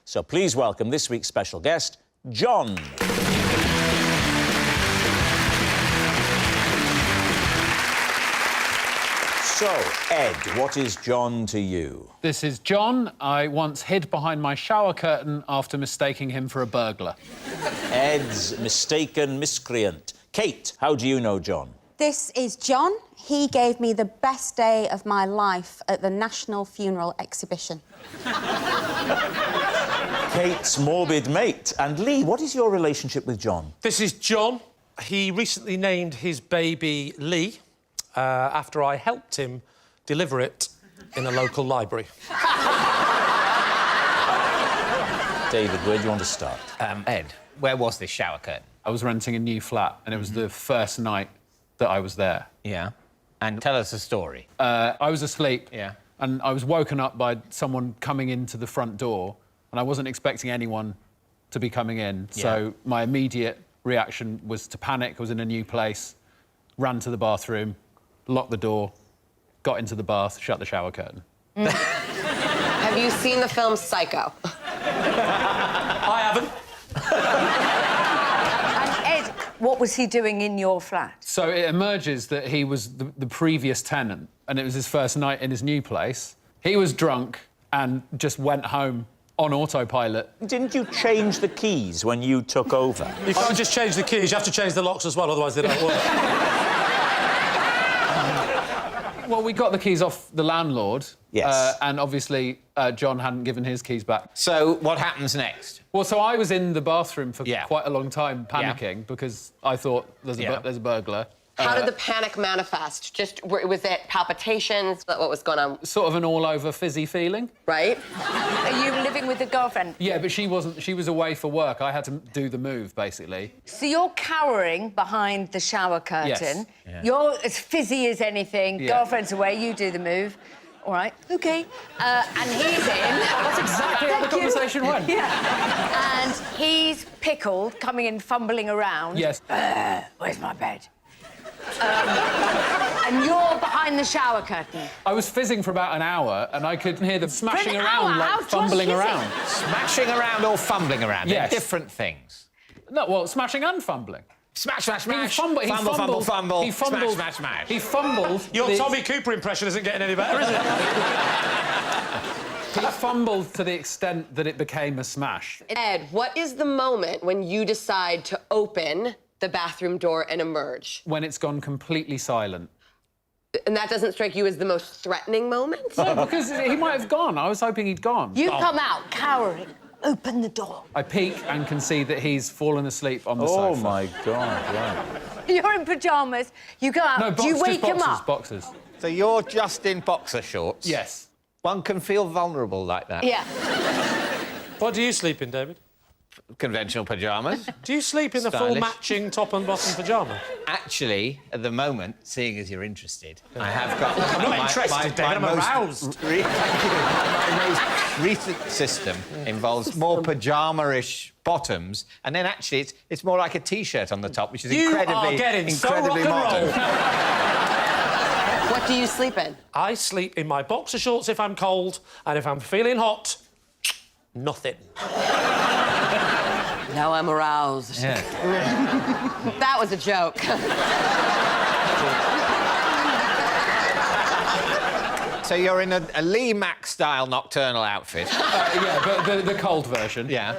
So please welcome this week's special guest, John. So, Ed, what is John to you? This is John. I once hid behind my shower curtain after mistaking him for a burglar. Ed's mistaken miscreant. Kate, how do you know John? This is John. He gave me the best day of my life at the National Funeral Exhibition. Kate's morbid mate. And Lee, what is your relationship with John? This is John. He recently named his baby Lee after I helped him deliver it in a local library. David, where do you want to start? Ed, where was this shower curtain? I was renting a new flat, and it was the first night that I was there. Yeah. And tell us a story. I was asleep. Yeah. And I was woken up by someone coming into the front door, and I wasn't expecting anyone to be coming in. Yeah. So my immediate reaction was to panic. I was in a new place, ran to the bathroom, locked the door, got into the bath, shut the shower curtain. Have you seen the film Psycho? I haven't. And Ed, what was he doing in your flat? So it emerges that he was the previous tenant, and it was his first night in his new place. He was drunk and just went home on autopilot. Didn't you change the keys when you took over? You can't just change the keys, you have to change the locks as well, otherwise they don't work. Well, we got the keys off the landlord. Yes. And obviously, John hadn't given his keys back. So what happens next? Well, so I was in the bathroom for Yeah. quite a long time, panicking, because I thought there's a burglar. How did the panic manifest? Just, was it palpitations? What was going on? Sort of an all-over fizzy feeling. Right? Are you living with a girlfriend? Yeah, but she wasn't. She was away for work. I had to do the move, basically. So you're cowering behind the shower curtain. Yes. Yeah. You're as fizzy as anything. Yeah. Girlfriend's away, you do the move. All right, OK. And he's in. That's exactly how the conversation went. Yeah. And he's pickled, coming in, fumbling around. Yes. Where's my bed? And you're behind the shower curtain. I was fizzing for about an hour, and I could hear them smashing an around, hour? like How much fumbling fizzing? around. Smashing around or fumbling around? Yes. They're different things. No, well, smashing and fumbling. Smash, smash, He smash. fumbled. He Fumble, fumbled. fumble, He fumble. fumbled. Smash, smash, smash. He fumbled. Your the- Tommy Cooper impression isn't getting any better, is it? He fumbled to the extent that it became a smash. Ed, what is the moment when you decide to open the bathroom door and emerge? When it's gone completely silent. And that doesn't strike you as the most threatening moment? No, because he might have gone. I was hoping he'd gone. You come out, cowering. Open the door. I peek and can see that he's fallen asleep on the Oh, sofa. my God, right. You're in pyjamas. You go out. No, Do you just wake him boxers, up? boxers. So you're just in boxer shorts? Yes. One can feel vulnerable like that. Yeah. What do you sleep in, David? Conventional pyjamas. Do you sleep in the full Stylish. matching top and bottom pyjama? Actually, at the moment, seeing as you're interested, I have got... I'm not interested, David, I'm aroused. My most recent system involves more pyjama-ish bottoms, and then actually it's more like a T-shirt on the top, which is You incredibly, are getting so incredibly rock and modern. roll. What do you sleep in? I sleep in my boxer shorts if I'm cold, and if I'm feeling hot, nothing. Now I'm aroused. Yeah. That was a joke. So you're in a Lee Mack-style nocturnal outfit. Yeah, but the cold version. Yeah.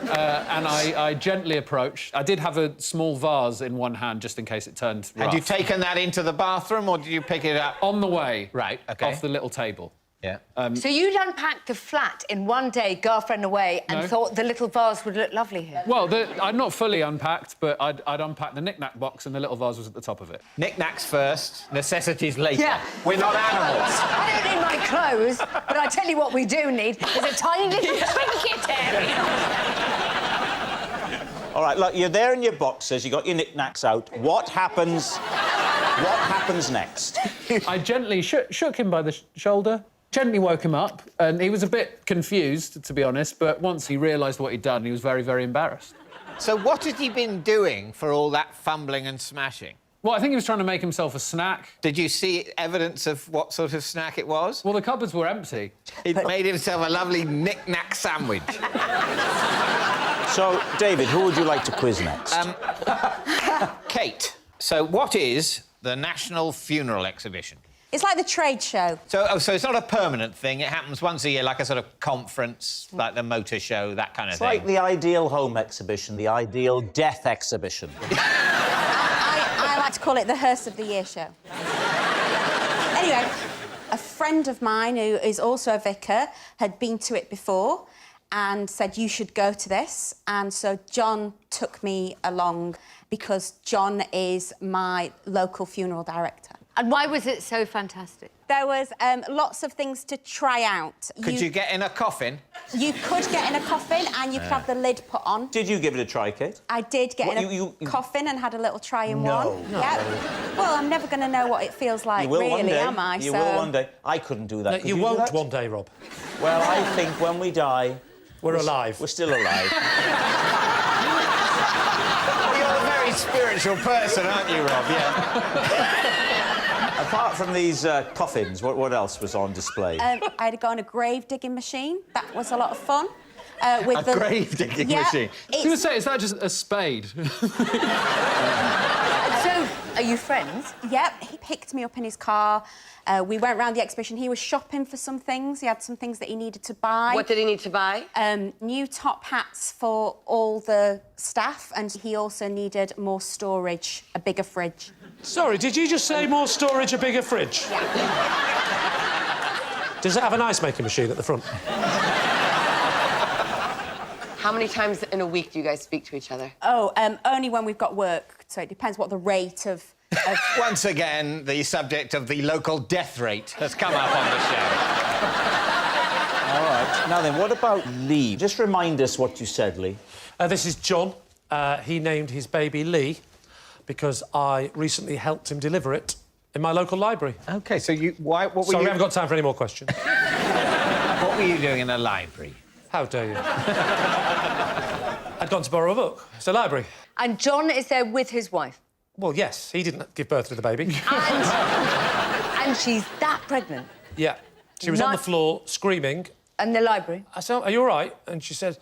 And I gently approached. I did have a small vase in one hand just in case it turned rough. Had you taken that into the bathroom, or did you pick it up? On the way. Right, OK. Off the little table. Yeah. So you'd unpacked the flat in one day, girlfriend away, and No. thought the little vase would look lovely here. Well, I'd not fully unpacked, but I'd unpacked the knick-knack box and the little vase was at the top of it. Knick-knacks first, necessities later. Yeah. We're not animals. I don't need my clothes, but I tell you what we do need is a tiny little trinket area. All right, look, you're there in your boxers, you got your knickknacks out. What happens... What happens next? I gently shook him by the shoulder, gently woke him up, and he was a bit confused, to be honest, but once he realised what he'd done, he was very, very embarrassed. So what had he been doing for all that fumbling and smashing? Well, I think he was trying to make himself a snack. Did you see evidence of what sort of snack it was? Well, the cupboards were empty. He'd made himself a lovely knick-knack sandwich. So, David, who would you like to quiz next? Kate, so what is the National Funeral Exhibition? It's like the trade show. So it's not a permanent thing. It happens once a year, like a sort of conference, like the motor show, that kind of It's thing. like the ideal home exhibition, the ideal death exhibition. I like to call it the hearse of the year show. Anyway, a friend of mine who is also a vicar had been to it before and said, you should go to this. And so John took me along because John is my local funeral director. And why was it so fantastic? There was lots of things to try out. Could you get in a coffin? You could get in a coffin and you could have the lid put on. Did you give it a try, Kate? I did get in a coffin and had a little try in one. Yep. Well, I'm never going to know what it feels like, You will really, one day. am I? You will one day. I couldn't do that. No, Could you do won't that? one day, Rob. Well, I think when we die... We're alive. We're still alive. You're a very spiritual person, aren't you, Rob? Yeah. Apart from these coffins, what else was on display? I had to go on a grave digging machine. That was a lot of fun. With A grave digging machine? I was going to say, is that just a spade? So, are you friends? Yep, he picked me up in his car. We went round the exhibition. He was shopping for some things. He had some things that he needed to buy. What did he need to buy? New top hats for all the staff, and he also needed more storage, a bigger fridge. Sorry, did you just say more storage, a bigger fridge? Yeah. Does it have an ice-making machine at the front? How many times in a week do you guys speak to each other? Oh, only when we've got work, so it depends what the rate of... Once again, the subject of the local death rate has come up on the show. All right. Now then, what about Lee? Just remind us what you said, Lee. This is John. He named his baby Lee because I recently helped him deliver it in my local library. OK, so what were Sorry, you... we haven't got time for any more questions. What were you doing in a library? How dare you? I'd gone to borrow a book. It's a library. And John is there with his wife. Well, yes, he didn't give birth to the baby. And she's that pregnant. Yeah. She was on the floor screaming. And the library. I said, are you all right? And she said,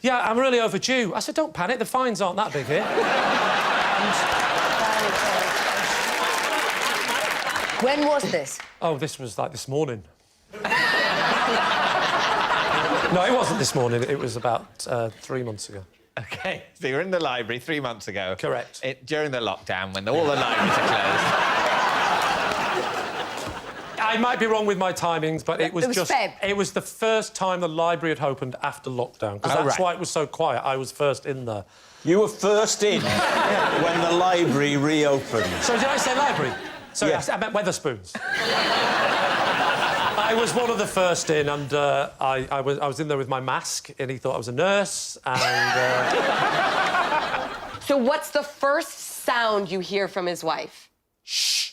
yeah, I'm really overdue. I said, don't panic, the fines aren't that big here. When was this? Oh, this was, like, this morning. No, it wasn't this morning. It was about 3 months ago. OK, so you were in the library 3 months ago. Correct. During the lockdown, when all the libraries are closed. I might be wrong with my timings, but it was just... Feb. It was the first time the library had opened after lockdown, because Oh, that's right. why it was so quiet. I was first in there. You were first in when the library reopened. So did I say library? Sorry, Yes. I meant Wetherspoons. I was one of the first in, and I was in there with my mask, and he thought I was a nurse, and... So what's the first sound you hear from his wife? Shh.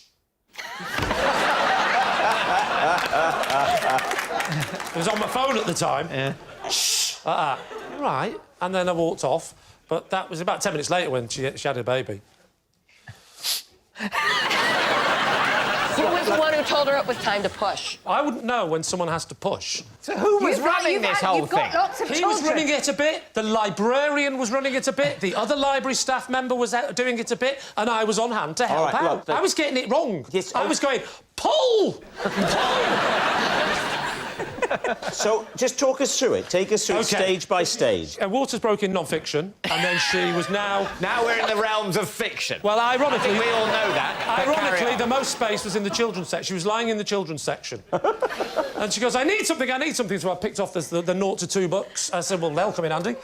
It was on my phone at the time. Yeah. Shh. Right. And then I walked off, but that was about 10 minutes later when she had a baby. Who was the one who told her it was time to push? I wouldn't know when someone has to push. So who was running this whole You've got thing? lots of He children. was running it a bit, the librarian was running it a bit, the other library staff member was out doing it a bit, and I was on hand to help right, out. look, I was getting it wrong. Yes, I was going, pull! So, just talk us through it. Take us through it OK. stage by stage. Waters broke in non-fiction, and then she was now... Now we're in the realms of fiction. Well, I ironically... think we all know that. but carry Ironically, on. the most space was in the children's section. She was lying in the children's section. And she goes, I need something. So I picked off the 0 to 2 books. I said, well, they'll come in handy. And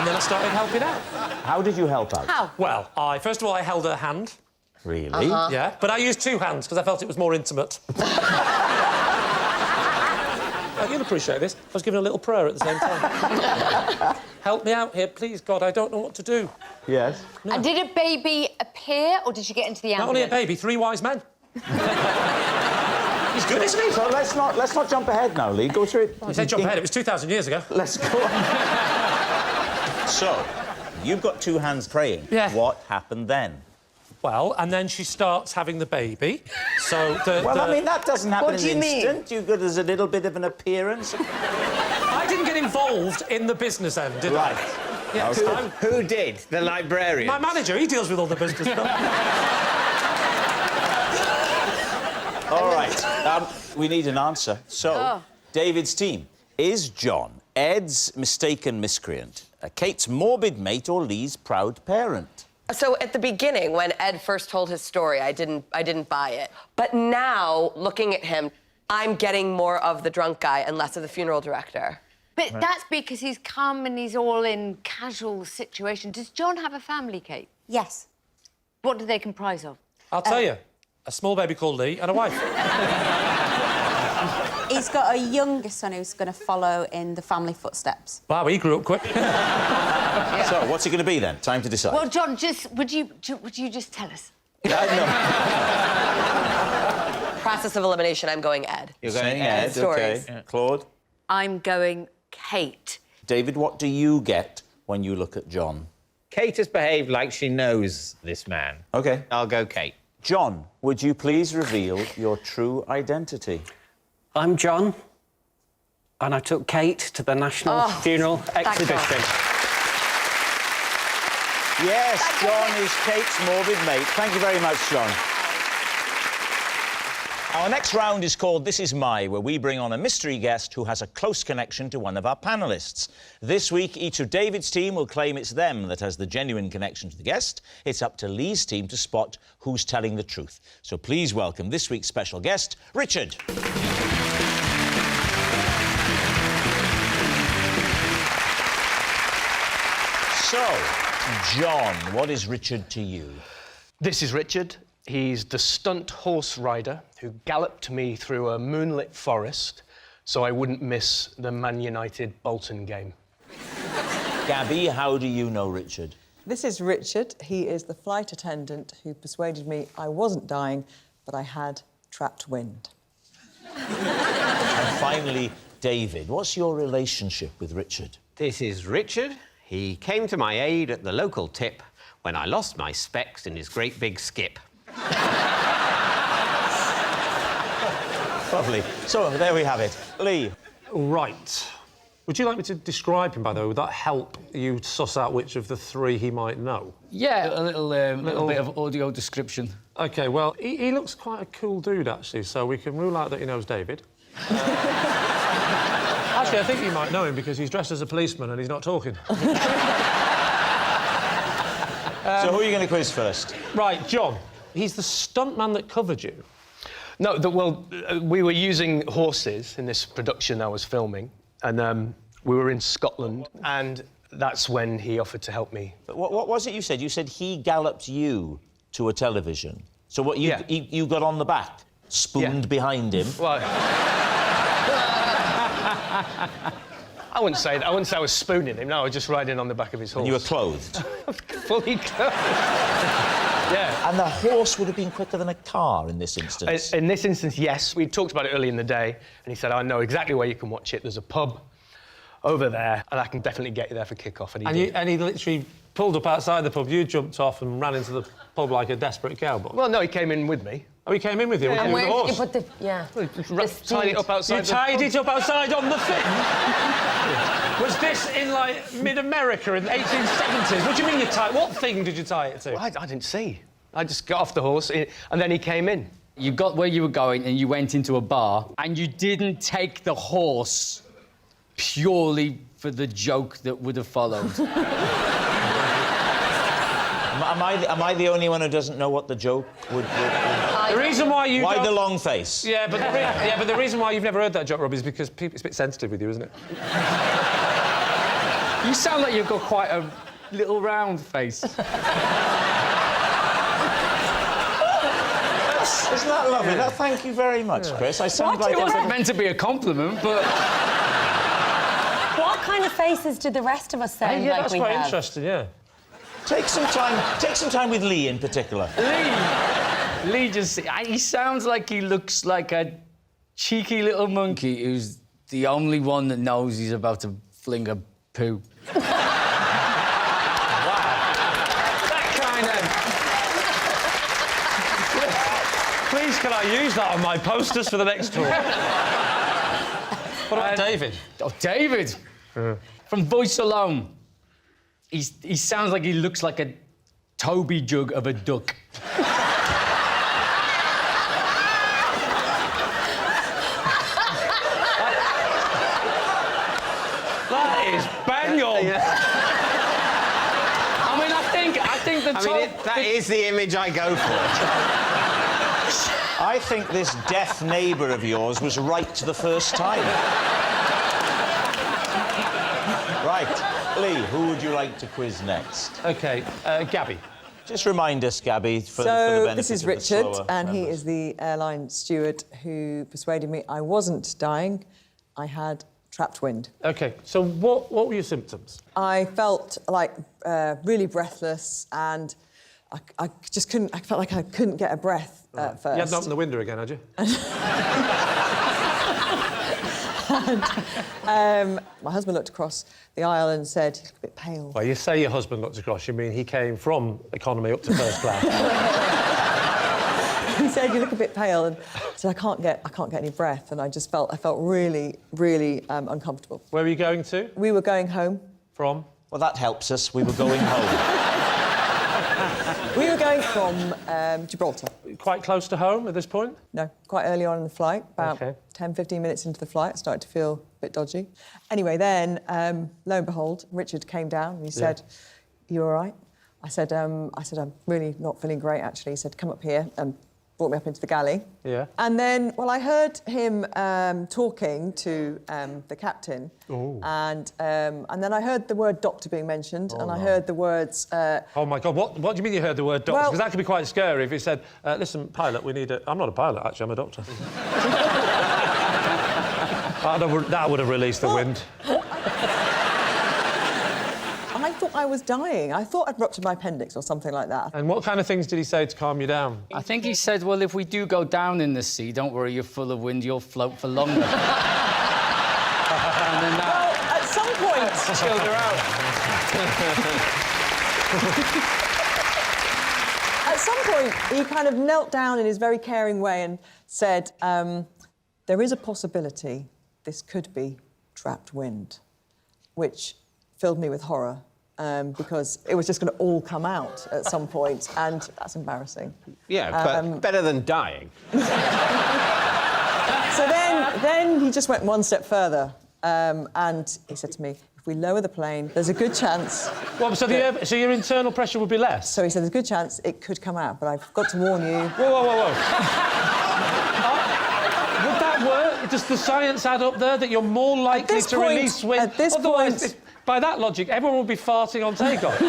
then I started helping out. How did you help out? How? Well, first of all, I held her hand. Really? Yeah, but I used 2 hands because I felt it was more intimate. You'll appreciate this. I was giving a little prayer at the same time. Help me out here, please, God. I don't know what to do. Yes. No. And did a baby appear, or did you get into the ambulance? Not only a baby, 3 wise men. He's good, isn't he? So let's not jump ahead now, Lee. Go through it. I said jump ahead. It was 2,000 years ago. Let's go on. So, you've got 2 hands praying. Yeah. What happened then? Well, and then she starts having the baby. So Well, I mean, that doesn't happen What in do an you mean? instant. There's a little bit of an appearance. I didn't get involved involved in the business end, did I? Right. Yeah, Who did? The librarian? my manager, he deals with all the business stuff. All right. We need an answer. So, David's team. Is John Ed's mistaken miscreant, Kate's morbid mate, or Lee's proud parent? So at the beginning, when Ed first told his story, I didn't buy it. But now, looking at him, I'm getting more of the drunk guy and less of the funeral director. But that's because he's come and he's all in casual situation. Does John have a family, Kate? Yes. What do they comprise of? I'll tell you, a small baby called Lee and a wife. He's got a younger son who's going to follow in the family footsteps. Wow, he grew up quick. So, what's it going to be then? Time to decide. Well, John, would you just tell us? Process of elimination, I'm going Ed. You're going Saying Ed, stories. OK. Claude? I'm going Kate. David, what do you get when you look at John? Kate has behaved like she knows this man. OK. I'll go Kate. John, would you please reveal your true identity? I'm John, and I took Kate to the National Funeral Exhibition. Yes, John is Kate's morbid mate. Thank you very much, John. Our next round is called This Is My, where we bring on a mystery guest who has a close connection to one of our panellists. This week, each of David's team will claim it's them that has the genuine connection to the guest. It's up to Lee's team to spot who's telling the truth. So please welcome this week's special guest, Richard. So, John, what is Richard to you? This is Richard. He's the stunt horse rider who galloped me through a moonlit forest so I wouldn't miss the Man United Bolton game. Gabby, how do you know Richard? This is Richard. He is the flight attendant who persuaded me I wasn't dying, but I had trapped wind. And finally, David, what's your relationship with Richard? This is Richard. He came to my aid at the local tip when I lost my specs in his great big skip. Lovely. So, there we have it. Lee. Right. Would you like me to describe him, by the way? Would that help you suss out which of the three he might know? Yeah, a little bit of audio description. OK, well, he looks quite a cool dude, actually, so we can rule out that he knows David. Actually, I think you might know him because he's dressed as a policeman and he's not talking. So who are you going to quiz first? Right, John. He's the stuntman that covered you. No, we were using horses in this production I was filming, and we were in Scotland, and that's when he offered to help me. But what was it you said? You said he galloped you to a television. So what, you got on the back, spooned behind him? Well, I wouldn't say that. I wouldn't say I was spooning him. No, I was just riding on the back of his horse. And you were clothed? Fully clothed. Yeah. And the horse would have been quicker than a car in this instance? In this instance, yes. We talked about it early in the day, and he said, I know exactly where you can watch it. There's a pub over there, and I can definitely get you there for kick-off. And he literally pulled up outside the pub, you jumped off and ran into the pub like a desperate cowboy? Well, no, he came in with me. Oh, he came in with you? And with where the did horse? you put the... Yeah. Tied it up outside. You tied it up outside on the thing? Was this in, like, mid-America in the 1870s? What do you mean you tied... What thing did you tie it to? Well, I didn't see. I just got off the horse, and then he came in. You got where you were going and you went into a bar and you didn't take the horse purely for the joke that would have followed. Am I the only one who doesn't know what the joke would... The reason why you Why don't... the long face? Yeah, but the reason why you've never heard that joke, Rob, is because it's a bit sensitive with you, isn't it? You sound like you've got quite a little round face. Isn't that lovely? Yeah. Thank you very much, Chris. I sound It like... wasn't meant to be a compliment, but... What kind of faces do the rest of us sound yeah, like that's we quite have? interesting, yeah. Take some time with Lee in particular. Lee just... He sounds like he looks like a cheeky little monkey who's the only one that knows he's about to fling a poo. Wow. That kind of... Please, can I use that on my posters for the next tour? What about David? Oh, David! From voice alone, he sounds like he looks like a Toby jug of a duck. That is bang on. I mean, I think the that is the image I go for. I think this deaf neighbour of yours was right the first time. Right, Lee, who would you like to quiz next? OK, Gabby. Just remind us, Gabby, for the benefit this is of the Richard, slower and he members. is the airline steward who persuaded me I wasn't dying. I had trapped wind. OK, so what were your symptoms? I felt like really breathless, and I just couldn't. I felt like I couldn't get a breath at first. You hadn't opened the window again, had you? And, my husband looked across the aisle and said, "You look a bit pale." Well, you say your husband looked across, you mean he came from economy up to first class. He said, "You look a bit pale," and I said, I can't get any breath, and I felt really, really uncomfortable. Where were you going to? We were going home. From? Well, that helps us. We were going home. We were going from Gibraltar. Quite close to home at this point? No, quite early on in the flight, about OK. 10, 15 minutes into the flight, I started to feel a bit dodgy. Anyway, then, lo and behold, Richard came down and he said, "You all right?" I said, "I'm really not feeling great, actually." He said, "Come up here," and brought me up into the galley. Yeah. And then, well, I heard him talking to the captain, and then I heard the word doctor being mentioned, and I heard the words... Oh, my God, what do you mean you heard the word doctor? Because that could be quite scary if he said, "Listen, pilot, we need a..." I'm not a pilot, actually, I'm a doctor. That would have released the wind. I thought I was dying. I thought I'd ruptured my appendix or something like that. And what kind of things did he say to calm you down? I think he said, well, if we do go down in the sea, don't worry, you're full of wind, you'll float for longer. And then Well, at some point... chilled her out. At some point, he kind of knelt down in his very caring way and said, "There is a possibility this could be trapped wind," which filled me with horror, because it was just going to all come out at some point, and that's embarrassing. Yeah, but better than dying. So then he just went one step further, and he said to me, "If we lower the plane, there's a good chance..." Well, so your internal pressure would be less? So he said, "There's a good chance it could come out, but I've got to warn you..." Whoa. Would that work? Does the science add up there that you're more likely to release wind? At this Otherwise, point... by that logic, everyone would be farting on takeoff.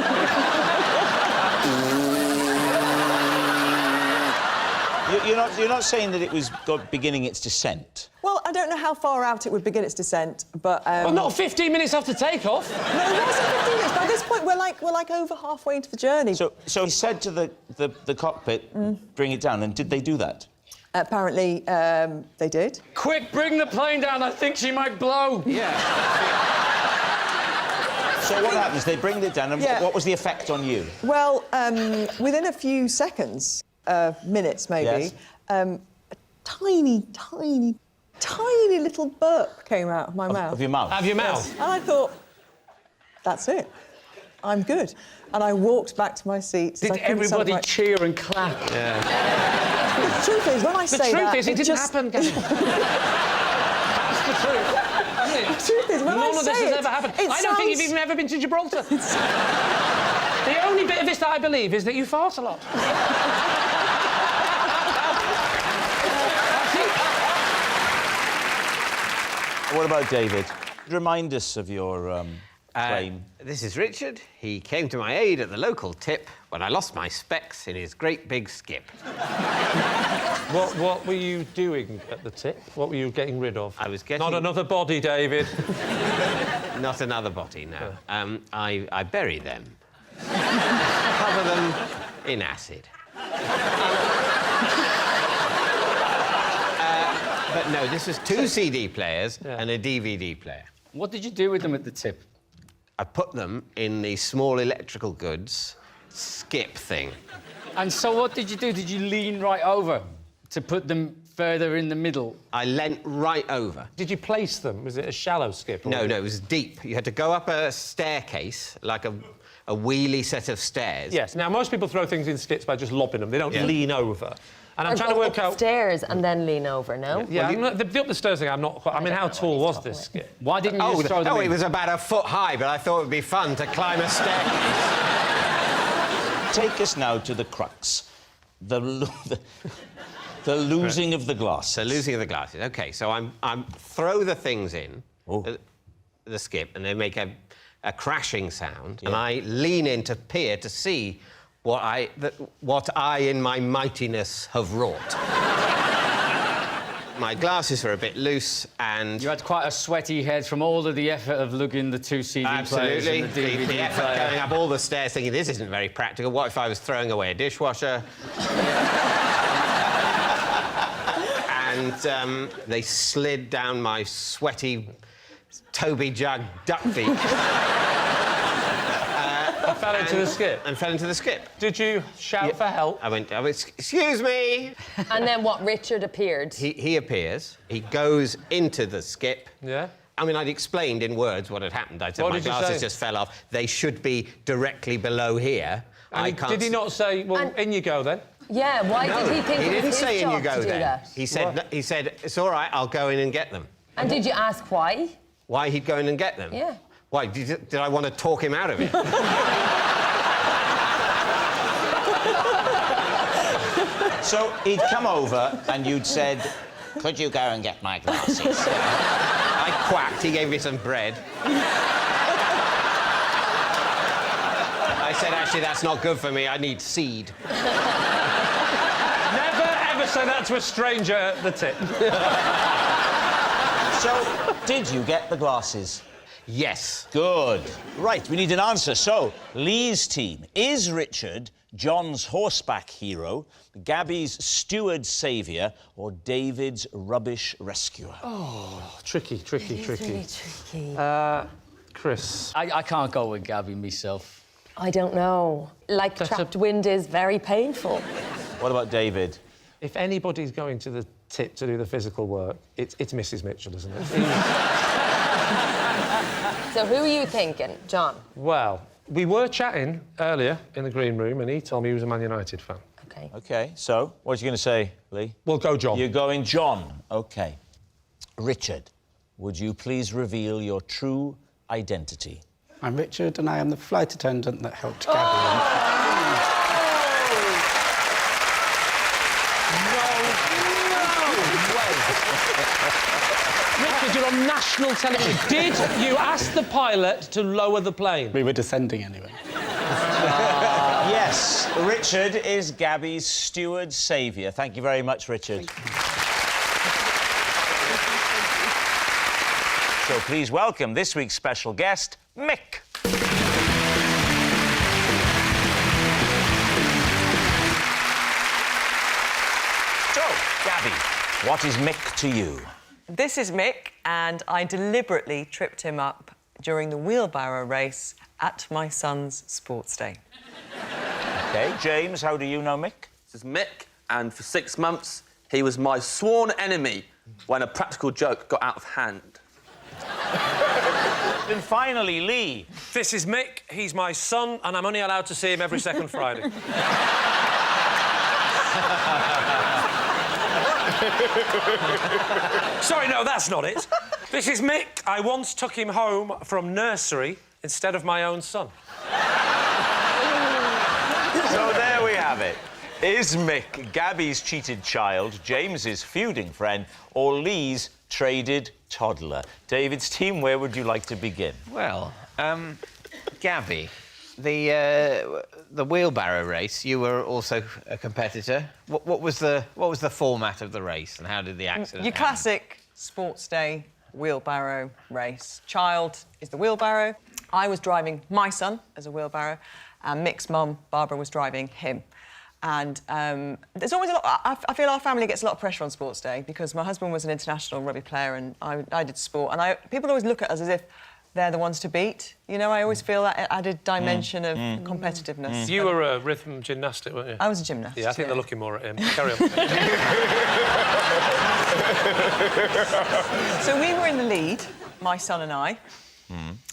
You're not saying that it was beginning its descent? Well, I don't know how far out it would begin its descent, but... Well, not 15 minutes after takeoff. No, it wasn't 15 minutes. By this point, we're like over halfway into the journey. So he said to the cockpit, "Bring it down," and did they do that? Apparently, they did. Quick, bring the plane down, I think she might blow. Yeah. So what happens? They bring it down, and what was the effect on you? Well, within a few seconds, minutes maybe, a tiny little burp came out of my mouth. Of your mouth? Out of your mouth? And I thought, that's it. I'm good. And I walked back to my seat. Did everybody cheer and clap? Yeah. The truth is, when I say that... The truth is, it didn't happen, Gavin. That's the truth. The truth is, when None of this has ever happened. I don't think you've even ever been to Gibraltar. The only bit of this that I believe is that you fart a lot. What about David? Remind us of your claim. This is Richard. He came to my aid at the local tip when I lost my specs in his great big skip. What were you doing at the tip? What were you getting rid of? I was getting... Not another body, David. Not another body, no. I bury them. Cover them in acid. But no, this was 2 CD players and a DVD player. What did you do with them at the tip? I put them in the small electrical goods skip thing. And so what did you do? Did you lean right over to put them further in the middle? I leant right over. Did you place them? Was it a shallow skip? Or... No, it was deep. You had to go up a staircase, like a wheelie set of stairs. Yes. Now, most people throw things in skips by just lobbing them. They don't lean over. And I'm Or trying to go work out... upstairs and then lean over, no? Yeah, the up the stairs thing, I'm not quite... I mean, how tall was this skip? Why didn't you just throw them in? It was about a foot high, but I thought it would be fun to climb a staircase. Take us now to the crux. The losing of the glasses. The losing of the glasses. OK, so I'm throw the things in, the skip, and they make a crashing sound, and I lean in to peer to see what I, in my mightiness, have wrought. My glasses were a bit loose, and... You had quite a sweaty head from all of the effort of lugging the 2 CD players and the DVD the effort player. going up all the stairs thinking, this isn't very practical. What if I was throwing away a dishwasher? And they slid down my sweaty Toby jug duck beak. I fell into the skip? And fell into the skip. Did you shout for help? I went, excuse me! And then what, Richard appeared? He appears. He goes into the skip. Yeah? I mean, I'd explained in words what had happened. I said, What my did you glasses say? just fell off. They should be directly below here. And did he not say, well, in you go, then? Yeah, why did he think he it was didn't his say in job you go to do then. that? He said, it's all right, I'll go in and get them. And did you ask why? Why he'd go in and get them? Yeah. Why, did I want to talk him out of it? So he'd come over and you'd said, could you go and get my glasses? I quacked, he gave me some bread. I said, actually, that's not good for me, I need seed. Never, ever say that to a stranger at the tip. So, did you get the glasses? Yes. Good. Right, we need an answer. So, Lee's team. Is Richard John's horseback hero, Gabby's steward saviour, or David's rubbish rescuer? Oh, tricky. Really tricky. Chris. I can't go with Gabby myself. I don't know. Like, trapped wind is very painful. What about David? If anybody's going to the tip to do the physical work, it's Mrs. Mitchell, isn't it? So who are you thinking, John? Well, we were chatting earlier in the green room, and he told me he was a Man United fan. OK. OK, so, what are you going to say, Lee? We'll go John. You're going John. OK. Richard, would you please reveal your true identity? I'm Richard, and I am the flight attendant that helped Gabby. Richard, you're on national television. Did you ask the pilot to lower the plane? We were descending anyway. Yes, Richard is Gabby's steward saviour. Thank you very much, Richard. So please welcome this week's special guest, Mick. So, Gabby, what is Mick to you? This is Mick, and I deliberately tripped him up during the wheelbarrow race at my son's sports day. OK, James, how do you know Mick? This is Mick, and for 6 months, he was my sworn enemy when a practical joke got out of hand. And finally, Lee. This is Mick, he's my son, and I'm only allowed to see him every second Friday. Sorry, no, that's not it. This is Mick. I once took him home from nursery instead of my own son. So there we have it. Is Mick Gabby's cheated child, James's feuding friend, or Lee's traded toddler? David's team, where would you like to begin? Well, Gabby, the wheelbarrow race, you were also a competitor. What was the format of the race, and how did the accident Your happen? classic sports day wheelbarrow race. Child is the wheelbarrow. I was driving my son as a wheelbarrow, and Mick's mum, Barbara, was driving him. And there's always a lot... I feel our family gets a lot of pressure on sports day because my husband was an international rugby player and I did sport. And people always look at us as if they're the ones to beat. You know, I always feel that added dimension of competitiveness. You were a rhythm gymnastic, weren't you? I was a gymnast. Yeah, I think they're looking more at him. Carry on. So we were in the lead, my son and I.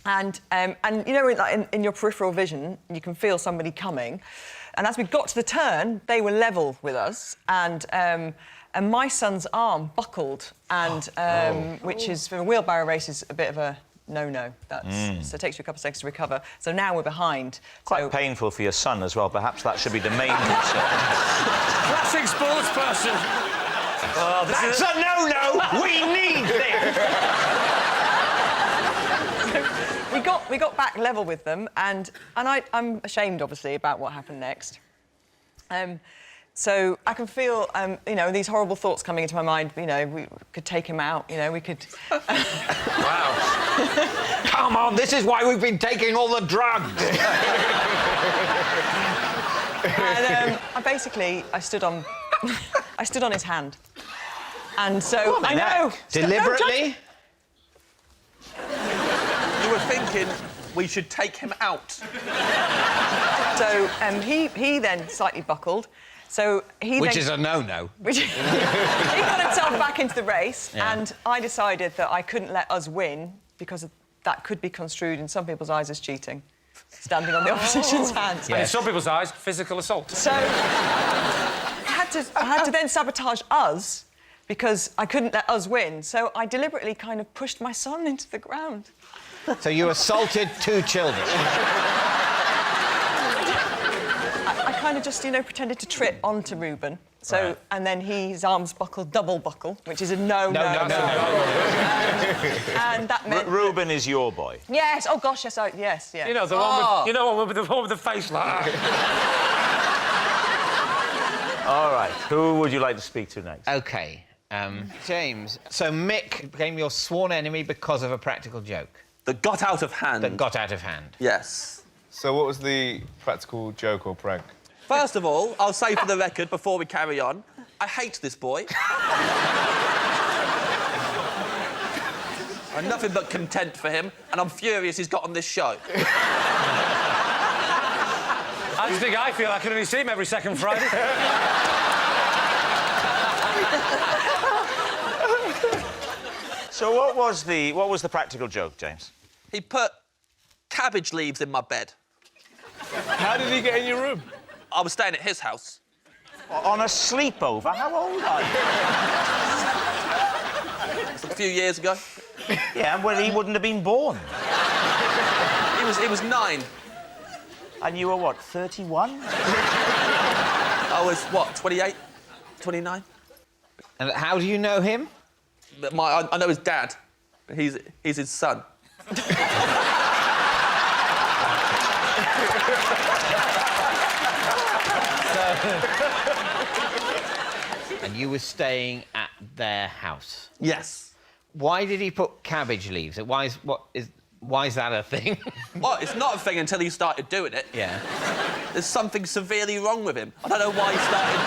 And you know, like in your peripheral vision, you can feel somebody coming. And as we got to the turn, they were level with us. And my son's arm buckled, and which is, for a wheelbarrow race, is a bit of a no-no. So it takes you a couple of seconds to recover. So now we're behind. Quite painful for your son as well. Perhaps that should be the main concern. Classic sports person. Oh, that's a no-no! We need this! We got back level with them, and I'm ashamed, obviously, about what happened next. So I can feel, you know, these horrible thoughts coming into my mind. You know, we could take him out. You know, we could. Wow. Come on, this is why we've been taking all the drugs. And I stood on his hand, and so I know. Deliberately. You were thinking we should take him out. So he then slightly buckled. So Which is a no-no. He got himself back into the race, and I decided that I couldn't let us win because that could be construed in some people's eyes as cheating, standing on the opposition's hands. And in some people's eyes, physical assault. So I had to then sabotage us because I couldn't let us win. So I deliberately kind of pushed my son into the ground. So you assaulted 2 children. I kind of just, you know, pretended to trip onto Reuben. So, Right. and then his arms buckled, double buckle, which is a no. And that meant Reuben is your boy. Yes. Oh gosh, yes. Yes. Yeah. You know the one with the face like that. All right. Who would you like to speak to next? OK, James. So Mick became your sworn enemy because of a practical joke. That got out of hand. That got out of hand. Yes. So what was the practical joke or prank? First of all, I'll say for the record, before we carry on, I hate this boy. I'm nothing but content for him, and I'm furious he's got on this show. I just think I feel I can only see him every second Friday. So what was the practical joke, James? He put cabbage leaves in my bed. How did he get in your room? I was staying at his house. On a sleepover? How old are you? A few years ago. Yeah, well, he wouldn't have been born. He was 9. And you were, what, 31? I was, what, 28? 29? And how do you know him? I know his dad. He's his son. And you were staying at their house? Yes. Why did he put cabbage leaves? Why is that a thing? Well, it's not a thing until he started doing it. Yeah. There's something severely wrong with him. I don't know why he started.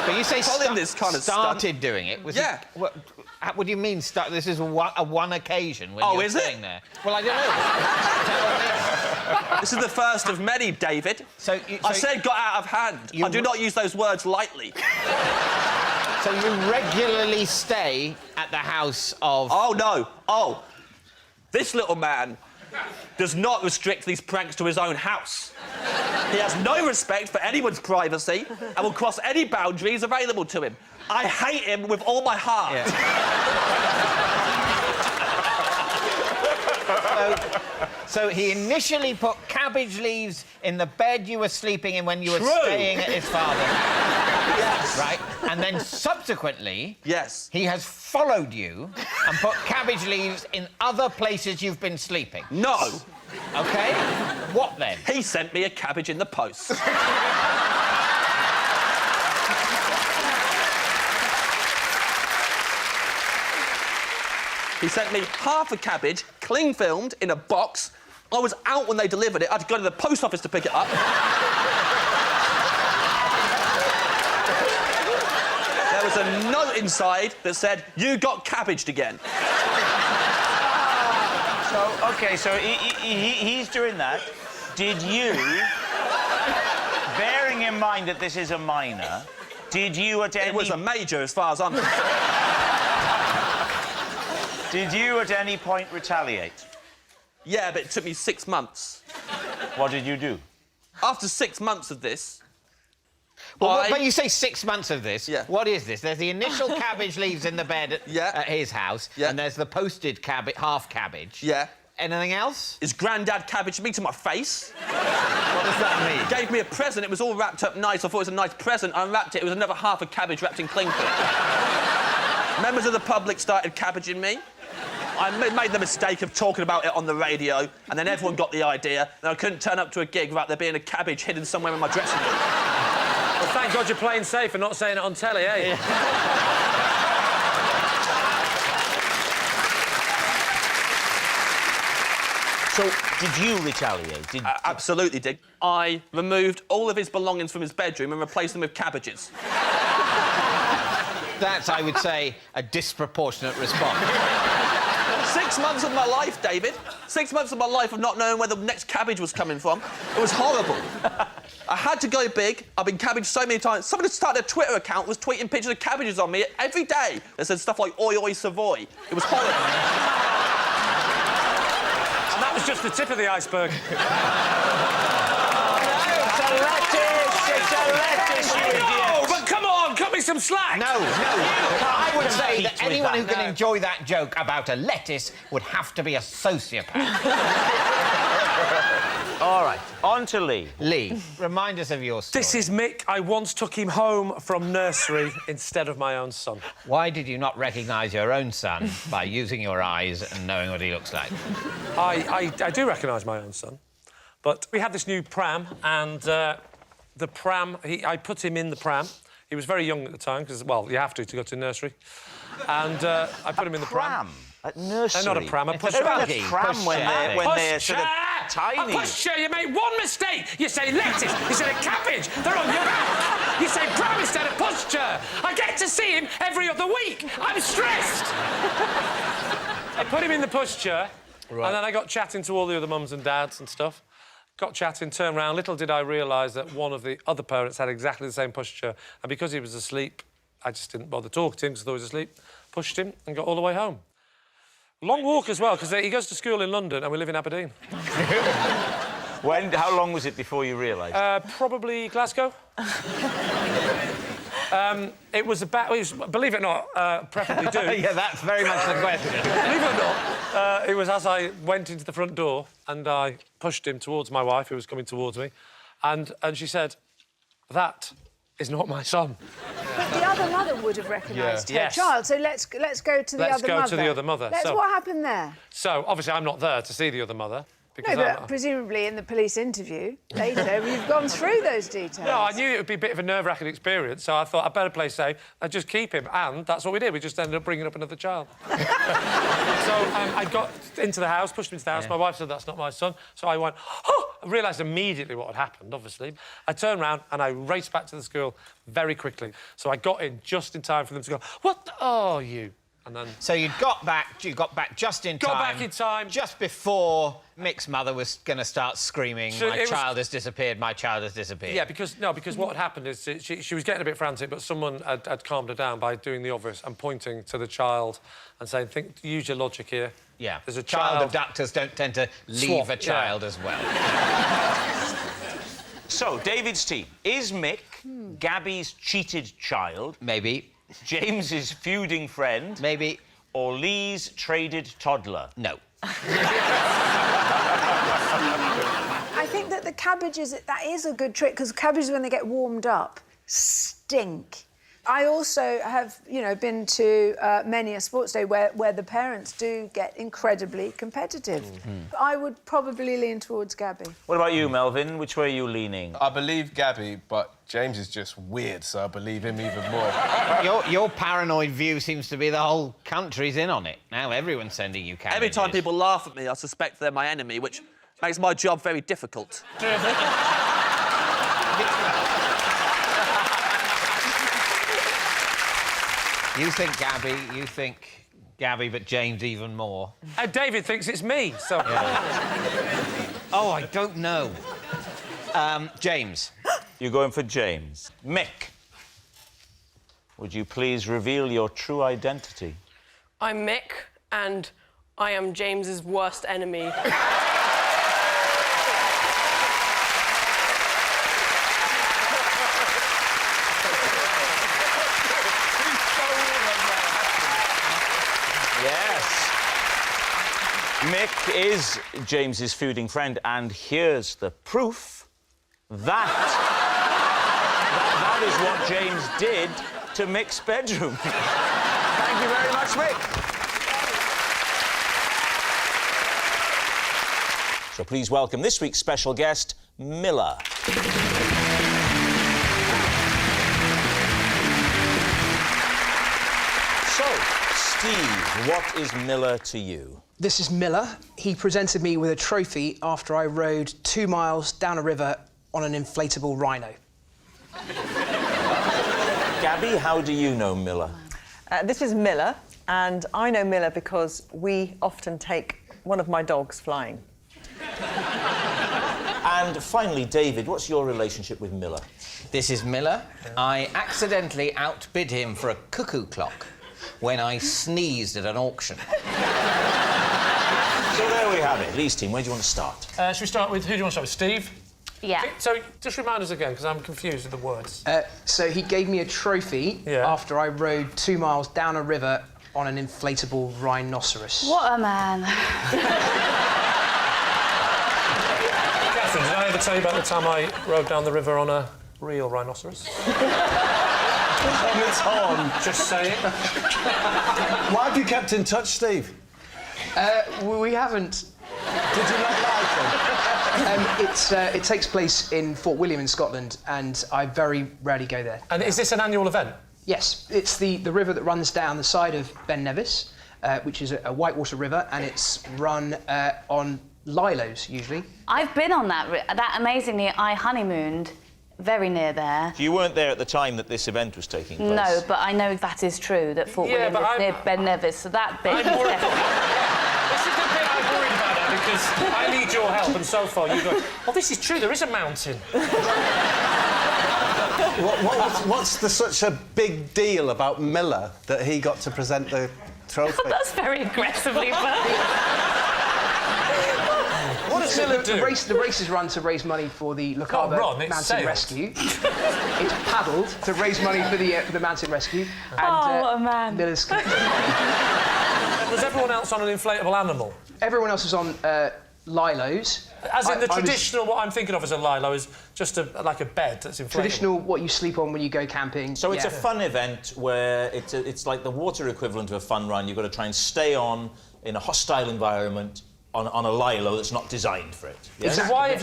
But you say pulling this kind of started stunt. doing it. Yeah. What do you mean? This is a one occasion when you're is staying it? there. Well, I don't know. This is the first of many, David. I said got out of hand. I do not use those words lightly. So you regularly stay at the house of... Oh, no. Oh. This little man does not restrict these pranks to his own house. He has no respect for anyone's privacy and will cross any boundaries available to him. I hate him with all my heart. Yeah. So he initially put cabbage leaves in the bed you were sleeping in when you were staying at his father's house. Yes. Right? And then subsequently... Yes. He has followed you and put cabbage leaves in other places you've been sleeping. No. OK? What then? He sent me a cabbage in the post. He sent me half a cabbage, cling filmed, in a box. I was out when they delivered it. I had to go to the post office to pick it up. There was a note inside that said, "You got cabbaged again." So he's doing that. Did you, bearing in mind that this is a minor, did you at any... It was a major, as far as I'm concerned. Did you at any point retaliate? Yeah, but it took me 6 months. What did you do? After 6 months of this... Well, but you say 6 months of this. Yeah. What is this? There's the initial cabbage leaves in the bed at his house, and there's the posted half cabbage. Yeah. Anything else? His granddad cabbaged me to my face. What does that mean? He gave me a present. It was all wrapped up nice. I thought it was a nice present. I unwrapped it. It was another half a cabbage wrapped in cling film. Members of the public started cabbaging me. I made the mistake of talking about it on the radio, and then everyone got the idea, and I couldn't turn up to a gig without there being a cabbage hidden somewhere in my dressing room. Well, thank God you're playing safe and not saying it on telly, eh? Yeah. So, did you retaliate? Absolutely did. I removed all of his belongings from his bedroom and replaced them with cabbages. That's, I would say, a disproportionate response. 6 months of my life, David. 6 months of my life of not knowing where the next cabbage was coming from. It was horrible. I had to go big. I've been cabbaged so many times. Somebody started a Twitter account, was tweeting pictures of cabbages on me every day. They said stuff like, oi, oi, Savoy. It was horrible. And that was just the tip of the iceberg. It's a lettuce, you idiot! No, but come on, cut me some slack! No. I would say that anyone who can enjoy that joke about a lettuce would have to be a sociopath. All right, on to Lee. Lee, remind us of your story. This is Mick. I once took him home from nursery instead of my own son. Why did you not recognise your own son by using your eyes and knowing what he looks like? I do recognise my own son, but we had this new pram, and the pram... I put him in the pram. He was very young at the time, because, well, you have to go to nursery. And I put him in the pram. At nursery? Not a pram, a pushchair. They're not a pram when they're sort of tiny. A pushchair, you made one mistake. You say lettuce instead of cabbage. They're on your back. You say pram instead of pushchair. I get to see him every other week. I'm stressed. I put him in the pushchair, and then I got chatting to all the other mums and dads and stuff. Got chatting, turned round. Little did I realise that one of the other parents had exactly the same pushchair, and because he was asleep, I just didn't bother talking to him because I thought he was asleep. Pushed him and got all the way home. Long walk as well, because he goes to school in London and we live in Aberdeen. How long was it before you realised? Probably Glasgow. It was about... believe it or not, preferably do. Yeah, that's very much the question. Believe it or not, it was as I went into the front door and I pushed him towards my wife, who was coming towards me, and she said, "That is not my son." But the other mother would have recognised her child, so let's go to the other mother. Let's go to the other mother. What happened there? So, obviously, I'm not there to see the other mother. No, but presumably in the police interview later, you've gone through those details. No, I knew it would be a bit of a nerve-wracking experience, so I thought I'd better play safe and just keep him. And that's what we did. We just ended up bringing up another child. So I got into the house, pushed him into the house. My wife said, "That's not my son." So I went, "Oh!" I realised immediately what had happened, obviously. I turned round and I raced back to the school very quickly. So I got in just in time for them to go, "What are you?" And then... So you got back just in time. Got back in time. Just before Mick's mother was going to start screaming, "My child has disappeared, my child has disappeared." Yeah, because what had happened is she was getting a bit frantic, but someone had calmed her down by doing the obvious and pointing to the child and saying, use your logic here. Yeah, there's a child abductors don't tend to leave a child as well. So, David's team. Is Mick Gabby's cheated child? Maybe. James's feuding friend? Maybe. Or Lee's traded toddler? No. I think that the cabbages, that is a good trick, because cabbages, when they get warmed up, stink. I also have, been to many a sports day where the parents do get incredibly competitive. I would probably lean towards Gabby. What about you, Melvin? Which way are you leaning? I believe Gabby, but James is just weird, so I believe him even more. Your paranoid view seems to be the whole country's in on it. Now everyone's sending you cabbages. Every time people laugh at me, I suspect they're my enemy, which makes my job very difficult. You think Gabby, you think Gabby, but James even more. And David thinks it's me, so... Oh, I don't know. James. You're going for James. Mick, would you please reveal your true identity? I'm Mick, and I am James's worst enemy. Yes. Mick is James's feuding friend, and here's the proof that that is what James did to Mick's bedroom. Thank you very much, Mick. So please welcome this week's special guest, Miller. So, Steve, what is Miller to you? This is Miller. He presented me with a trophy after I rode 2 miles down a river on an inflatable rhino. Gabby, how do you know Miller? This is Miller, and I know Miller because we often take one of my dogs flying. And finally, David, what's your relationship with Miller? This is Miller. I accidentally outbid him for a cuckoo clock when I sneezed at an auction. So there we have it. Lee's team, where do you want to start? Should we start with... Who do you want to start with? Steve? Yeah. So, just remind us again, because I'm confused with the words. So he gave me a trophy after I rode 2 miles down a river on an inflatable rhinoceros. What a man. Catherine, did I ever tell you about the time I rode down the river on a real rhinoceros? On its horn. Just saying. Why have you kept in touch, Steve? We haven't. Did you not like him? It takes place in Fort William in Scotland, and I very rarely go there. And is this an annual event? Yes, it's the river that runs down the side of Ben Nevis, which is a whitewater river, and it's run on lilos, usually. I've been on that amazingly, I honeymooned very near there. You weren't there at the time that this event was taking place? No, but I know that is true, that Fort William is near Ben Nevis, so that bit is definitely... This is the bit I'm worried about now, because I need your help, and so far you go, oh, this is true, there is a mountain. What's such a big deal about Miller that he got to present the trophy? That's very aggressively put. What does Miller do? The race is run to raise money for the Loch Harbour Mountain Rescue. It's paddled to raise money for the mountain rescue. And, what a man. Miller's... Was everyone else on an inflatable animal? Everyone else was on lilos. As in the traditional, what I'm thinking of as a lilo is just like a bed that's inflatable. Traditional, what you sleep on when you go camping. So it's a fun event where it's like the water equivalent of a fun run. You've got to try and stay on in a hostile environment on a lilo that's not designed for it. Yes? So why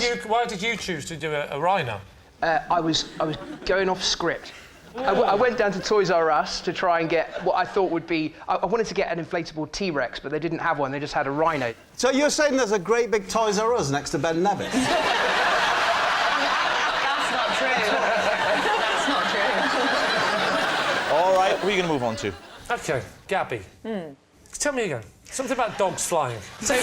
did you choose to do a rhino? I was going off script. I went down to Toys R Us to try and get what I thought would be... I wanted to get an inflatable T-Rex, but they didn't have one. They just had a rhino. So you're saying there's a great big Toys R Us next to Ben Nevis? That's not true. That's not true. All right, who are you going to move on to? OK, Gabby. Tell me again. Something about dogs flying. So,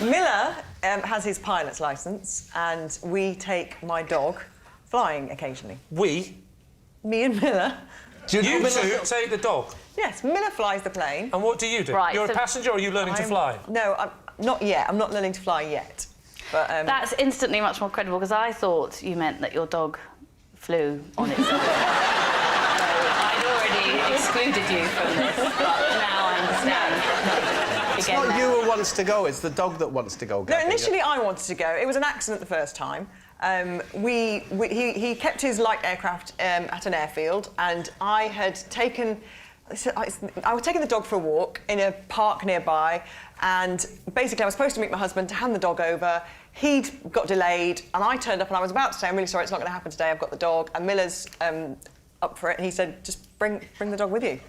Miller has his pilot's licence, and we take my dog flying occasionally. We? Me and Miller. You two take the dog? Yes, Miller flies the plane. And what do you do? Right, You're a passenger, or are you learning to fly? No, I'm not yet. I'm not learning to fly yet. But, That's instantly much more credible, because I thought you meant that your dog flew on its own. So I'd already excluded you from this, but now I understand. It's not you who wants to go, it's the dog that wants to go. No, initially I wanted to go. It was an accident the first time. He kept his light aircraft at an airfield, and I had taken... I was taking the dog for a walk in a park nearby, and basically I was supposed to meet my husband to hand the dog over. He'd got delayed, and I turned up and I was about to say, I'm really sorry, it's not going to happen today, I've got the dog. And Miller's up for it, and he said, just bring the dog with you.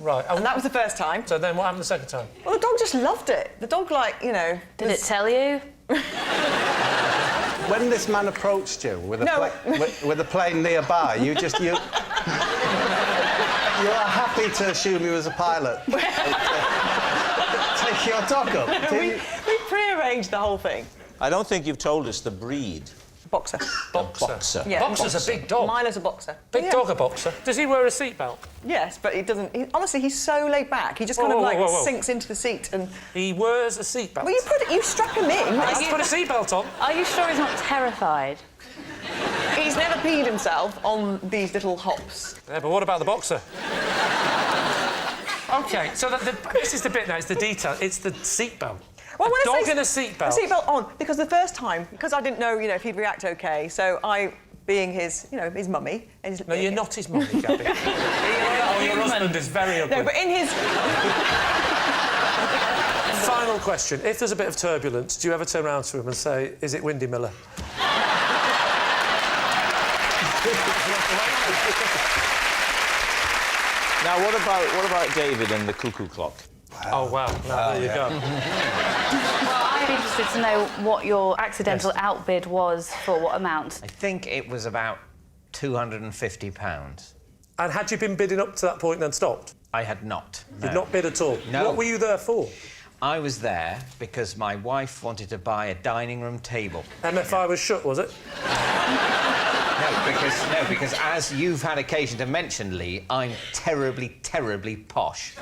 Right. And that was the first time. So then what happened the second time? Well, the dog just loved it. The dog, like, you know... Did it tell you? When this man approached you with a plane nearby, you... You are happy to assume he was a pilot. Take your dog up. we pre-arranged the whole thing. I don't think you've told us the breed. Boxer. Boxer. Yeah. Boxer's a big dog. Mine is a boxer. Big dog, a boxer. Does he wear a seatbelt? Yes, but he doesn't. Honestly, he's so laid back. He just kind of like sinks into the seat and. He wears a seatbelt. Well, you strap him in. He's put a seatbelt on. Are you sure he's not terrified? He's never peed himself on these little hops. Yeah, but what about the boxer? OK, so this is the bit now, it's the detail. It's the seatbelt. Well, a dog in a seatbelt. A seatbelt on, because the first time, because I didn't know, if he'd react OK, so I, being his, his mummy... No, you're not his mummy, Gabby. Your husband is very ugly. No, but in his... Final question. If there's a bit of turbulence, do you ever turn around to him and say, is it windy, Miller? Now, what about David and the cuckoo clock? Wow. Oh, wow. There you go. Well, I'd be interested to know what your accidental outbid was for what amount. I think it was about £250. And had you been bidding up to that point and then stopped? I had not. You'd not bid at all? No. What were you there for? I was there because my wife wanted to buy a dining room table. MFI was shut, was it? No, because as you've had occasion to mention, Lee, I'm terribly, terribly posh.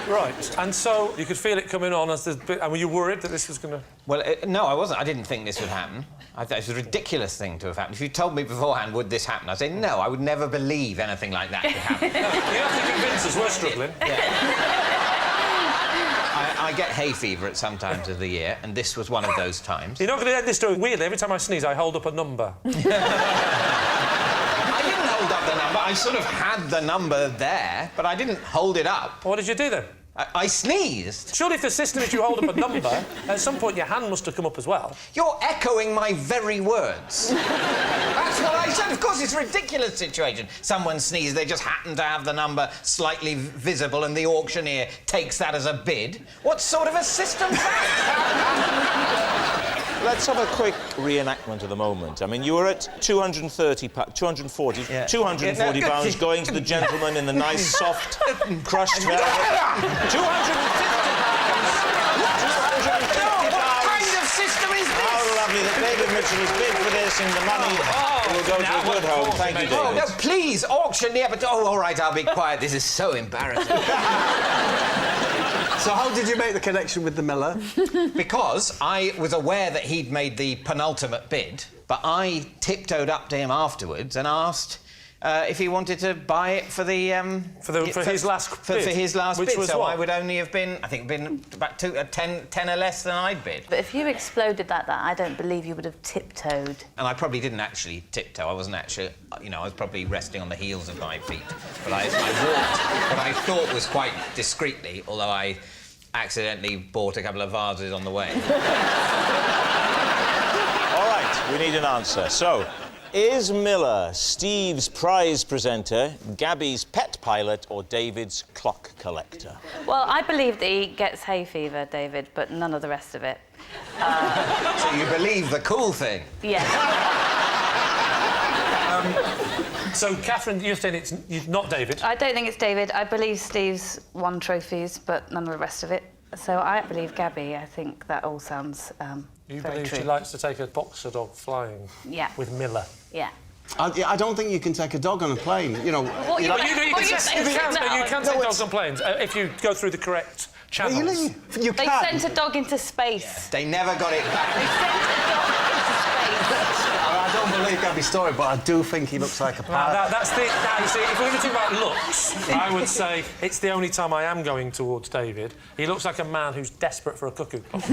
Right, and so you could feel it coming on as the bit... And were you worried that this was going to... Well, no, I wasn't. I didn't think this would happen. I thought it was a ridiculous thing to have happened. If you told me beforehand, would this happen? I'd say, no, I would never believe anything like that could happen. You have to convince us we're struggling. Yeah. I get hay fever at some times of the year, and this was one of those times. You're not going to end this story weirdly. Every time I sneeze, I hold up a number. I didn't hold up the number. I sort of had the number there, but I didn't hold it up. What did you do then? I sneezed. Surely if the system is you hold up a number, at some point your hand must have come up as well. You're echoing my very words. That's what I said. Of course, it's a ridiculous situation. Someone sneezes, they just happen to have the number slightly visible and the auctioneer takes that as a bid. What sort of a system's that? Let's have a quick reenactment of the moment. I mean, you were at 240 pounds going to the gentleman in the nice, soft, crushed velvet. 250 pounds! What kind of system is this? How lovely that David Mitchell has bid for this and the money will go to a good home. Thank you, David. Oh, no, please, auctioneer, but... Oh, all right, I'll be quiet. This is so embarrassing. So how did you make the connection with the miller? Because I was aware that he'd made the penultimate bid, but I tiptoed up to him afterwards and asked if he wanted to buy it for the... For his last bid? For his last Which bid, was so what? I would only have been, I think, about 10 or less than I'd bid. But if you exploded that, I don't believe you would have tiptoed. And I probably didn't actually tiptoe. I wasn't actually, I was probably resting on the heels of my feet. But I walked what I thought was quite discreetly, although I accidentally bought a couple of vases on the way. All right, we need an answer. So, is Miller Steve's prize presenter, Gabby's pet pilot, or David's clock collector? Well, I believe that he gets hay fever, David, but none of the rest of it. So you believe the cool thing? Yeah. So, Catherine, you're saying it's not David? I don't think it's David. I believe Steve's won trophies, but none of the rest of it. So I believe Gabby. I think that all sounds You very believe true. she likes to take a boxer dog flying? Yeah. With Miller? Yeah. I don't think you can take a dog on a plane, You can take dogs on planes if you go through the correct channels. Really? You They can. sent a dog into space. They never got it back. They sent a dog into space. I don't believe Gabby's story, but I do think he looks like a pilot. Now, you see, if we were talking about looks, I would say it's the only time I am going towards David. He looks like a man who's desperate for a cuckoo clock. He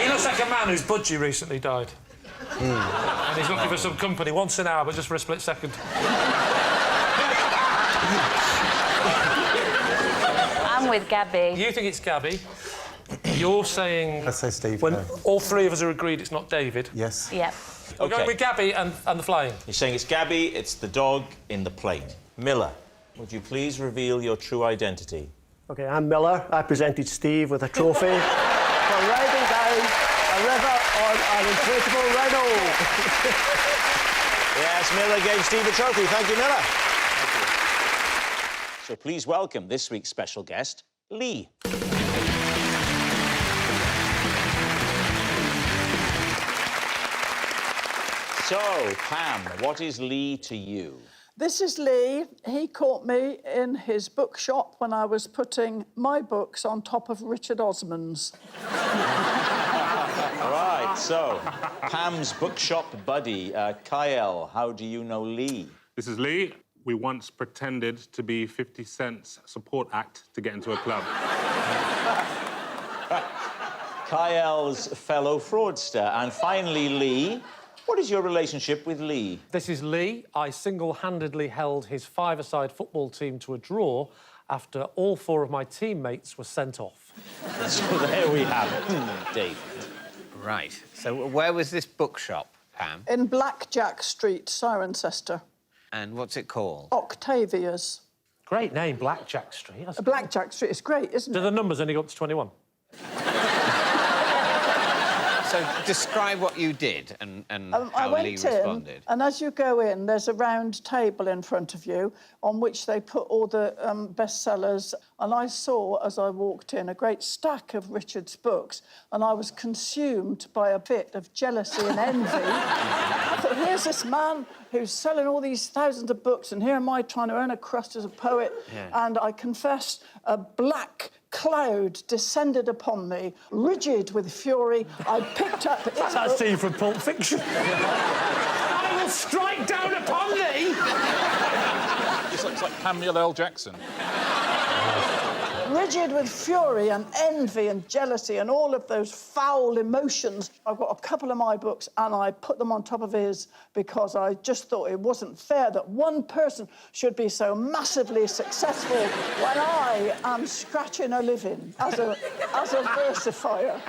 looks like a man whose budgie recently died. And he's looking for some company once an hour, but just for a split second. I'm with Gabby. You think it's Gabby. You're saying... Let's say Steve. When all three of us are agreed it's not David. Yes. Yep. We're going with Gabby and the flying. You're saying it's Gabby, it's the dog in the plane. Miller, would you please reveal your true identity? OK, I'm Miller. I presented Steve with a trophy for riding down a river on an inflatable rhino. Yes, Miller gave Steve a trophy. Thank you, Miller. So please welcome this week's special guest, Lee. So, Pam, what is Lee to you? This is Lee. He caught me in his bookshop when I was putting my books on top of Richard Osman's. All right, so, Pam's bookshop buddy, Kyle, how do you know Lee? This is Lee. We once pretended to be 50 Cent's support act to get into a club. Kyle's fellow fraudster. And finally, Lee, what is your relationship with Lee? This is Lee. I single-handedly held his five-a-side football team to a draw after all four of my teammates were sent off. So there we have it. David. Right. So where was this bookshop, Pam? In Blackjack Street, Cirencester. And what's it called? Octavia's. Great name, Blackjack Street. Blackjack Street is great, isn't it? Do the numbers only go up to 21? So describe what you did and how Lee responded. And as you go in, there's a round table in front of you on which they put all the bestsellers. And I saw, as I walked in, a great stack of Richard's books, and I was consumed by a bit of jealousy and envy. I thought, here's this man who's selling all these thousands of books, and here am I trying to earn a crust as a poet. Yeah. And I confess, a black cloud descended upon me, rigid with fury. I picked up... That's that scene from Pulp Fiction. I will strike down upon thee! It's like Samuel L. Jackson. Rigid with fury and envy and jealousy and all of those foul emotions. I've got a couple of my books and I put them on top of his because I just thought it wasn't fair that one person should be so massively successful when I am scratching a living as a versifier.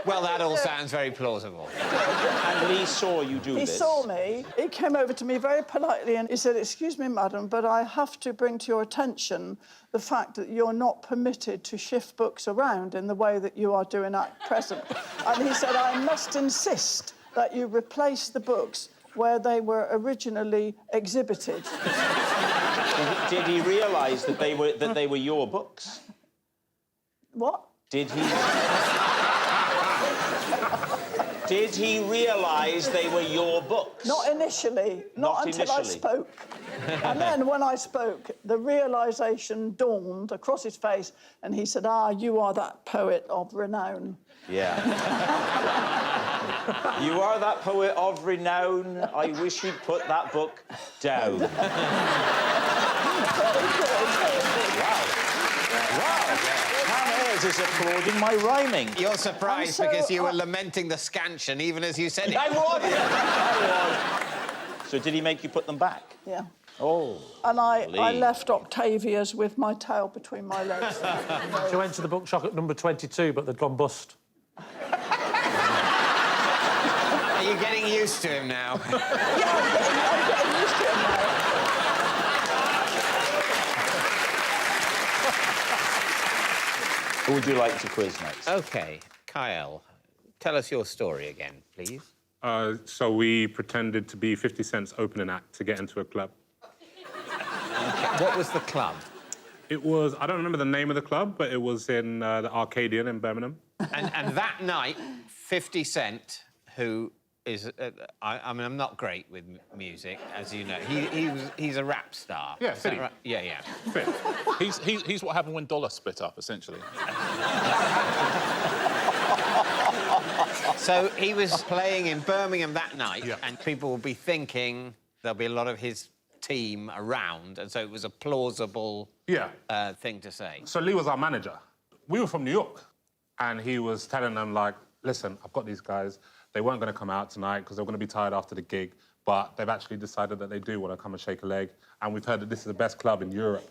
Well, that all sounds very plausible. And Lee saw you do this. He saw me. He came over to me very politely and he said, "Excuse me, madam, but I have to bring to your attention the fact that you're not permitted to shift books around in the way that you are doing at present." And he said, "I must insist that you replace the books where they were originally exhibited." Did he realise that they were your books? What? Did he realise they were your books? Not initially. Not until I spoke. And then when I spoke, the realisation dawned across his face and he said, "Ah, you are that poet of renown." Yeah. You are that poet of renown. I wish you'd put that book down. Wow. Hannah is applauding my rhyming. You're surprised because you were lamenting the scansion even as you said it. I was. So did he make you put them back? Yeah. Oh. And I Lee. left Octavia's with my tail between my legs. She went to the bookshop at number 22, but they'd gone bust. Are you getting used to him now? Yeah, I'm getting used to him now. Who would you like to quiz next? OK, Kyle, tell us your story again, please. So we pretended to be 50 Cent's opening act to get into a club. What was the club? It was, I don't remember the name of the club, but it was in the Arcadian in Birmingham. And that night, 50 Cent, who is... I mean, I'm not great with music, as you know. He's a rap star. Yeah, Is that Fiddy. right? Yeah, yeah. He's what happened when Dollar split up, essentially. So he was playing in Birmingham that night, and people will be thinking there'll be a lot of his team around, and so it was a plausible thing to say. So Lee was our manager. We were from New York, and he was telling them, like, listen, I've got these guys. They weren't going to come out tonight because they were going to be tired after the gig, but they've actually decided that they do want to come and shake a leg, and we've heard that this is the best club in Europe.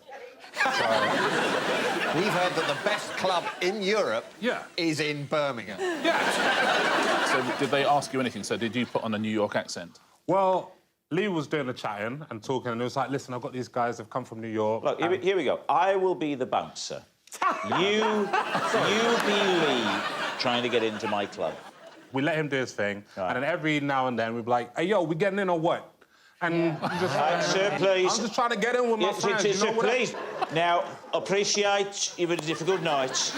We've heard that the best club in Europe is in Birmingham. So did they ask you anything? So did you put on a New York accent? Well, Lee was doing the chatting and talking, and it was like, listen, I've got these guys, they've come from New York. Look, here we go. I will be the bouncer. you be Lee trying to get into my club. We let him do his thing, and then every now and then we'd be like, hey, yo, we getting in or what? And I'm just like, sir, please. I'm just trying to get in with my friends, you know what? Please. Now, appreciate you've had a difficult night.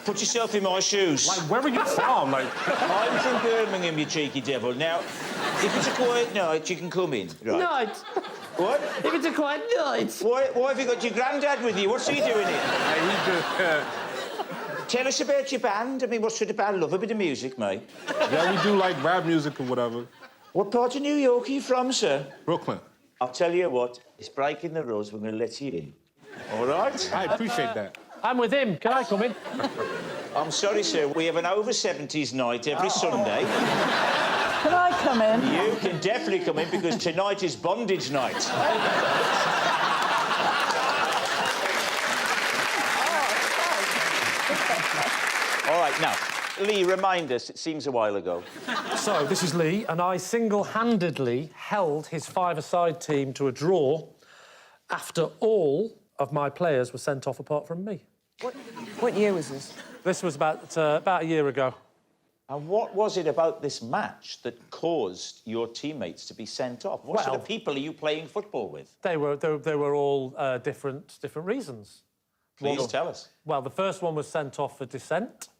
Put yourself in my shoes. Like, where are you from? Like, I'm from Birmingham, you cheeky devil. Now, if it's a quiet night, you can come in. Right. Night. What? If it's a quiet night. Why have you got your granddad with you? What's he doing here? Tell us about your band. I mean, what sort of band? Love a bit of music, mate. Yeah, we do, like, rap music or whatever. What part of New York are you from, sir? Brooklyn. I'll tell you what, it's breaking the rules. We're going to let you in. All right? I appreciate that. I'm with him. Can I come in? I'm sorry, sir. We have an over-70s night every Sunday. Can I come in? You can definitely come in because tonight is bondage night. All right, now, Lee, remind us. It seems a while ago. So, this is Lee, and I single-handedly held his five-a-side team to a draw after all of my players were sent off apart from me. What year was this? This was about a year ago. And what was it about this match that caused your teammates to be sent off? What sort of people are you playing football with? They were all different reasons. Please tell us. Well, the first one was sent off for dissent.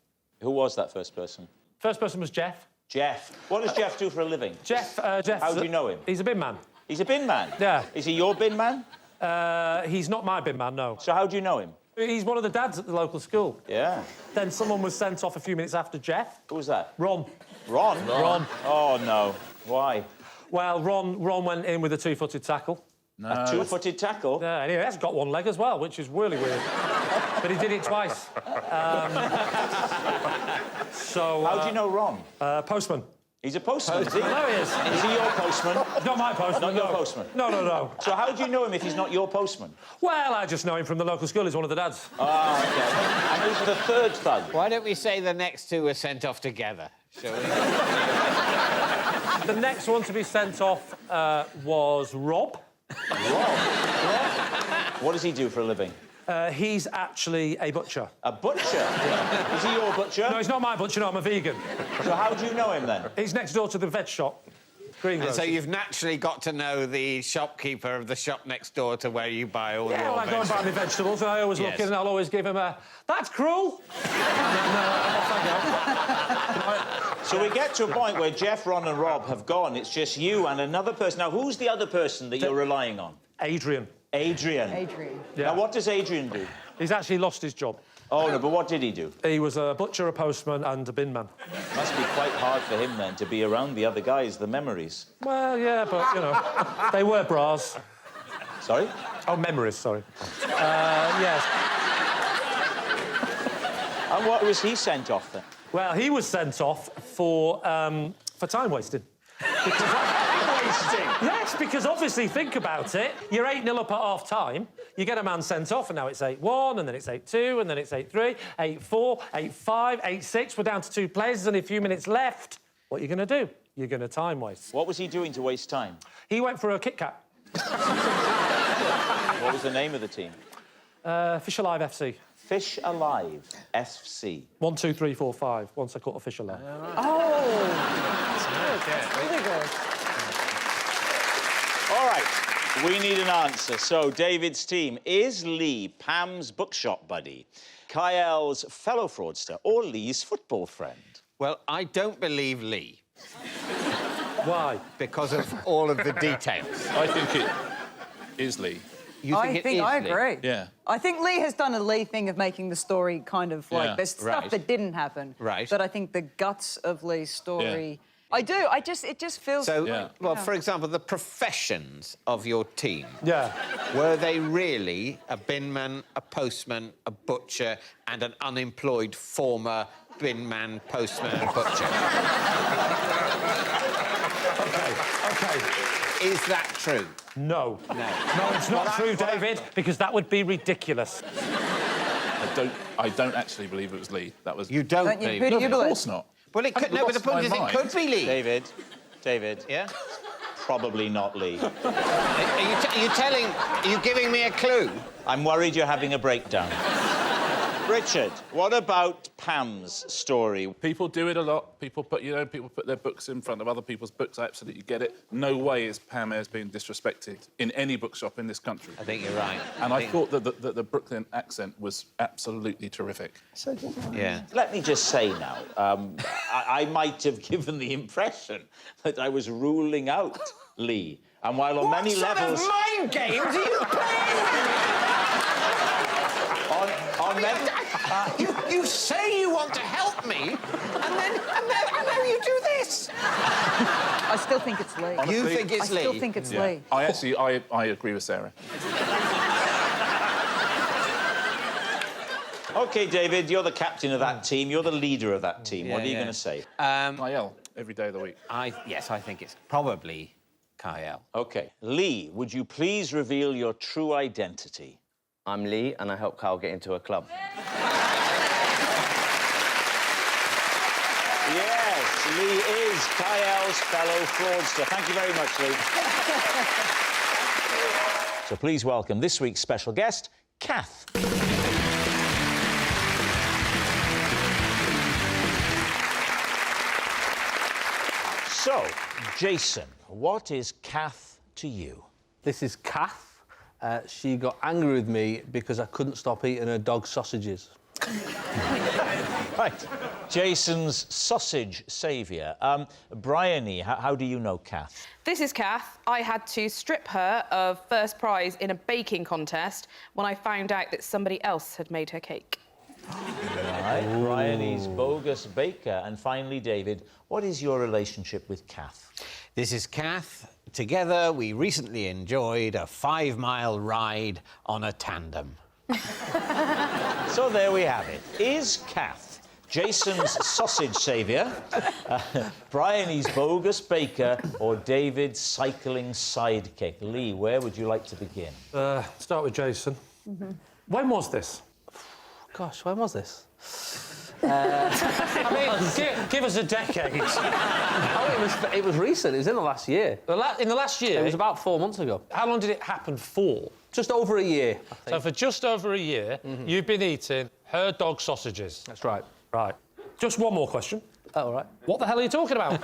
Who was that first person? First person was Jeff. Jeff. What does Jeff do for a living? Jeff. How do you know him? He's a bin man. He's a bin man? Yeah. Is he your bin man? He's not my bin man, no. So how do you know him? He's one of the dads at the local school. Yeah. Then someone was sent off a few minutes after Jeff. Who was that? Ron. Ron? Ron. Oh, no. Why? Well, Ron went in with a two-footed tackle. No. A two-footed tackle? Yeah, and he has got one leg as well, which is really weird. But he did it twice. So... How do you know Ron? Postman. He's a postman, is he? I know he is. Is he your postman? Not my postman, Not your postman? No. So how do you know him if he's not your postman? Well, I just know him from the local school. He's one of the dads. Ah, OK. And who's the third thug? Why don't we say the next two were sent off together, shall we? The next one to be sent off was Rob. Rob? What does he do for a living? He's actually a butcher. A butcher? Yeah. Is he your butcher? No, he's not my butcher, no, I'm a vegan. So how do you know him, then? He's next door to the veg shop. And so you've naturally got to know the shopkeeper of the shop next door to where you buy all your vegetables. Yeah, well, I go and buy my vegetables, and I always look in and I'll always give him a, that's cruel! So we get to a point where Jeff, Ron and Rob have gone. It's just you and another person. Now, who's the other person that you're relying on? Adrian. Adrian. Yeah. Now, what does Adrian do? He's actually lost his job. Oh, no, but what did he do? He was a butcher, a postman and a bin man. Must be quite hard for him, then, to be around the other guys, the memories. Well, yeah, but, you know, they were bras. Sorry? Oh, memories, sorry. Yes. And what was he sent off, then? Well, he was sent off for time wasting. Yes, because obviously, think about it. You're 8-0 up at half-time, you get a man sent off, and now it's 8-1, and then it's 8-2, and then it's 8-3, 8-4, 8-5, 8-6. We're down to 2 players, there's only a few minutes left. What are you going to do? You're going to time waste. What was he doing to waste time? He went for a Kit Kat. What was the name of the team? Fish Alive FC. Fish Alive FC. 1, 2, 3, 4, 5. Once I caught a fish alive. Oh, that's really good. All right, we need an answer. So, David's team, is Lee Pam's bookshop buddy, Kyle's fellow fraudster, or Lee's football friend? Well, I don't believe Lee. Why? Because of all of the details. I think it is Lee. I agree. Yeah. I think Lee has done a Lee thing of making the story kind of like... Yeah. There's stuff that didn't happen. Right. But I think the guts of Lee's story... Yeah. I do. It just feels... So, like, well, for example, the professions of your team. Yeah. Were they really a binman, a postman, a butcher, and an unemployed former binman, postman, and butcher? OK. Is that true? No. No, it's not true, David, because that would be ridiculous. I don't actually believe it was Lee. That was... You don't believe it? Who do you believe? Of course not. Well, it could... No, but the point is, it could be Lee. David. Yeah? Probably not Lee. Are you giving me a clue? I'm worried you're having a breakdown. Richard, what about Pam's story? People do it a lot. People put their books in front of other people's books. I absolutely get it. No way is Pam Ayres being disrespected in any bookshop in this country. I think you're right. And I thought that the Brooklyn accent was absolutely terrific. So did I. Yeah. Let me just say now, I might have given the impression that I was ruling out Lee. And while on many levels... What sort of mind games are you playing? You say you want to help me, and now you do this. I still think it's Lee. Honestly, You think it's Lee? I still think it's Yeah. Lee. I agree with Sarah. OK, David, you're the captain of that team. You're the leader of that team. What are you going to say? Kyle, every day of the week. Yes, I think it's probably Kyle. OK. Lee, would you please reveal your true identity? I'm Lee, and I help Kyle get into a club. Yes, Lee is Kyle's fellow fraudster. Thank you very much, Lee. So please welcome this week's special guest, Kath. So, Jason, what is Kath to you? This is Kath. She got angry with me because I couldn't stop eating her dog sausages. Right. Jason's sausage saviour. Bryony, how do you know Kath? This is Kath. I had to strip her of first prize in a baking contest when I found out that somebody else had made her cake. Right, Bryony's bogus baker. And finally, David, what is your relationship with Kath? This is Kath. Together, we recently enjoyed a 5-mile ride on a tandem. So there we have it. Is Kath Jason's sausage saviour, Bryony's bogus baker, or David's cycling sidekick? Lee, where would you like to begin? Start with Jason. When was this? Gosh, when was this? I mean, give us a decade. It was recent. It was in the last year. In the last year? It was about 4 months ago. How long did it happen for? Just over a year, I think. So for just over a year, you've been eating her dog sausages. That's right. Right. Just one more question. Oh, all right. What the hell are you talking about?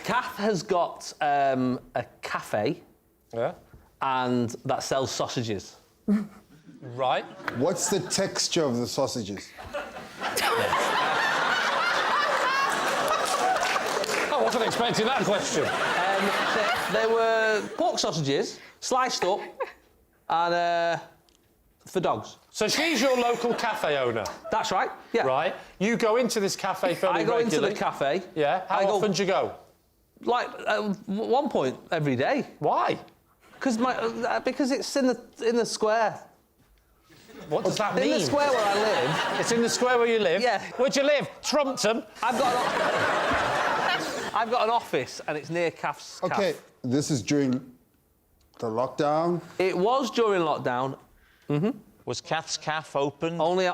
Kath has got a cafe. Yeah. And that sells sausages. Right. What's the texture of the sausages? I wasn't expecting that question. They were pork sausages, sliced up, and for dogs. So she's your local cafe owner? That's right, yeah. Right. You go into this cafe fairly regularly? I go into the cafe. Yeah. How often do you go? Like, at one point, every day. Why? Because it's in the square. What does that mean? In the square where I live. It's in the square where you live? Yeah. Where'd you live? Trumpton? I've got an office, and it's near Kath's Okay, this is during the lockdown? It was during lockdown. Was Kath's cafe open? Only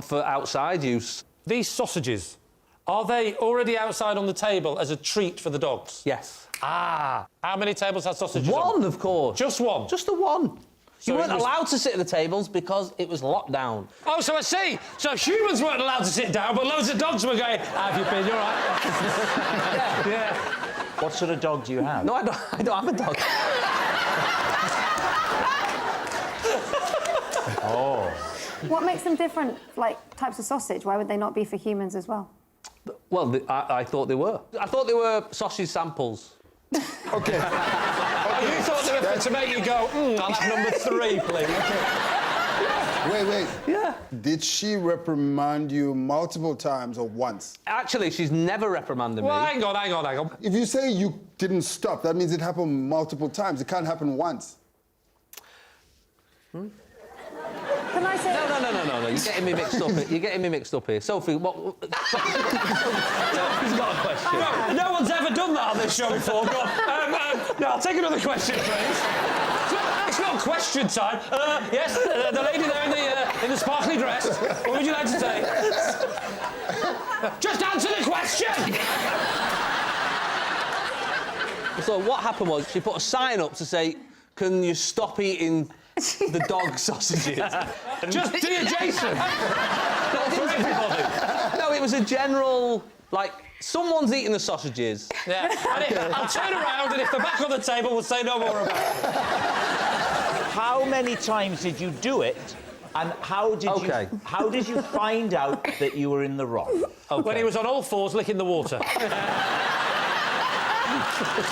for outside use. These sausages, are they already outside on the table as a treat for the dogs? Yes. Ah. How many tables had sausages on? One, of course. Just one? Just the one. So you weren't allowed to sit at the tables because it was lockdown. Oh, so I see. So humans weren't allowed to sit down, but loads of dogs were going, how have you been? You're right. Yeah. What sort of dog do you have? No, I don't have a dog. Oh. What makes them different, like, types of sausage? Why would they not be for humans as well? Well, I thought they were. I thought they were sausage samples. Okay. Oh, you thought they were to make you go, I'll have number 3, please. Wait. Yeah. Did she reprimand you multiple times or once? Actually, she's never reprimanded me. Well, hang on. If you say you didn't stop, that means it happened multiple times. It can't happen once. Can I say... No. You're getting me mixed up. You're getting me mixed up here. Sophie, what... Sophie's got a question. No one's ever done that on this show before. Go on. No, I'll take another question, please. It's not question time. Yes, the lady there in the sparkly dress. What would you like to say? Just answer the question! So what happened was she put a sign up to say, can you stop eating the dog sausages. Just dear Jason! Not for everybody. No, it was a general, like, someone's eating the sausages. Yeah. I'll turn around and if they're back on the table, we'll say no more about it. How many times did you do it? And how did you find out that you were in the wrong? Okay. When he was on all fours licking the water. He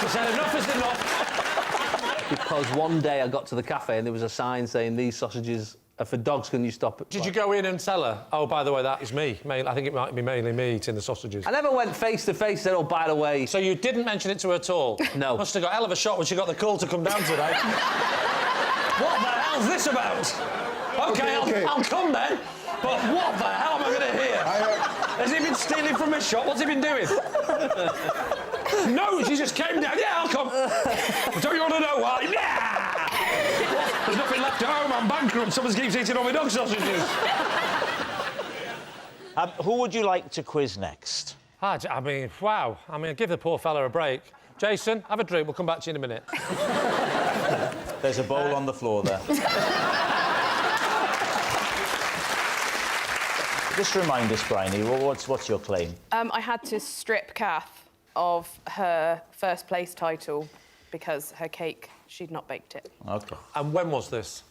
said enough is enough. Because one day I got to the cafe and there was a sign saying these sausages are for dogs, can you stop it? Did you go in and tell her, oh, by the way, that is me? I think it might be mainly me eating the sausages. I never went face to face, said, oh, by the way... So you didn't mention it to her at all? No. Must have got a hell of a shot when she got the call to come down today. What the hell's this about? OK, I'll come then, but what the hell am I going to hear? Has he been stealing from my shop? What's he been doing? No, she just came down. Yeah, I'll come. Don't you want to know why? Yeah! There's nothing left at home. I'm bankrupt. Someone keeps eating all my dog sausages. Who would you like to quiz next? I mean, wow. I mean, give the poor fella a break. Jason, have a drink. We'll come back to you in a minute. There's a bowl on the floor there. Just remind us, Bryony, what's your claim? I had to strip Kath of her first place title because her cake, she'd not baked it. OK. And when was this?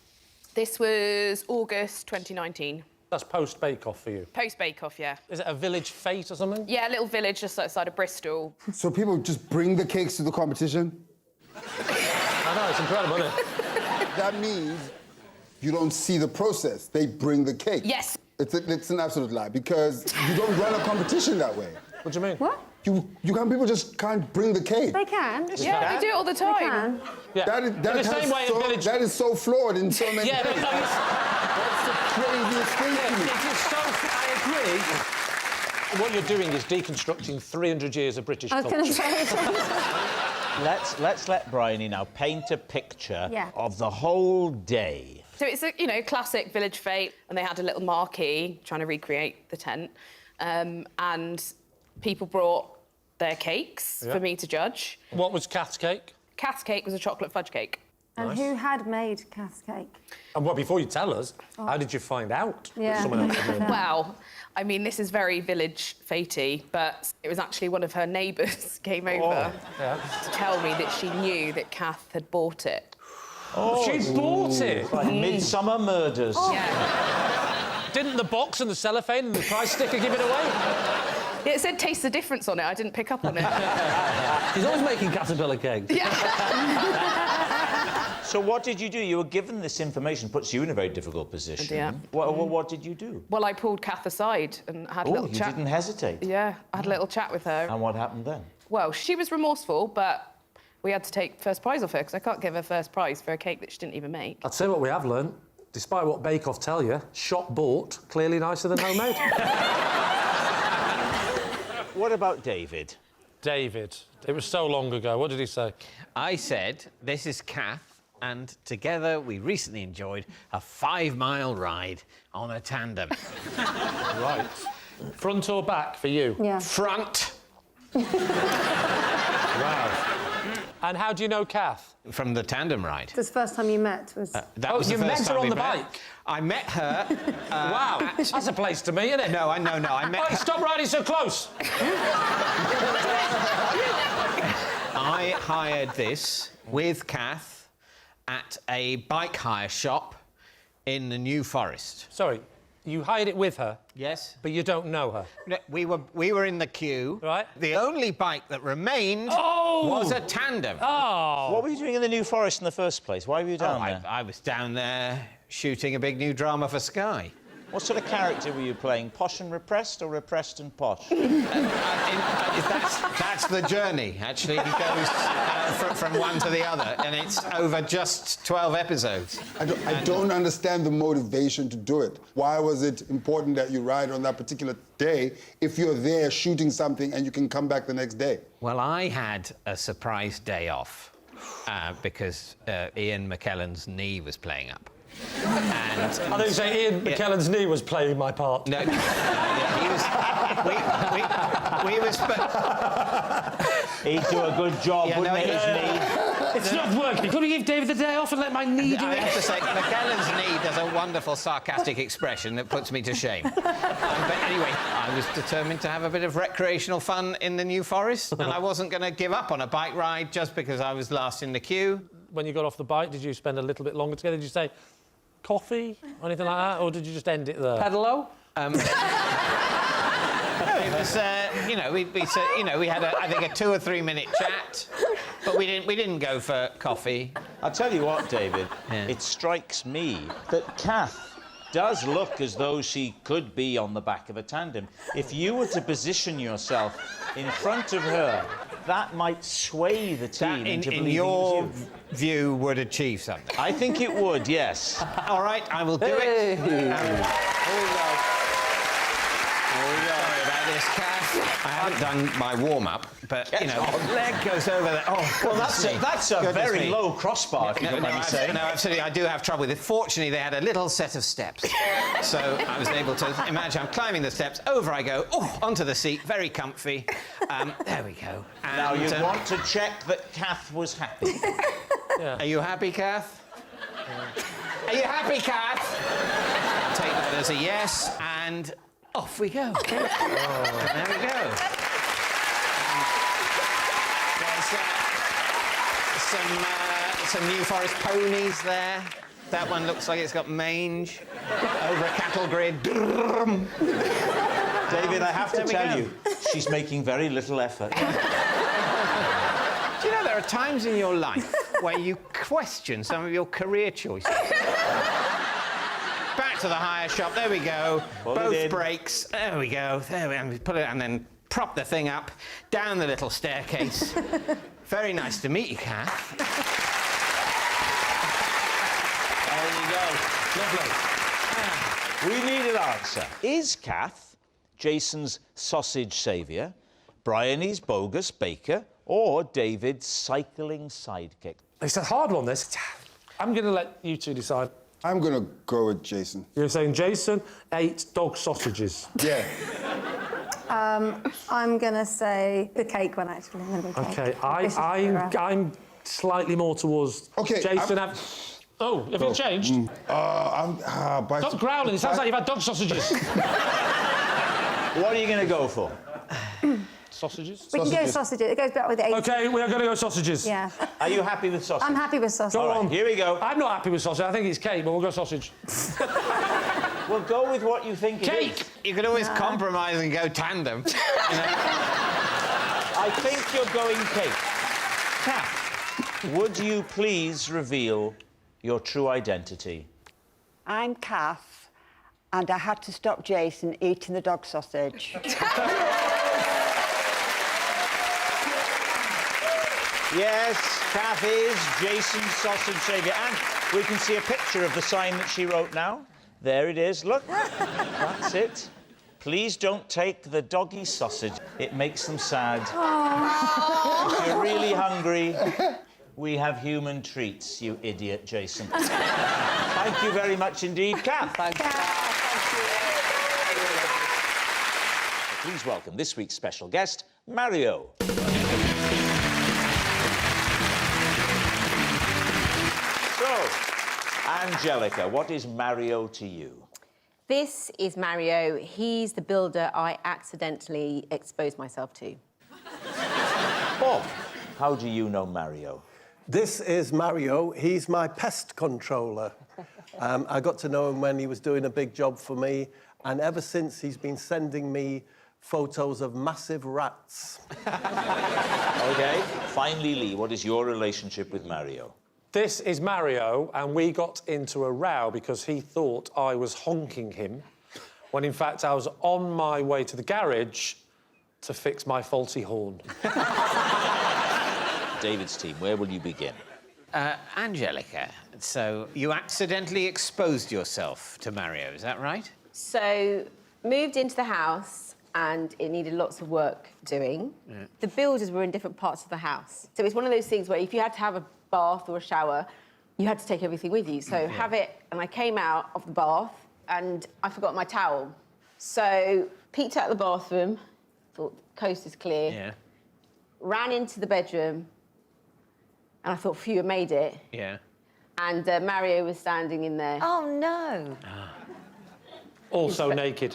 This was August 2019. That's post-Bake-Off for you? Post-Bake-Off, yeah. Is it a village fete or something? Yeah, a little village just outside of Bristol. So people just bring the cakes to the competition? I know, it's incredible, isn't it? That means you don't see the process. They bring the cake. Yes. It's an absolute lie, because you don't run a competition that way. What do you mean? What? People just can't bring the cake. They can. Yeah, they do it all the time. They can. Yeah. That is so flawed in so many ways. That's the craziest thing to me. I agree. What you're doing is deconstructing 300 years of British culture. I was going to say... Let's let Bryony now paint a picture Yeah. of the whole day. So it's a, classic village fete, and they had a little marquee trying to recreate the tent, and people brought their cakes for me to judge. What was Kath's cake? Kath's cake was a chocolate fudge cake. And who had made Kath's cake? And well, before you tell us, how did you find out that Yeah. someone else had made it? Well, I mean, this is very village fetey, but it was actually one of her neighbours came over to tell me that she knew that Kath had bought it. Oh, she bought it? Like Midsummer Murders. Yeah. Didn't the box and the cellophane and the price sticker give it away? Yeah, it said taste the difference on it. I didn't pick up on it. She's always making caterpillar cakes. So what did you do? You were given this information, puts you in a very difficult position. Yeah. What did you do? Well, I pulled Kath aside and had a little chat. You didn't hesitate? Yeah, I had a little chat with her. And what happened then? Well, she was remorseful, but we had to take first prize off her because I can't give her first prize for a cake that she didn't even make. I'd say what we have learned, despite what Bake Off tell you, shop bought, clearly nicer than homemade. What about David? David. It was so long ago. What did he say? I said, this is Kath, and together we recently enjoyed a 5-mile ride on a tandem. Right. Front or back for you? Yeah. Front. Wow. And how do you know Kath? From the tandem ride. This was the first time you met? Was... That was you the first met her time on we the met. bike? I met her... wow, that's a place to meet, isn't it? No, I met her... Stop riding so close! I hired this with Kath at a bike hire shop in the New Forest. Sorry, you hired it with her? Yes. But you don't know her? No, we were in the queue. Right. The only bike that remained was a tandem. Oh! What were you doing in the New Forest in the first place? Why were you down there? I was down there shooting a big new drama for Sky. What sort of character were you playing? Posh and repressed or repressed and posh? That's the journey, actually. It goes from one to the other, and it's over just 12 episodes. I don't understand the motivation to do it. Why was it important that you ride on that particular day if you're there shooting something and you can come back the next day? Well, I had a surprise day off because Ian McKellen's knee was playing up. And I thought you say Ian McKellen's knee was playing my part. No, he was... He'd do a good job, wouldn't he, his knee? It's not working. Could we give David the day off and let my knee do I it? have to say, McKellen's knee does a wonderful sarcastic expression that puts me to shame. But anyway, I was determined to have a bit of recreational fun in the New Forest, and I wasn't going to give up on a bike ride just because I was last in the queue. When you got off the bike, did you spend a little bit longer together? Did you say coffee or anything like that, or did you just end it there? Pedalo? No, it was, you know, we had I think a 2 or 3 minute chat, but we didn't go for coffee. I'll tell you what, David, it strikes me that Kath does look as though she could be on the back of a tandem. If you were to position yourself in front of her, that might sway the team into believing in your it was you. view, would achieve something. I think it would, yes. All right, I will do it. Here we go. Sorry about this, Kath. I haven't done my warm-up, but, you know, leg goes over there. Oh, well, that's a very low crossbar, if you don't mind me saying. No, absolutely, I do have trouble with it. Fortunately, they had a little set of steps. So I was able to imagine I'm climbing the steps, over I go, onto the seat, very comfy. There we go. And, now, you want to check that Kath was happy. Yeah. Are you happy, Kath? Are you happy, Kath? Take that as a yes, and off we go. There we go. There's some New Forest ponies there. That one looks like it's got mange. Over a cattle grid. David, I have to tell you, she's making very little effort. Do you know, there are times in your life where you question some of your career choices. Back to the hire shop, there we go. Both brakes, there we go. There we put it, and then prop the thing up, down the little staircase. Very nice to meet you, Kath. There you go. Lovely. We need an answer. Is Kath Jason's sausage saviour, Bryony's bogus baker, or David's cycling sidekick? It's a hard one, this. I'm going to let you two decide. I'm going to go with Jason. You're saying Jason ate dog sausages? Yeah. I'm going to say the cake one, actually. OK, I'm slightly more towards Jason. Oh, have you changed? Stop growling. It sounds like you've had dog sausages. What are you going to go for? Sausages? We can go sausages. It goes back with the 80s. OK, we are going to go sausages. Yeah. Are you happy with sausage? I'm happy with sausage. Go on. Here we go. I'm not happy with sausage. I think it's cake, but we'll go sausage. Well, go with what you think it is. Cake! You can always compromise and go tandem. You know? I think you're going cake. Kath, would you please reveal your true identity? I'm Kath, and I had to stop Jason eating the dog sausage. Yes, Kath is Jason's sausage saviour. And we can see a picture of the sign that she wrote now. There it is. Look, that's it. Please don't take the doggy sausage. It makes them sad. If you're really hungry, we have human treats, you idiot, Jason. Thank you very much indeed, Kath. Thank you. Please welcome this week's special guest, Mario. So, Angelica, what is Mario to you? This is Mario. He's the builder I accidentally exposed myself to. Bob, how do you know Mario? This is Mario. He's my pest controller. I got to know him when he was doing a big job for me, and ever since he's been sending me photos of massive rats. OK. Finally, Lee, what is your relationship with Mario? This is Mario, and we got into a row because he thought I was honking him, when in fact I was on my way to the garage to fix my faulty horn. David's team, where will you begin? Angelica, so you accidentally exposed yourself to Mario, is that right? So, moved into the house, and it needed lots of work doing. Yeah. The builders were in different parts of the house. So it's one of those things where if you had to have a bath or a shower, you had to take everything with you. So have it, and I came out of the bath, and I forgot my towel. So peeked out the bathroom, thought, coast is clear. Yeah. Ran into the bedroom, And I thought, phew, I made it. Yeah. And Mario was standing in there. Oh, no. Also naked.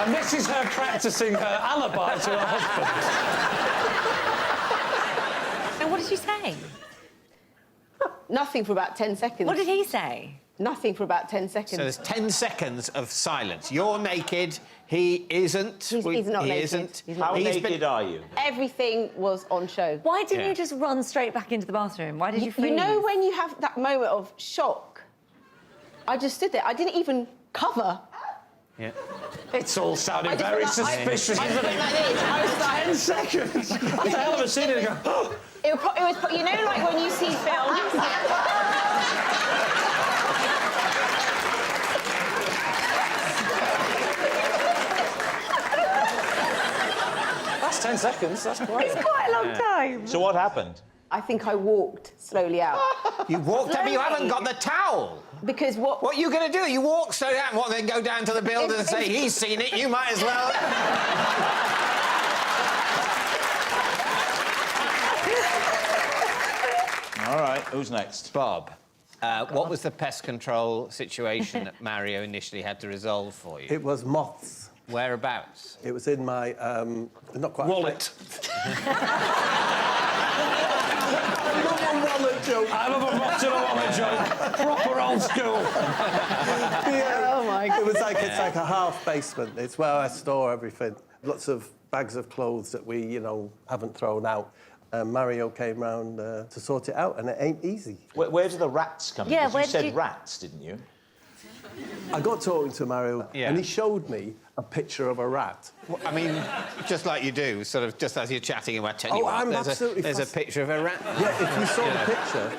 And this is her practising her alibi to her husband. And what did she say? Nothing for about 10 seconds. What did he say? Nothing for about 10 seconds. So there's 10 seconds of silence. You're naked, he isn't. He's not he naked. Isn't. He's not How naked. naked are you? Everything was on show. Why didn't you just run straight back into the bathroom? Why did you freeze? You know when you have that moment of shock? I just stood there. I didn't even cover. Yeah. It's all sounding very suspicious, isn't it? I was like, 10 seconds! That's a hell of a scene, and you go, oh. It was, you know, like when you see films. That's 10 seconds, that's quite... It's quite a long time. So what happened? I think I walked slowly out. You walked up, you haven't got the towel. Because what... What are you going to do? You walk straight out and what, then go down to the builder and say, he's seen it, you might as well. All right, who's next? Bob, what was the pest control situation that Mario initially had to resolve for you? It was moths. Whereabouts? It was in my, not quite... Wallet. wallet joke. I love a moth in a wallet joke. Proper old school. Oh, my God. It was like, it's like a half basement. It's where I store everything. Lots of bags of clothes that we, you know, haven't thrown out. Mario came round to sort it out, and it ain't easy. Where do the rats come in? Yeah, 'Cause where you said did you- rats, didn't you? I got talking to Mario, and he showed me a picture of a rat. Well, I mean, just like you do, sort of just as you're chatting, and I tell you Oh, I'm what, absolutely there's a picture of a rat. Yeah, if you saw the picture,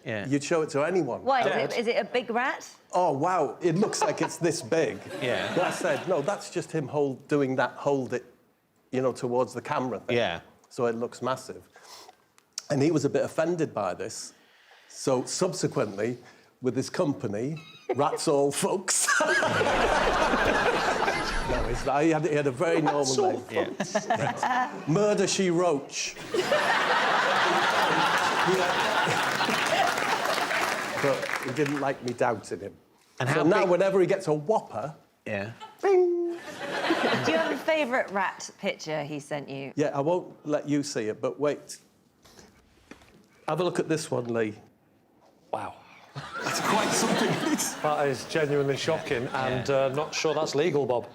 Yeah. you'd show it to anyone. Why, is it a big rat? Oh, wow, it looks like it's this big. Yeah. But I said, no, that's just him hold it, you know, towards the camera thing. Yeah. So it looks massive. And he was a bit offended by this. So subsequently, with his company, Rats All Folks. No, he had a very normal name. Yeah. Murder She Roach. But he didn't like me doubting him. And so how now, big- whenever he gets a whopper, Yeah. bing! Do you have a favourite rat picture he sent you? Yeah, I won't let you see it, but wait. Have a look at this one, Lee. Wow. That's quite something. That is genuinely shocking, and not sure that's legal, Bob.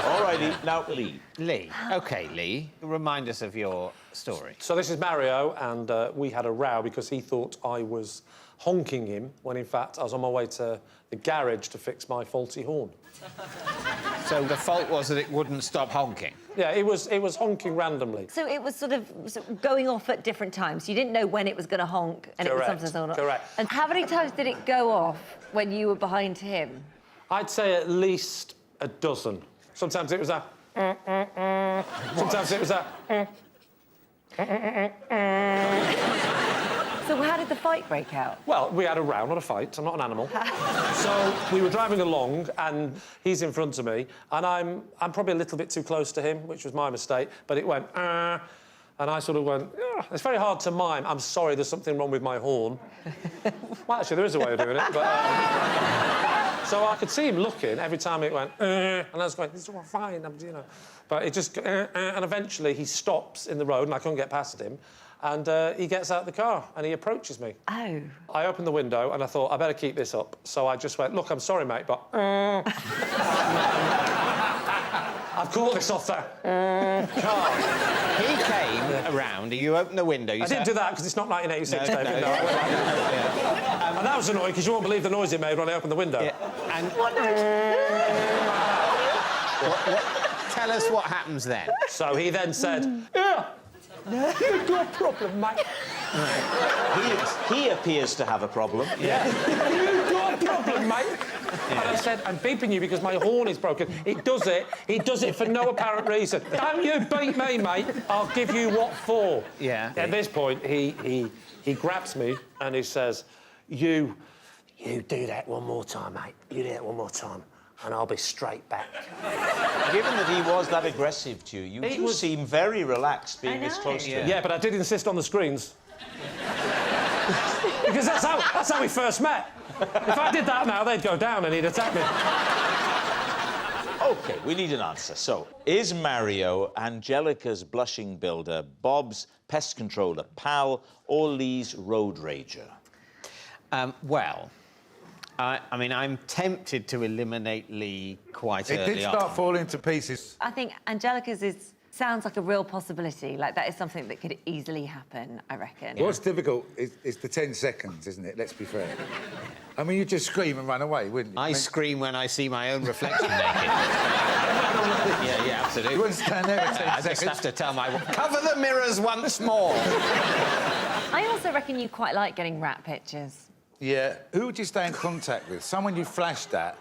All righty, now Lee. Lee. OK, Lee, remind us of your story. So this is Mario, and we had a row because he thought I was honking him, when in fact I was on my way to the garage to fix my faulty horn. So the fault was that it wouldn't stop honking? Yeah, it was honking randomly. So it was sort of going off at different times. You didn't know when it was going to honk, and Correct, it was sometimes not. correct. And how many times did it go off when you were behind him? I'd say at least a dozen. Sometimes it was a... Sometimes it was a... So how did the fight break out? Well, we had a row, not a fight. I'm not an animal. So we were driving along, and he's in front of me, and I'm probably a little bit too close to him, which was my mistake. But it went, and I sort of went, it's very hard to mime. I'm sorry, there's something wrong with my horn. Well, actually, there is a way of doing it, but. So I could see him looking every time it went, and I was going, this is all fine, you know. But it just, and eventually he stops in the road, and I couldn't get past him. And he gets out of the car and he approaches me. Oh. I opened the window and I thought, I better keep this up. So I just went, look, I'm sorry, mate, but... I've caught this off the car. He came around, you opened the window... I didn't do that because it's not 1986, David. No, I went like that. And that was annoying because you won't believe the noise it made when I opened the window. Yeah. And... Tell us what happens then. So he then said, you've got a problem, mate. He appears to have a problem. Yeah. You've got a problem, mate. Yeah. And I said, I'm beeping you because my horn is broken. He does it for no apparent reason. Don't you beat me, mate. I'll give you what for. Yeah. At this point, he grabs me and he says, you do that one more time, mate. You do that one more time. and I'll be straight back. Given that he was that aggressive to you, you seem very relaxed being this close to him. Yeah, but I did insist on the screens. Because that's how we first met. If I did that now, they'd go down and he'd attack me. OK, we need an answer. So, is Mario Angelica's blushing builder, Bob's pest controller pal, or Lee's road rager? Well, I mean, I'm tempted to eliminate Lee quite early on. It did start falling to pieces. I think Angelica's sounds like a real possibility. Like, that is something that could easily happen, I reckon. What's difficult is the 10 seconds, isn't it? Let's be fair. I mean, you'd just scream and run away, wouldn't you? I scream when I see my own reflection naked. yeah, absolutely. You wouldn't stand there at 10 I seconds. just have to tell my... Cover the mirrors once more! I also reckon you quite like getting rat pictures. Yeah. Who would you stay in contact with? Someone you flashed at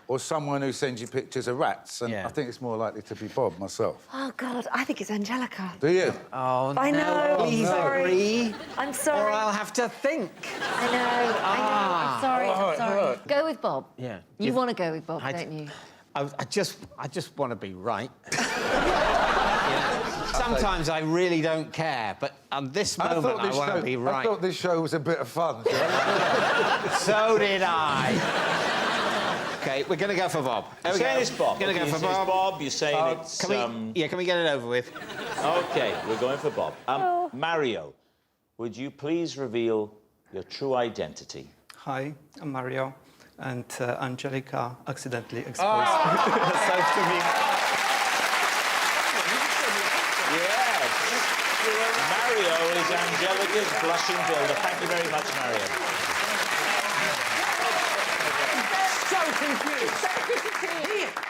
or someone who sends you pictures of rats? And I think it's more likely to be Bob, myself. Oh, God, I think it's Angelica. Do you? Oh, I know, Please sorry. agree. I'm sorry. Or I'll have to think. I know, I'm sorry, I'm sorry. Go with Bob. Yeah. You want to go with Bob, don't you? I just want to be right. Sometimes I really don't care, but on this moment I want to be right. I thought this show was a bit of fun. So did I. OK, we're going to go for Bob. You're saying it's Bob. Going to go for Bob. Bob, you're saying it's... Can we get it over with? OK, we're going for Bob. Mario, would you please reveal your true identity? Hi, I'm Mario, and Angelica accidentally exposed herself to me. Yes. Mario is Angelica's blushing builder. Thank you very much, Mario. So confused.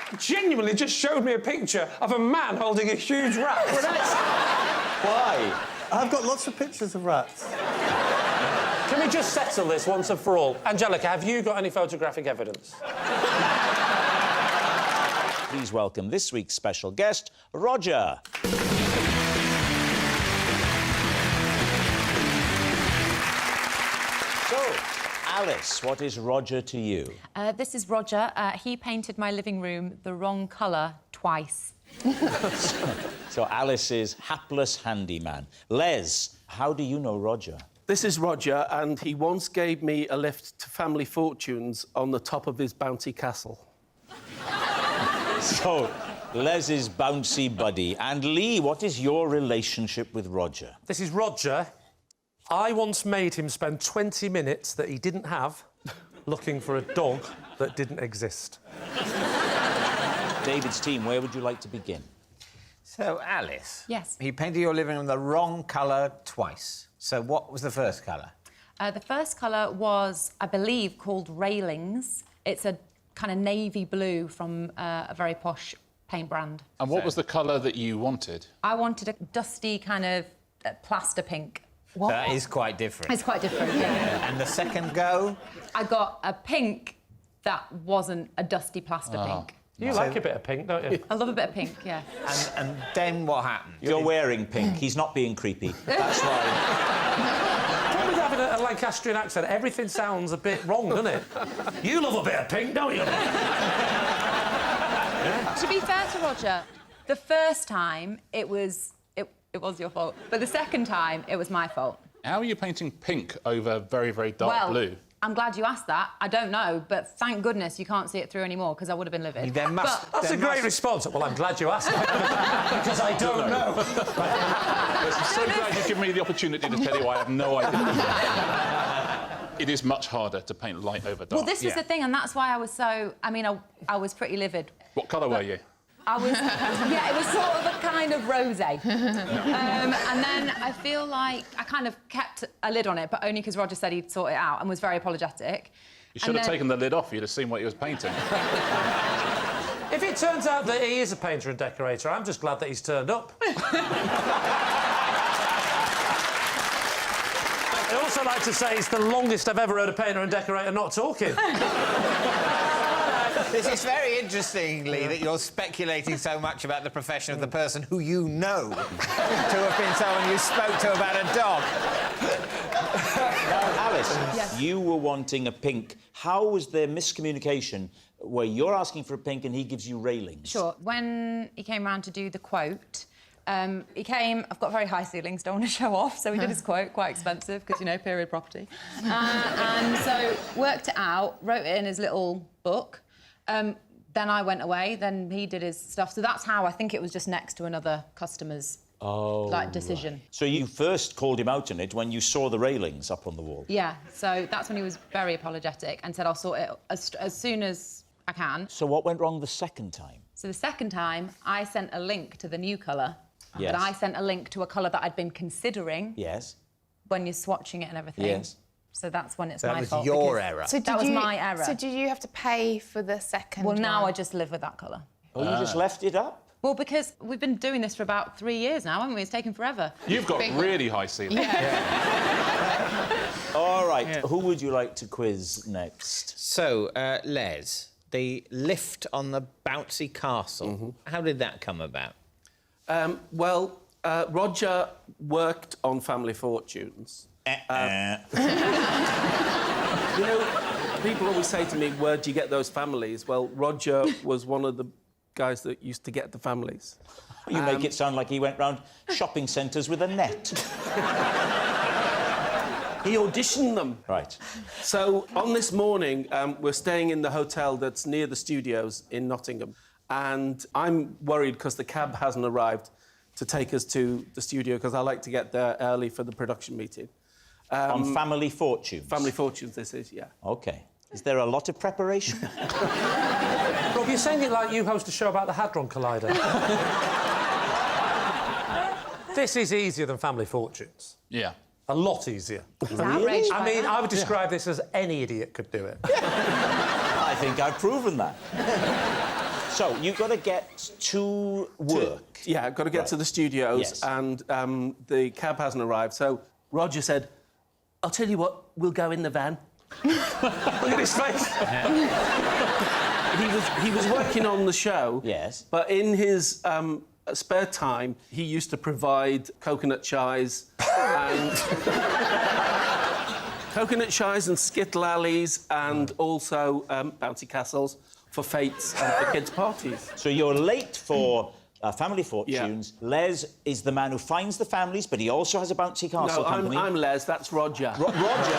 He genuinely just showed me a picture of a man holding a huge rat. Why? I've got lots of pictures of rats. Can we just settle this once and for all? Angelica, have you got any photographic evidence? Please welcome this week's special guest, Roger. So, Alice, what is Roger to you? This is Roger. He painted my living room the wrong colour twice. So Alice is hapless handyman. Les, how do you know Roger? This is Roger, and he once gave me a lift to Family Fortunes on the top of his bouncy castle. So, Les's bouncy buddy. And Lee, what is your relationship with Roger? This is Roger. I once made him spend 20 minutes that he didn't have looking for a dog that didn't exist. David's team, where would you like to begin? So, Alice. Yes. He painted your living room the wrong colour twice. So what was the first colour? The first colour was, I believe, called Railings. It's a kind of navy blue from a very posh paint brand. And what was the colour that you wanted? I wanted a dusty kind of plaster pink. What? That is quite different. It's quite different, yeah. And the second go? I got a pink that wasn't a dusty plaster pink. You like a bit of pink, don't you? I love a bit of pink, yeah. And then what happened? You're wearing pink. He's not being creepy. That's why. With having a Lancastrian accent, everything sounds a bit wrong, doesn't it? You love a bit of pink, don't you? Yeah. To be fair to Roger, the first time it was your fault, but the second time it was my fault. How are you painting pink over very, very dark blue? I'm glad you asked that. I don't know, but thank goodness you can't see it through anymore, because I would have been livid. That's a great response. Well, I'm glad you asked because I don't know. I'm so glad you've given me the opportunity to tell you I have no idea. It is much harder to paint light over dark. Well, this was the thing, and that's why I was so... I mean, I was pretty livid. What colour were you? I was... yeah, it was sort of a kind of rosé. And then I feel like I kind of kept a lid on it, but only because Roger said he'd sort it out and was very apologetic. You should have taken the lid off. You'd have seen what he was painting. If it turns out that he is a painter and decorator, I'm just glad that he's turned up. I'd also like to say it's the longest I've ever heard a painter and decorator not talking. This is very interesting, Lee, that you're speculating so much about the profession of the person who you know to have been someone you spoke to about a dog. Now, Les, Yes. you were wanting a pink. How was there miscommunication where you're asking for a pink and he gives you railings? Sure. When he came round to do the quote, he came... I've got very high ceilings, don't want to show off, so he did his quote, quite expensive, because, you know, period property. And so worked it out, wrote it in his little book. Then I went away, then he did his stuff. So that's how I think it was just next to another customer's decision. Right. So you first called him out on it when you saw the railings up on the wall? Yeah, so that's when he was very apologetic and said, I'll sort it as soon as I can. So what went wrong the second time? So the second time, I sent a link to the new colour. Yes. But I sent a link to a colour that I'd been considering. Yes. When you're swatching it and everything. Yes. So that's when it's So that my was fault. your because error. So that was my error. So did you have to pay for the second Well, now one? I just live with that colour. Oh, you just left it up? Well, because we've been doing this for about 3 years now, haven't we? It's taken forever. You've got really high ceilings. All right, who would you like to quiz next? So, Les, the lift on the bouncy castle, how did that come about? Roger worked on Family Fortunes. You know, people always say to me, where do you get those families? Well, Roger was one of the guys that used to get the families. You make it sound like he went round shopping centres with a net. He auditioned them. Right. So, on this morning, we're staying in the hotel that's near the studios in Nottingham, and I'm worried because the cab hasn't arrived to take us to the studio, because I like to get there early for the production meeting. On Family Fortunes? Family Fortunes, this is, yeah. OK. Is there a lot of preparation? Rob, you're saying it like you host a show about the Hadron Collider. This is easier than Family Fortunes. Yeah. A lot easier. He's outraged by I mean, that. I would describe this as any idiot could do it. I think I've proven that. So, you've got to get to work. Yeah, I've got to get to the studios, Yes. and the cab hasn't arrived. So Roger said, I'll tell you what, we'll go in the van. Look at his face. He was working on the show. Yes. But in his spare time, he used to provide coconut shies and... coconut shies and skittle alleys and also bouncy castles for fetes and for kids' parties. So you're late for Family Fortunes. Yeah. Les is the man who finds the families, but he also has a bouncy castle company. No, I'm Les, that's Roger. Roger?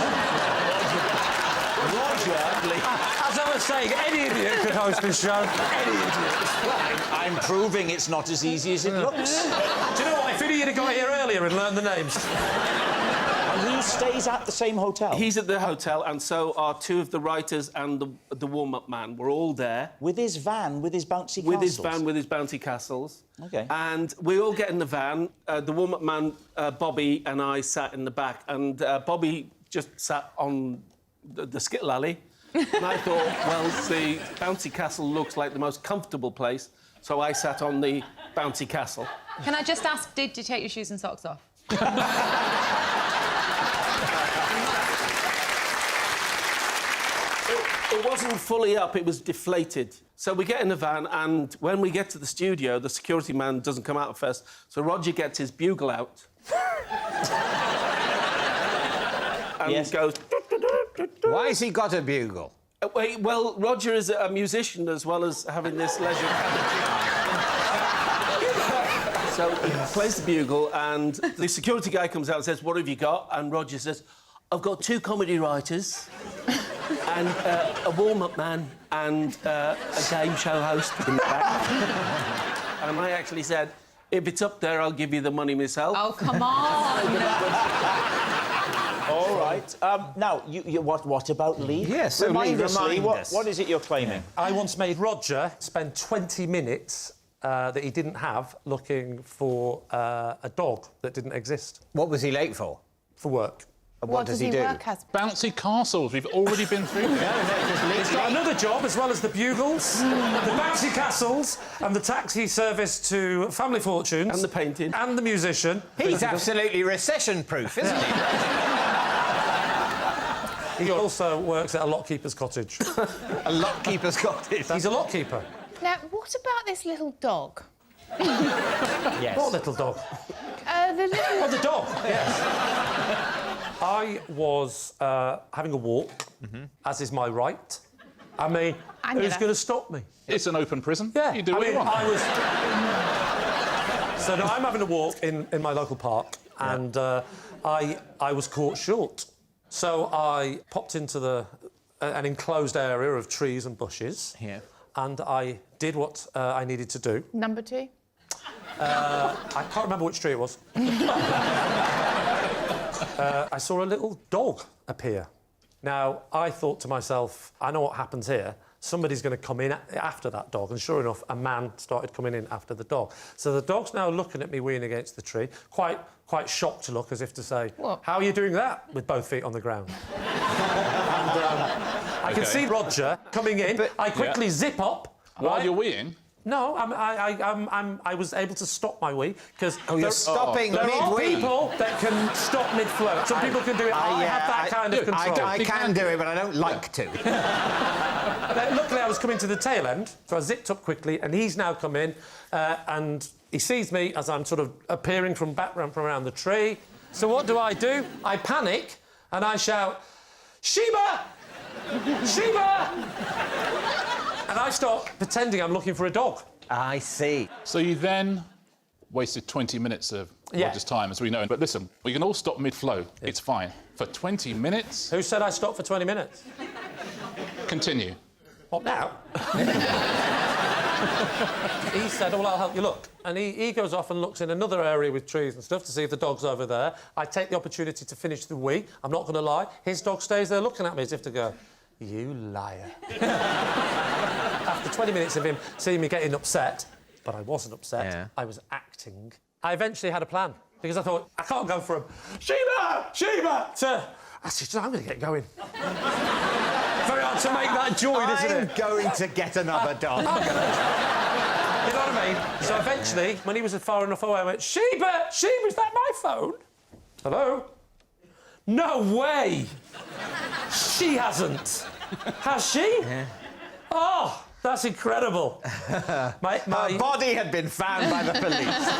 As I was saying, any idiot could host this show. Any idiot. I'm proving it's not as easy as it looks. Do you know what? If he'd have got here earlier and learned the names... And he stays at the same hotel? He's at the hotel, and so are two of the writers and the warm-up man. We're all there. With his van, with his bouncy castles? With his van, with his bouncy castles. OK. And we all get in the van. The warm-up man, Bobby, and I sat in the back, and Bobby just sat on the skittle alley. And I thought, well, the bouncy castle looks like the most comfortable place, so I sat on the bouncy castle. Can I just ask, did you take your shoes and socks off? It wasn't fully up, it was deflated. So we get in the van, and when we get to the studio, the security man doesn't come out at first, so Roger gets his bugle out. And goes... Why has he got a bugle? Well, Roger is a musician as well as having this leisure So he plays the bugle, and the security guy comes out and says, what have you got? And Roger says, I've got 2 comedy writers and a warm-up man and a game show host in the back. And I actually said, if it's up there, I'll give you the money myself. Oh, come on! All right. Now, what about Lee? Yes, so remind us, Lee, us. what is it you're claiming? I once made Roger spend 20 minutes that he didn't have looking for a dog that didn't exist. What was he late for? For work. And what does he do? Work as? Bouncy castles. We've already been through that. He's got another job as well as the bugles, the bouncy castles, and the taxi service to Family Fortunes. And the painting. And the musician. He's absolutely recession-proof, isn't he? He also works at a lockkeeper's cottage. A lockkeeper's cottage? He's a lockkeeper. Now, what about this little dog? Yes. What little dog? The little... Oh, the dog, yes. I was having a walk, as is my right. I mean, who's going to stop me? It's an open prison. Yeah. You do what you want. So now I'm having a walk in my local park, and I was caught short. So I popped into an enclosed area of trees and bushes. Yeah. And I did what I needed to do. Number 2? I can't remember which tree it was. I saw a little dog appear. Now, I thought to myself, I know what happens here. Somebody's going to come in after that dog. And sure enough, a man started coming in after the dog. So the dog's now looking at me weeing against the tree, quite shocked to look, as if to say, what? How are you doing that? With both feet on the ground. I can see Roger coming in. I quickly zip up. While you're weeing? No, I was able to stop my wee because you're stopping there mid-wee. are people that can stop mid-flow. Some people can do it. I have that kind of control. I can do it, but I don't like to. Luckily, I was coming to the tail end, so I zipped up quickly, and he's now come in, and he sees me as I'm sort of appearing from around the tree. So what do? I panic, and I shout, Sheba! Sheba! And I start pretending I'm looking for a dog. I see. So you then wasted 20 minutes of Roger's time, as we know. But listen, we can all stop mid-flow. Yeah. It's fine. For 20 minutes... Who said I stopped for 20 minutes? Continue. What now? He said, well, I'll help you look. And he goes off and looks in another area with trees and stuff to see if the dog's over there. I take the opportunity to finish the wee. I'm not going to lie. His dog stays there looking at me as if to go, you liar. After 20 minutes of him seeing me getting upset, but I wasn't upset, I was acting, I eventually had a plan, because I thought, I can't go from Sheba! Sheba! to... I said, I'm going to get going. Very hard to make that join, isn't it? I'm going to get another dog. You know what I mean? So eventually, when he was far enough away, I went, Sheba! Sheba, is that my phone? Hello? No way! She hasn't. Has she? Yeah. Oh, that's incredible. Her body had been found by the police.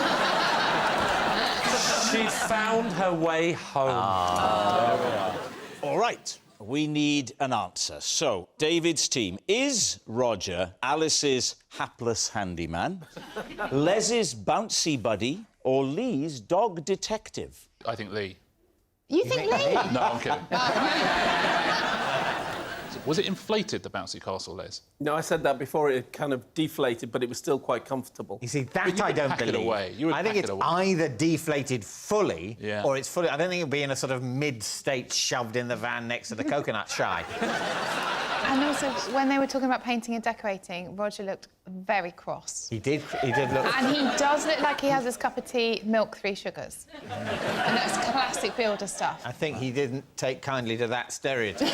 She'd found her way home. There we are. All right, we need an answer. So, David's team, is Roger Alice's hapless handyman, Les's bouncy buddy, or Lee's dog detective? I think Lee. You think Lee? No, I'm kidding. Was it inflated, the bouncy castle, Les? No, I said that before. It kind of deflated, but it was still quite comfortable. You see, that I don't believe. I think it's either deflated fully, or it's fully... I don't think it'll be in a sort of mid-state shoved in the van next to the coconut shy. And also, when they were talking about painting and decorating, Roger looked very cross. He did look... And he does look like he has his cup of tea, milk, 3 sugars. And that's classic builder stuff. I think he didn't take kindly to that stereotype.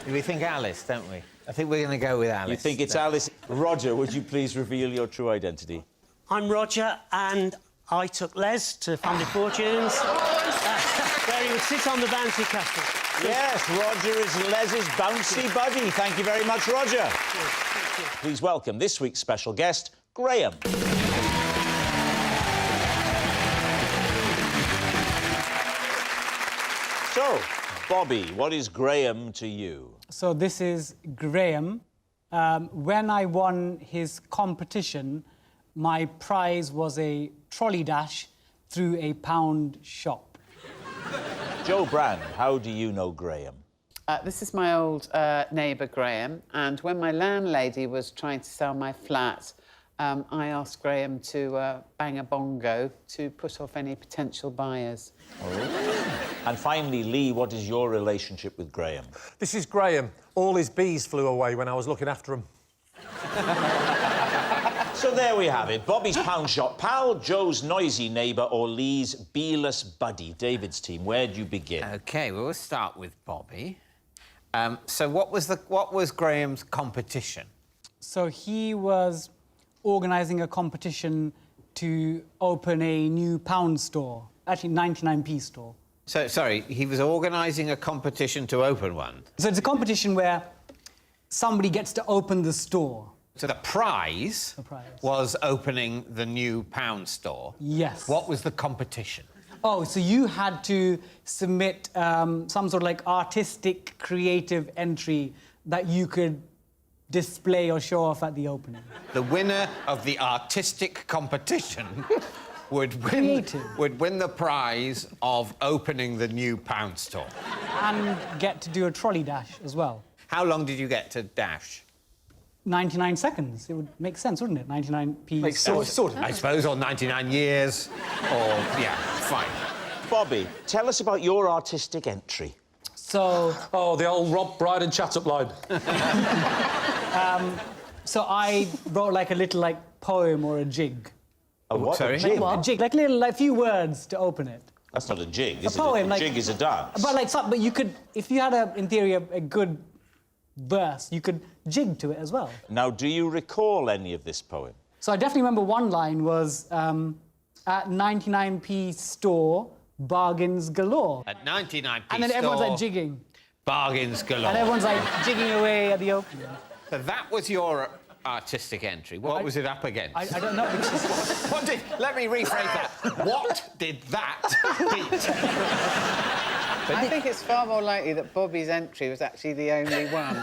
We think Alice, don't we? I think we're going to go with Alice. You think it's Alice? Roger, would you please reveal your true identity? I'm Roger, and I took Les to Family Fortunes, where he would sit on the bouncy castle. Yes, Roger is Les's bouncy buddy. Thank you very much, Roger. Please welcome this week's special guest, Graham. So, Bobby, what is Graham to you? So this is Graham. When I won his competition, my prize was a trolley dash through a pound shop. Joe Brand, how do you know Graham? This is my old neighbour, Graham, and when my landlady was trying to sell my flat, I asked Graham to bang a bongo to put off any potential buyers. Oh. And finally, Lee, what is your relationship with Graham? This is Graham. All his bees flew away when I was looking after him. So there we have it. Bobby's pound shop pal, Joe's noisy neighbour, or Lee's bee-less buddy. David's team, where do you begin? OK, well, we'll start with Bobby. So what was Graham's competition? So he was organising a competition to open a new pound store, actually 99p store. So, sorry, he was organising a competition to open one? So it's a competition where somebody gets to open the store. So the prize was opening the new pound store? Yes. What was the competition? Oh, so you had to submit some sort of like artistic, creative entry that you could display or show off at the opening. The winner of the artistic competition would win the prize of opening the new pound store. And get to do a trolley dash as well. How long did you get to dash? 99 seconds. It would make sense, wouldn't it? 99p. Makes sort of. I suppose, or 99 years, or, yeah, fine. Bobby, tell us about your artistic entry. So... Oh, the old Rob Brydon chat-up line. So I wrote, like, a little, like, poem or a jig. A what? Sorry? A jig? A jig, like, little, like, few words to open it. That's not a jig, is a poem, it? A like, jig is a dance. But, like, but you could... If you had, in theory, a good verse, you could jig to it as well. Now, do you recall any of this poem? So I definitely remember one line was, at 99p store, bargains galore. At 99p And then everyone's, like, jigging. Bargains galore. And everyone's, like, jigging away at the opening. So that was your artistic entry. What was it up against? I don't know. Let me rephrase that. What did that beat? I think it's far more likely that Bobby's entry was actually the only one.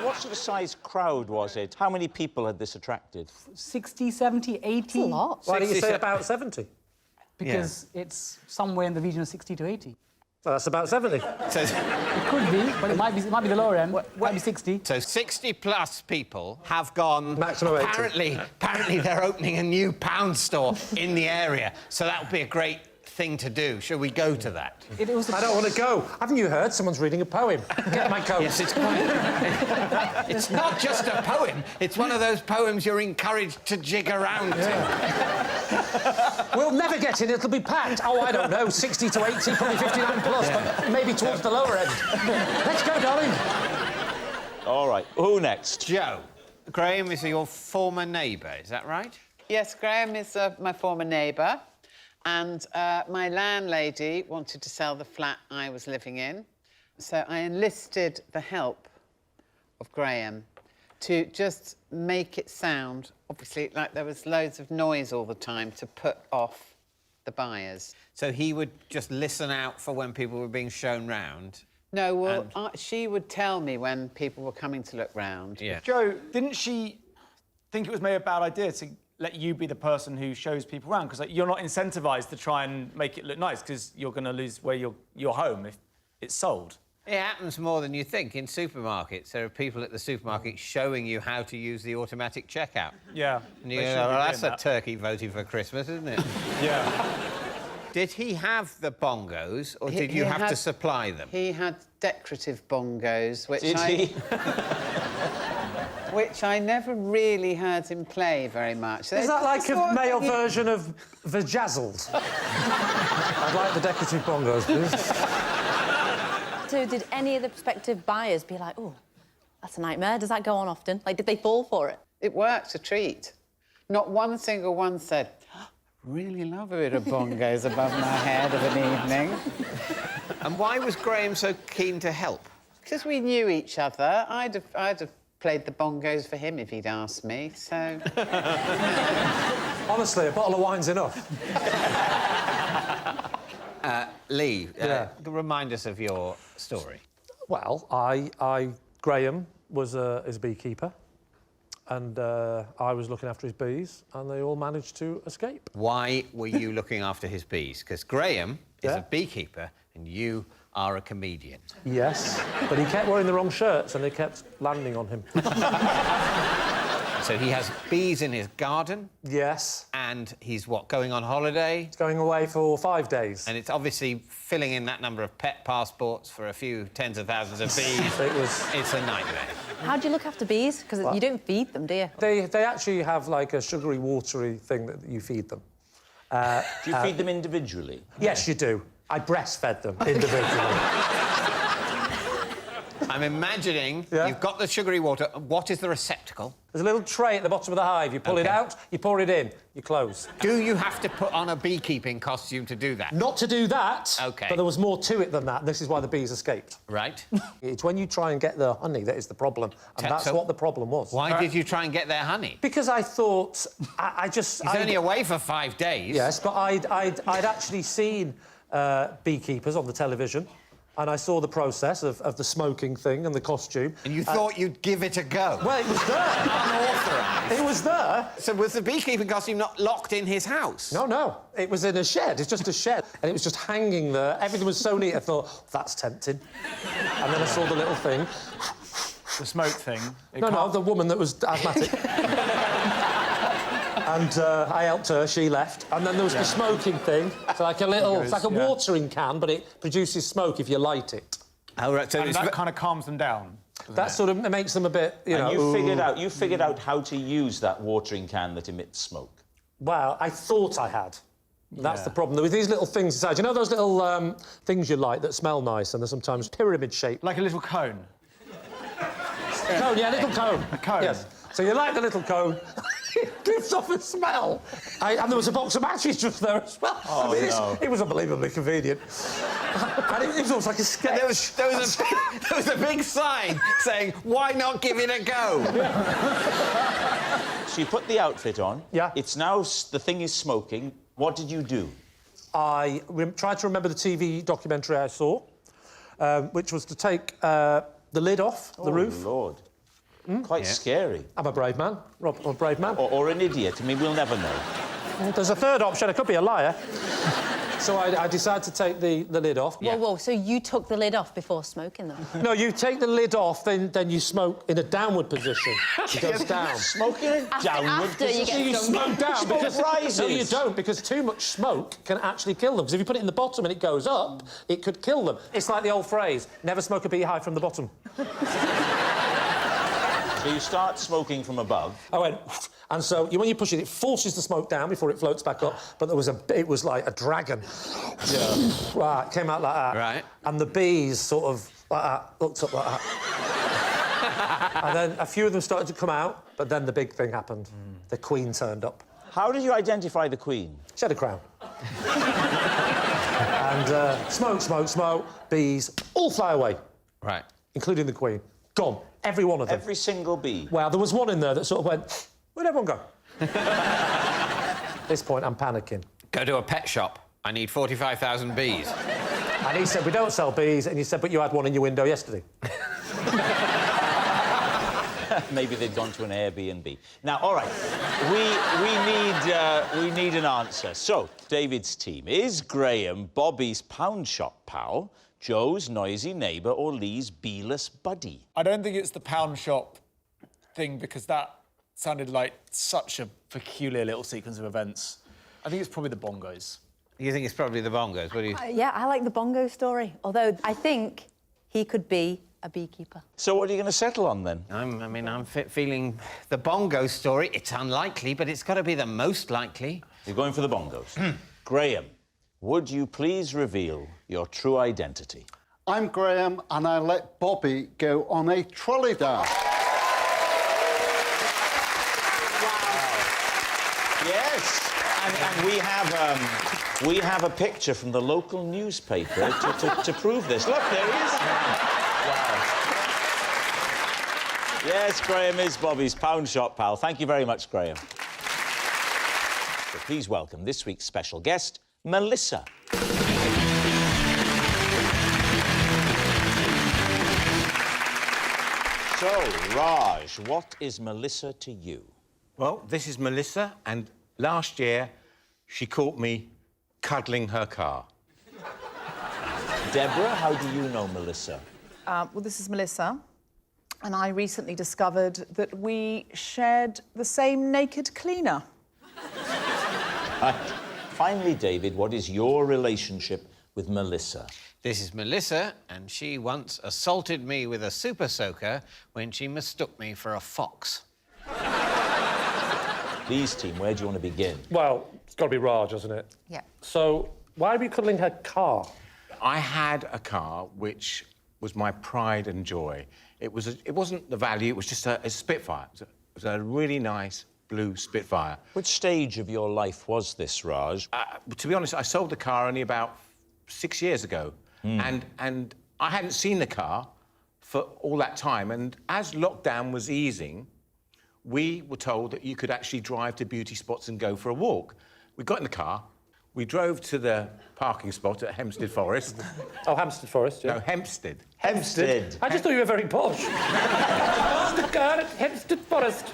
What sort of size crowd was it? How many people had this attracted? 60, 70, 80. That's a lot. Why don't you say about 70? Because it's somewhere in the region of 60 to 80. Well, that's about 70. So, it could be, but it might be the lower end. Might be 60. So 60-plus people have gone... Maximum 80. Apparently they're opening a new pound store in the area, so that would be a great thing to do. Shall we go to that? I don't want to go. Haven't you heard? Someone's reading a poem. Get my coat. Yes, it's quite... It's not just a poem. It's one of those poems you're encouraged to jig around to. We'll never get in. It'll be packed. Oh, I don't know. 60 to 80, probably 59 plus, but maybe towards the lower end. Let's go, darling. All right. Who next? Joe. Graham is your former neighbour, is that right? Yes, Graham is my former neighbour. And my landlady wanted to sell the flat I was living in. So I enlisted the help of Graham to just make it sound, obviously, like there was loads of noise all the time to put off the buyers. So he would just listen out for when people were being shown round? No, well, she would tell me when people were coming to look round. Yeah. Joe, didn't she think it was maybe a bad idea to let you be the person who shows people around? Because you're not incentivised to try and make it look nice because you're going to lose where your home if it's sold. It happens more than you think in supermarkets. There are people at the supermarket showing you how to use the automatic checkout. Yeah. And you go, well, that's a turkey voting for Christmas, isn't it? Yeah. Did he have the bongos, or did you have to supply them? He had decorative bongos, which which I never really heard him play very much. Is that like a male version of Vajazzled? I'd like the decorative bongos, please. So did any of the prospective buyers be like, oh, that's a nightmare? Does that go on often? Like, did they fall for it? It worked a treat. Not one single one said, really love a bit of bongos above my head of an evening. And why was Graham so keen to help? Because we knew each other. I'd have played the bongos for him if he'd asked me, so... Honestly, a bottle of wine's enough. Lee, remind us of your story. Well, Graham is a beekeeper, and I was looking after his bees, and they all managed to escape. Why were you looking after his bees? Because Graham is a beekeeper, and you are a comedian. Yes, but he kept wearing the wrong shirts, and they kept landing on him. So he has bees in his garden? Yes. And he's, what, going on holiday? He's going away for 5 days. And it's obviously filling in that number of pet passports for a few tens of thousands of bees. It's a nightmare. How do you look after bees? Because you don't feed them, do you? They actually have, like, a sugary, watery thing that you feed them. Do you feed them individually? Yes, you do. I breastfed them individually. I'm imagining you've got the sugary water. What is the receptacle? There's a little tray at the bottom of the hive. You pull it out, you pour it in, you close. Do you have to put on a beekeeping costume to do that? Not to do that, OK. but there was more to it than that, and this is why the bees escaped. Right. It's when you try and get the honey that is the problem, and that's what the problem was. Why did you try and get their honey? Because I thought... He's only away for 5 days. Yes, but I'd actually seen beekeepers on the television, and I saw the process of the smoking thing and the costume. And you thought you'd give it a go? Well, it was there. Unauthorised. It was there. So was the beekeeping costume not locked in his house? No, no. It was in a shed. It's just a shed. And it was just hanging there. Everything was so neat, I thought, that's tempting. And then I saw the little thing. The smoke thing? No, the woman that was asthmatic. And I helped her, she left. And then there was the smoking thing. It's like a little... It's like a watering can, but it produces smoke if you light it. Oh, right, so and that kind of calms them down. That sort of makes them a bit, you know... And you figured out how to use that watering can that emits smoke. Well, I thought I had. That's the problem. There were these little things inside. You know those little things you light that smell nice and they're sometimes pyramid-shaped? Like a little cone? Cone, yeah, a little cone. A cone? Yes. So you light the little cone, it gives off a smell. And there was a box of matches just there as well. Oh, no. It was unbelievably convenient. And it was almost like a sketch. There was a big sign saying, why not give it a go? So you put the outfit on. Yeah. It's now... The thing is smoking. What did you do? I tried to remember the TV documentary I saw, which was to take the lid off the roof. Oh, Lord. Quite scary. I'm a brave man, Rob. I'm a brave man. Or an idiot. I mean, we'll never know. There's a third option. I could be a liar. So I decided to take the lid off. Whoa, so you took the lid off before smoking them? No, you take the lid off, then you smoke in a downward position. It goes down. Smoking in a downward position? You smoke down because... rises. No, you don't, because too much smoke can actually kill them. Because if you put it in the bottom and it goes up, it could kill them. It's like the old phrase, never smoke a beehive from the bottom. So you start smoking from above. I went... And so when you push it, it forces the smoke down before it floats back up. But it was like a dragon. Yeah. Right, it came out like that. Right. And the bees sort of like that, looked up like that. And then a few of them started to come out, but then the big thing happened. The Queen turned up. How did you identify the Queen? She had a crown. And smoke, smoke, smoke, bees, all fly away. Right. Including the Queen. Gone. Every one of them. Every single bee? Well, there was one in there that sort of went... Where'd everyone go? At this point, I'm panicking. Go to a pet shop. I need 45,000 bees. And he said, we don't sell bees. And you said, but you had one in your window yesterday. Maybe they'd gone to an Airbnb. Now, all right, we need an answer. So, David's team. Is Graham Bobby's pound shop pal, Joe's noisy neighbour, or Lee's beeless buddy? I don't think it's the pound shop thing, because that sounded like such a peculiar little sequence of events. I think it's probably the bongos. You think it's probably the bongos? What do you... Yeah, I like the bongo story. Although I think he could be a beekeeper. So what are you going to settle on, then? I'm feeling the bongo story. It's unlikely, but it's got to be the most likely. You're going for the bongos. Graham, would you please reveal your true identity? I'm Graham, and I let Bobby go on a trolley dash. Yes, and we have a picture from the local newspaper to prove this. Look, there he is. Wow. Yes, Graham is Bobby's pound shop pal. Thank you very much, Graham. So please welcome this week's special guest, Melissa. So, Raj, what is Melissa to you? Well, this is Melissa, and last year she caught me cuddling her car. Deborah, how do you know Melissa? Well, this is Melissa, and I recently discovered that we shared the same naked cleaner. Finally, David, what is your relationship with Melissa? This is Melissa, and she once assaulted me with a super soaker when she mistook me for a fox. Lee's team, where do you want to begin? Well, it's got to be Raj, hasn't it? Yeah. So, why are you cuddling her car? I had a car which was my pride and joy. It wasn't the value, it was just a Spitfire. It was a really nice blue Spitfire. Which stage of your life was this, Raj? To be honest, I sold the car only about 6 years ago. And I hadn't seen the car for all that time. And as lockdown was easing, we were told that you could actually drive to beauty spots and go for a walk. We got in the car, we drove to the parking spot at Hempstead Forest. Oh, Hampstead Forest, yeah. No, Hempstead. Hempstead? I just thought you were very posh. The car at Hempstead Forest.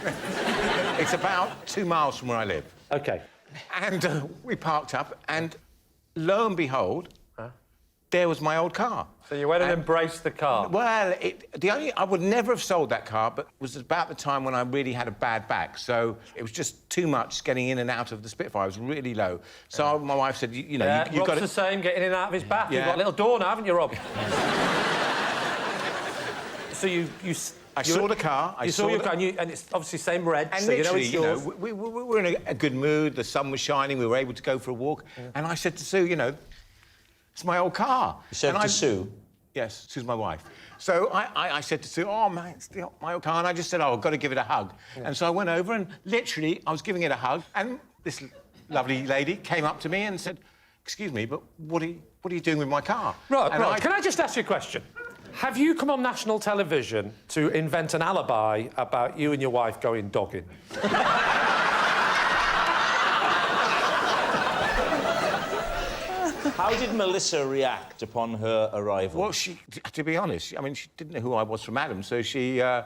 It's about 2 miles from where I live. OK. And we parked up, and lo and behold, there was my old car. So you went and embraced the car? Well, I would never have sold that car, but it was about the time when I really had a bad back. So it was just too much getting in and out of the Spitfire. It was really low. So my wife said, you know, you've got to... Rob's the same, getting in and out of his bath. Yeah. You've got a little door now, haven't you, Rob? So I saw the car. You saw your car, and it's obviously same red, and so literally, you know it's yours. we were in a good mood, the sun was shining, we were able to go for a walk, and I said to Sue, you know, it's my old car. You said to Sue? Yes, Sue's my wife. So I said to Sue, oh, man, it's my old car, and I just said, oh, I've got to give it a hug. And so I went over, and literally, I was giving it a hug, and this lovely lady came up to me and said, excuse me, but what are you doing with my car? Right, can I just ask you a question? Have you come on national television to invent an alibi about you and your wife going dogging? How did Melissa react upon her arrival? Well, to be honest, I mean, she didn't know who I was from Adam, so she, you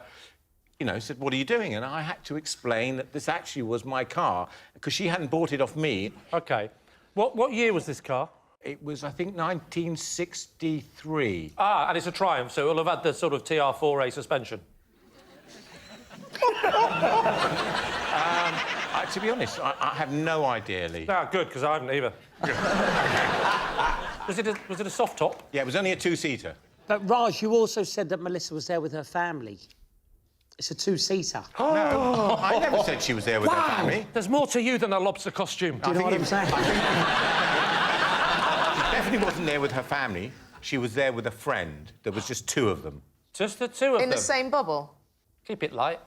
know, said, what are you doing? And I had to explain that this actually was my car, because she hadn't bought it off me. OK. What year was this car? It was, I think, 1963. Ah, and it's a Triumph, so it'll have had the sort of TR4A suspension. To be honest, I have no idea, Lee. Ah, good, because I haven't either. Was it a soft top? Yeah, it was only a two-seater. But, Raj, you also said that Melissa was there with her family. It's a two-seater. Oh. No, I never said she was there with her family. There's more to you than a lobster costume. Do you know what I'm saying? She definitely wasn't there with her family. She was there with a friend. There was just two of them. Just the two of them? In the same bubble? Keep it light.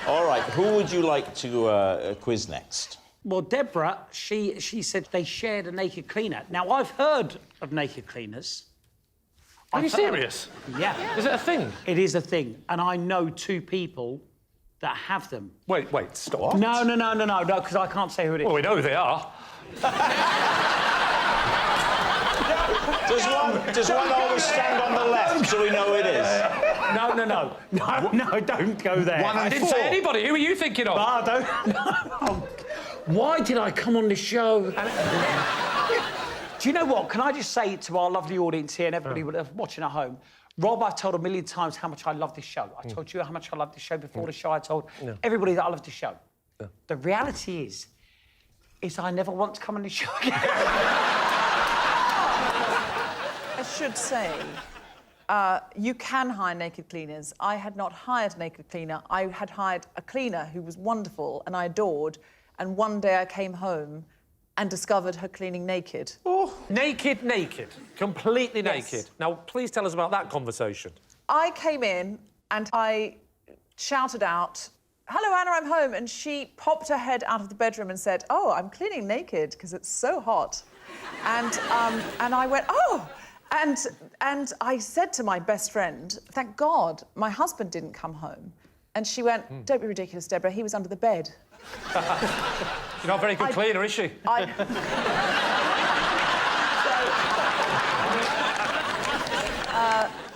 All right, who would you like to quiz next? Well, Deborah, she said they shared a naked cleaner. Now, I've heard of naked cleaners. Are you serious? Yeah. Is it a thing? It is a thing, and I know two people that have them. Wait, stop. No, because I can't say who it is. Well, we know who they are. Does one always stand on the left so we know who it is? No, don't go there. I didn't say anybody. Who are you thinking of? Why did I come on this show? Do you know what? Can I just say to our lovely audience here and everybody watching at home, Rob, I've told a million times how much I love this show. I told you how much I love this show before the show. I told everybody that I love this show. The reality is I never want to come on this show again. I should say, you can hire naked cleaners. I had not hired a naked cleaner. I had hired a cleaner who was wonderful and I adored. And one day I came home and discovered her cleaning naked. Oh, naked. Completely Yes. naked. Now, please tell us about that conversation. I came in and I shouted out, "Hello, Anna, I'm home." And she popped her head out of the bedroom and said, "Oh, I'm cleaning naked because it's so hot." And I went, "Oh." And I said to my best friend, "Thank God my husband didn't come home." And she went, "Don't be ridiculous, Deborah, he was under the bed." She's not a very good cleaner, is she?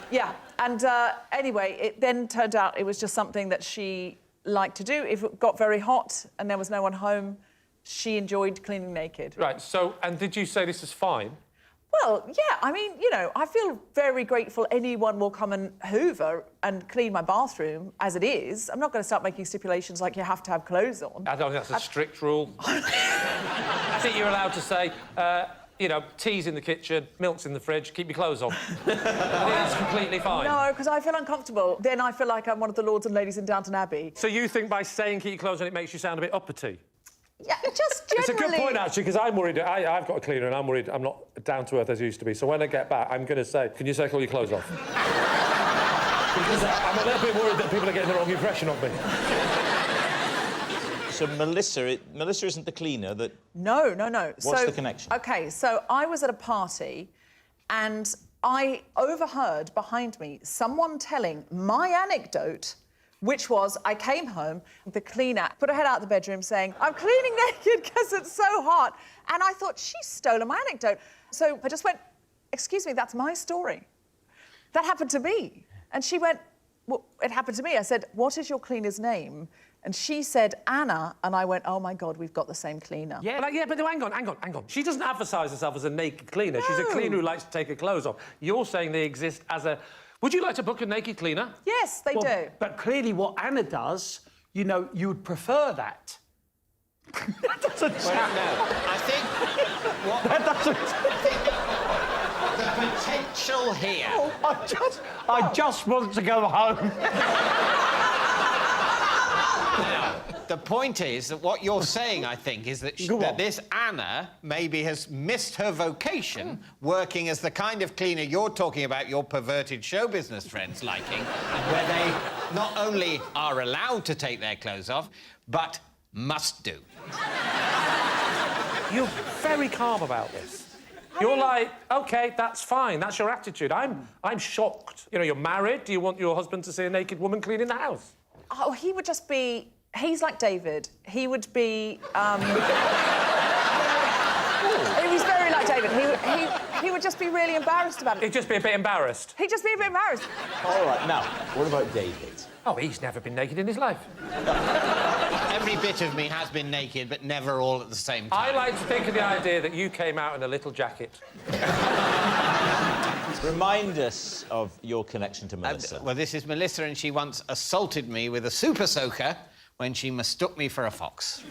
Yeah, and anyway, it then turned out it was just something that she liked to do. If it got very hot and there was no one home, she enjoyed cleaning naked. Right, so, and did you say this is fine? Well, yeah, I mean, you know, I feel very grateful anyone will come and hoover and clean my bathroom as it is. I'm not going to start making stipulations like you have to have clothes on. I don't think that's a strict rule. I think you're allowed to say, you know, tea's in the kitchen, milk's in the fridge, keep your clothes on. I think that's completely fine. No, because I feel uncomfortable. Then I feel like I'm one of the lords and ladies in Downton Abbey. So you think by saying keep your clothes on it makes you sound a bit uppity? Yeah, just generally... It's a good point, actually, because I'm worried. I've got a cleaner and I'm worried I'm not down to earth as I used to be. So when I get back, I'm going to say, can you take all your clothes off? Because I'm a little bit worried that people are getting the wrong impression of me. So Melissa isn't the cleaner that... No. What's the connection? OK, so I was at a party and I overheard behind me someone telling my anecdote, which was I came home, the cleaner put her head out the bedroom saying, I'm cleaning naked because it's so hot. And I thought, she's stolen my anecdote. So I just went, excuse me, that's my story. That happened to me. And she went, well, it happened to me. I said, what is your cleaner's name? And she said, Anna, and I went, oh, my God, we've got the same cleaner. Yeah, but hang on. She doesn't advertise herself as a naked cleaner. She's a cleaner who likes to take her clothes off. You're saying they exist as a... Would you like to book a naked cleaner? Yes, they do. But clearly what Anna does, you know, you would prefer that. That doesn't sound... No, I think... That doesn't... The potential here... Oh, I just want to go home. The point is that what you're saying, I think, is that, that this Anna maybe has missed her vocation working as the kind of cleaner you're talking about your perverted show business friends liking, where they not only are allowed to take their clothes off, but must do. You're very calm about this. You're like, OK, that's fine, that's your attitude. I'm shocked. You know, you're married. Do you want your husband to see a naked woman cleaning the house? Oh, he would just be... He's like David. He would be... He was very like David. He would just be really embarrassed about it. He'd just be a bit embarrassed? He'd just be a bit embarrassed. All right, now, what about David? Oh, he's never been naked in his life. Every bit of me has been naked, but never all at the same time. I like to think of the idea that you came out in a little jacket. Remind us of your connection to Melissa. Well, this is Melissa, and she once assaulted me with a super soaker when she mistook me for a fox.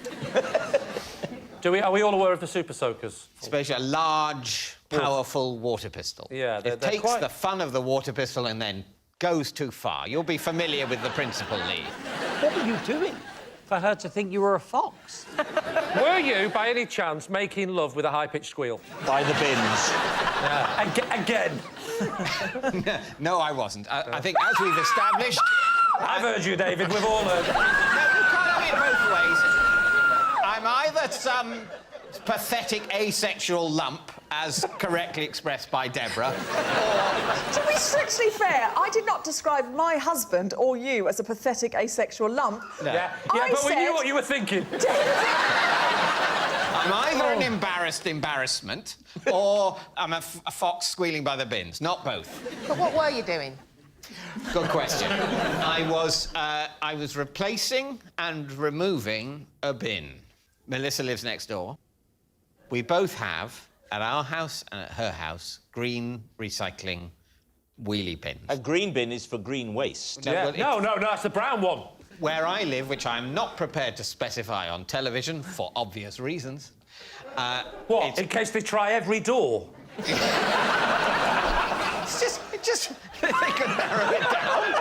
Are we all aware of the super soakers? Especially a large, powerful water pistol. Yeah, it takes the fun of the water pistol and then goes too far. You'll be familiar with the principle, Lee. What were you doing for her to think you were a fox? Were you, by any chance, making love with a high-pitched squeal? By the bins. Again. No, I wasn't. I think, as we've established... I've heard you, David. We've all heard. No, you can't have it both ways. I'm either some pathetic asexual lump, as correctly expressed by Deborah, or... To be strictly fair, I did not describe my husband or you as a pathetic asexual lump. No. Yeah, but we knew what you were thinking. I'm either an embarrassed embarrassment, or I'm a fox squealing by the bins. Not both. But what were you doing? Good question. I was replacing and removing a bin. Melissa lives next door. We both have, at our house and at her house, green recycling wheelie bins. A green bin is for green waste. No, that's the brown one. Where I live, which I'm not prepared to specify on television for obvious reasons. What? In case they try every door? It's just they could narrow it down.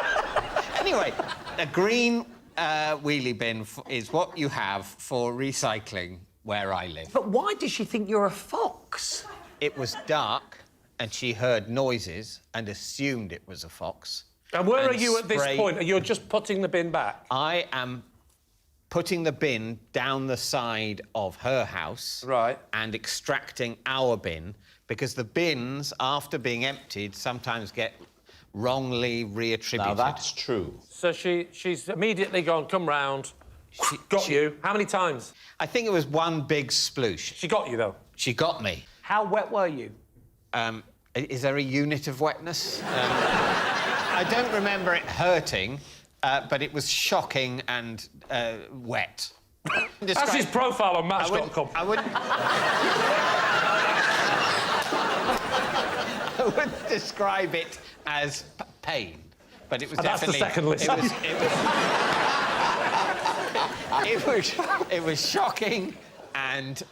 Anyway, a green wheelie bin is what you have for recycling where I live. But why did she think you're a fox? It was dark, and she heard noises and assumed it was a fox. And where are you at this point? You're just putting the bin back? I am putting the bin down the side of her house. Right. And extracting our bin, because the bins, after being emptied, sometimes get wrongly reattributed. Now, that's true. So she's immediately gone, come round, got you. How many times? I think it was one big sploosh. She got you, though? She got me. How wet were you? Is there a unit of wetness? I don't remember it hurting, but it was shocking and wet. That's his profile on Match.com. I wouldn't describe it as pain, but it was definitely... That's the second list. It was shocking and...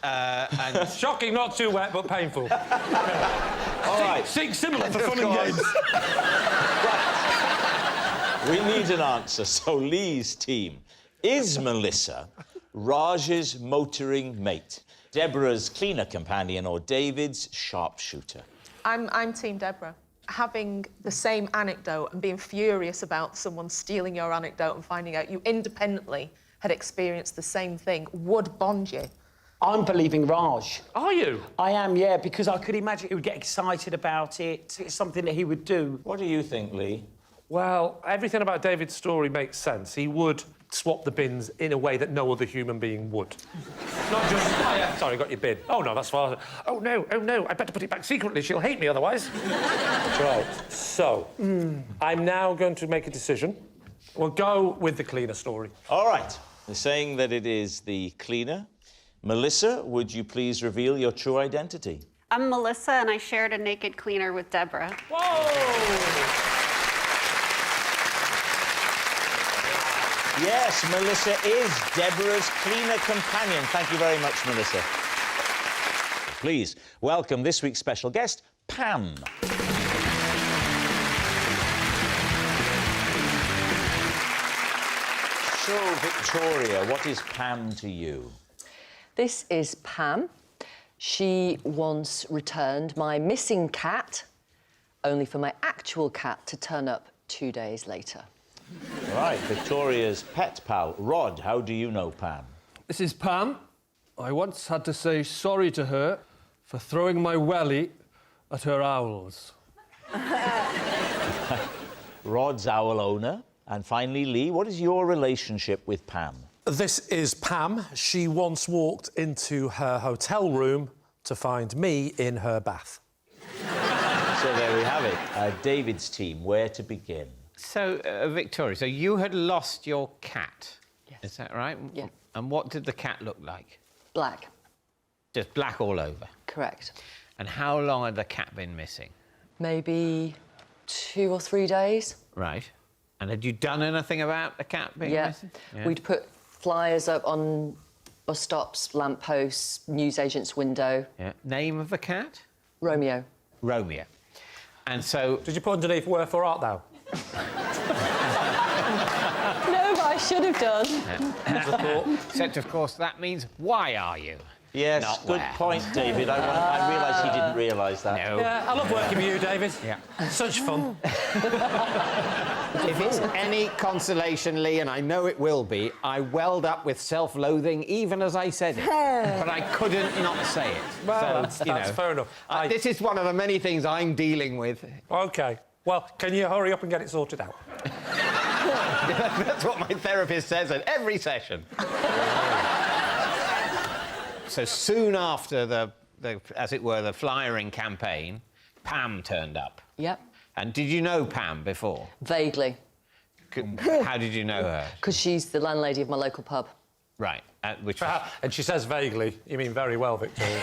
Shocking, not too wet, but painful. All right. Similar for fun and games. We need an answer. So, Lee's team, is Melissa Raj's motoring mate, Deborah's cleaner companion, or David's sharpshooter? I'm Team Deborah. Having the same anecdote and being furious about someone stealing your anecdote and finding out you independently had experienced the same thing would bond you. I'm believing Raj. Are you? I am, yeah, because I could imagine he would get excited about it. It's something that he would do. What do you think, Lee? Well, everything about David's story makes sense. He would swap the bins in a way that no other human being would. Not just, oh, yeah, sorry, got your bin. Oh, no, that's fine. Oh, no, I better put it back secretly. She'll hate me otherwise. Right, so, I'm now going to make a decision. We'll go with the cleaner story. All right. They're saying that it is the cleaner. Melissa, would you please reveal your true identity? I'm Melissa, and I shared a naked cleaner with Deborah. Whoa! Yes, Melissa is Deborah's cleaner companion. Thank you very much, Melissa. Please welcome this week's special guest, Pam. So, Victoria, what is Pam to you? This is Pam. She once returned my missing cat, only for my actual cat to turn up 2 days later. Right, Victoria's pet pal. Rod, how do you know Pam? This is Pam. I once had to say sorry to her for throwing my welly at her owls. Rod's owl owner. And finally, Lee, what is your relationship with Pam? This is Pam. She once walked into her hotel room to find me in her bath. So there we have it. David's team, where to begin? So, Victoria, so you had lost your cat. Yes. Is that right? Yeah. And what did the cat look like? Black. Just black all over? Correct. And how long had the cat been missing? Maybe 2 or 3 days. Right. And had you done anything about the cat being missing? Yeah. We'd put flyers up on bus stops, lampposts, newsagents' window. Yeah. Name of the cat? Romeo. Romeo. And so... Did you put underneath wherefore art thou? No, but I should have done. Except, of course, that means why are you? Yes, Not good where. point, David. I realised he didn't realise that. No. Yeah, I love working with you, David. Yeah. Such fun. If it's any consolation, Lee, and I know it will be, I welled up with self-loathing even as I said it. But I couldn't not say it. Well, so, that's fair enough. This is one of the many things I'm dealing with. OK. Well, can you hurry up and get it sorted out? That's what my therapist says at every session. So soon after the, as it were, the flyering campaign, Pam turned up. Yep. And did you know Pam before? Vaguely. How did you know her? Because she's the landlady of my local pub. Right. Which and she says vaguely. You mean very well, Victoria.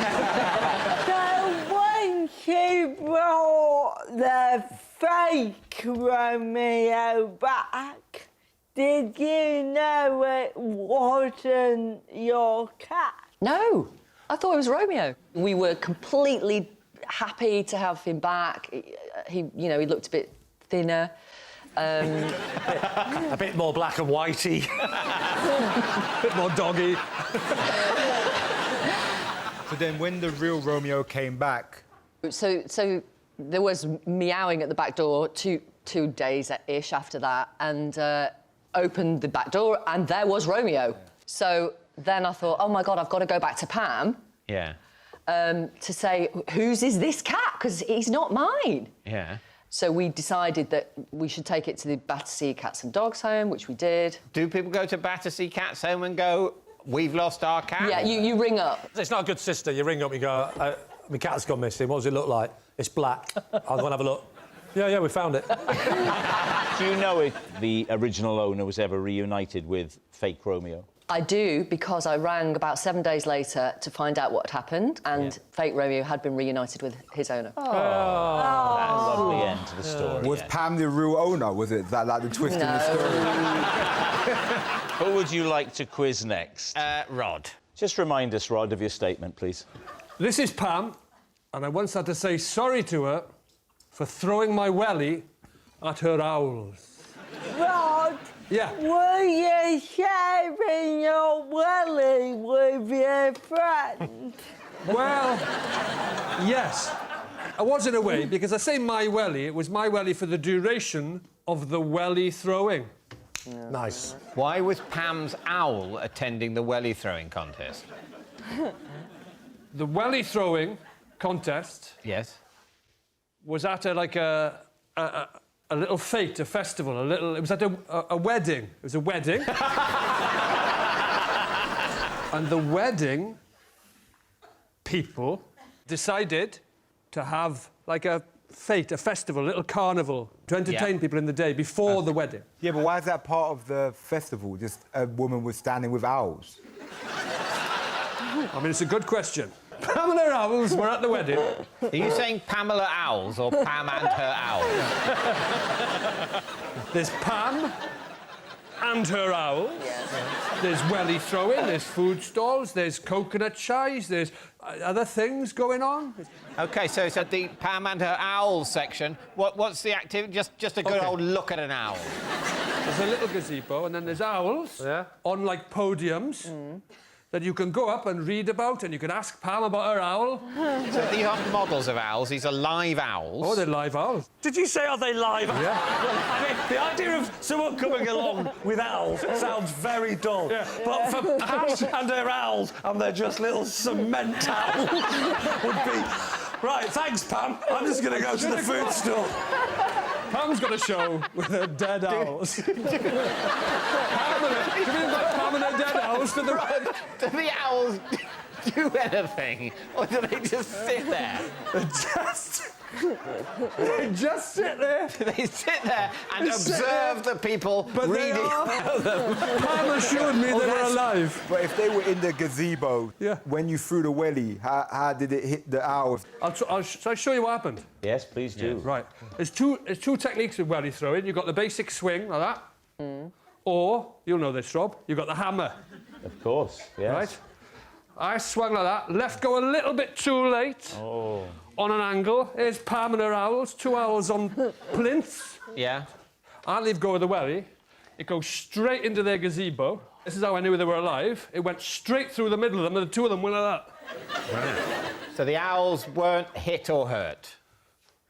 So when she brought the fake Romeo back, did you know it wasn't your cat? No, I thought it was Romeo. We were completely happy to have him back. He he looked a bit thinner. A bit more black and whitey. A bit more doggy. So then when the real Romeo came back... So there was meowing at the back door 2 days-ish after that, and opened the back door, and there was Romeo. Yeah. So then I thought, oh, my God, I've got to go back to Pam. Yeah. To say, whose is this cat? Because he's not mine. Yeah. So we decided that we should take it to the Battersea Cats and Dogs Home, which we did. Do people go to Battersea Cats Home and go, we've lost our cat? Yeah, you ring up. It's not a good sister. You ring up and you go, my cat's gone missing. What does it look like? It's black. I'll go and have a look. Yeah, we found it. Do you know if the original owner was ever reunited with fake Romeo? I do, because I rang about 7 days later to find out what had happened, and fake Romeo had been reunited with his owner. That's a lovely end to the story. Was Pam the real owner? Was it that like the twist in the story? Who would you like to quiz next? Rod. Just remind us, Rod, of your statement, please. This is Pam, and I once had to say sorry to her for throwing my welly at her owls. Rod, Yeah. Were you sharing your welly with your friend? Well, yes. I was in a way, because I say my welly, it was my welly for the duration of the welly throwing. Nice. Why was Pam's owl attending the welly throwing contest? The welly throwing contest... Yes. ...was at a little fete, a festival, It was at a wedding. It was a wedding. And the wedding people decided to have, like, a fete, a festival, a little carnival, to entertain people in the day before the wedding. Yeah, but why is that part of the festival? Just a woman was standing with owls? I mean, it's a good question. Pamela Owls were at the wedding. Are you saying Pamela Owls or Pam and her owls? There's Pam and her owls. Yes. There's welly throwing, there's food stalls, there's coconut shies, there's other things going on. OK, so it's at the Pam and her owls section. What's the activity? Just a good old look at an owl. There's a little gazebo, and then there's owls on, like, podiums. That you can go up and read about, and you can ask Pam about her owl. So these aren't models of owls, these are live owls. Oh, they're live owls. Did you say, are they live? Yeah. Well, I mean, the idea of someone coming along with owls sounds very dull. Yeah. But for Pam and her owls, and they're just little cement owls, would be... Right, thanks, Pam. I'm just going to go to the food store. Pam's got a show with her dead owls. Do you mean like Pam and her dead owls to the... Do the owls do anything? Or do they just sit there? They just sit there. Do they sit there and observe the people reading about them? Pam assured me they were alive. But if they were in the gazebo, when you threw the welly, how did it hit the owls? Shall I show you what happened? Yes, please do. Right. There's two techniques with welly throwing. You've got the basic swing, like that. Or, you'll know this, Rob, you've got the hammer. Of course, yes. Right? I swung like that, left go a little bit too late. Oh. On an angle. Here's Pam and her owls, 2 owls on plinths. Yeah. I leave go of the welly. It goes straight into their gazebo. This is how I knew they were alive. It went straight through the middle of them, and the 2 of them went like that. Right. So the owls weren't hit or hurt?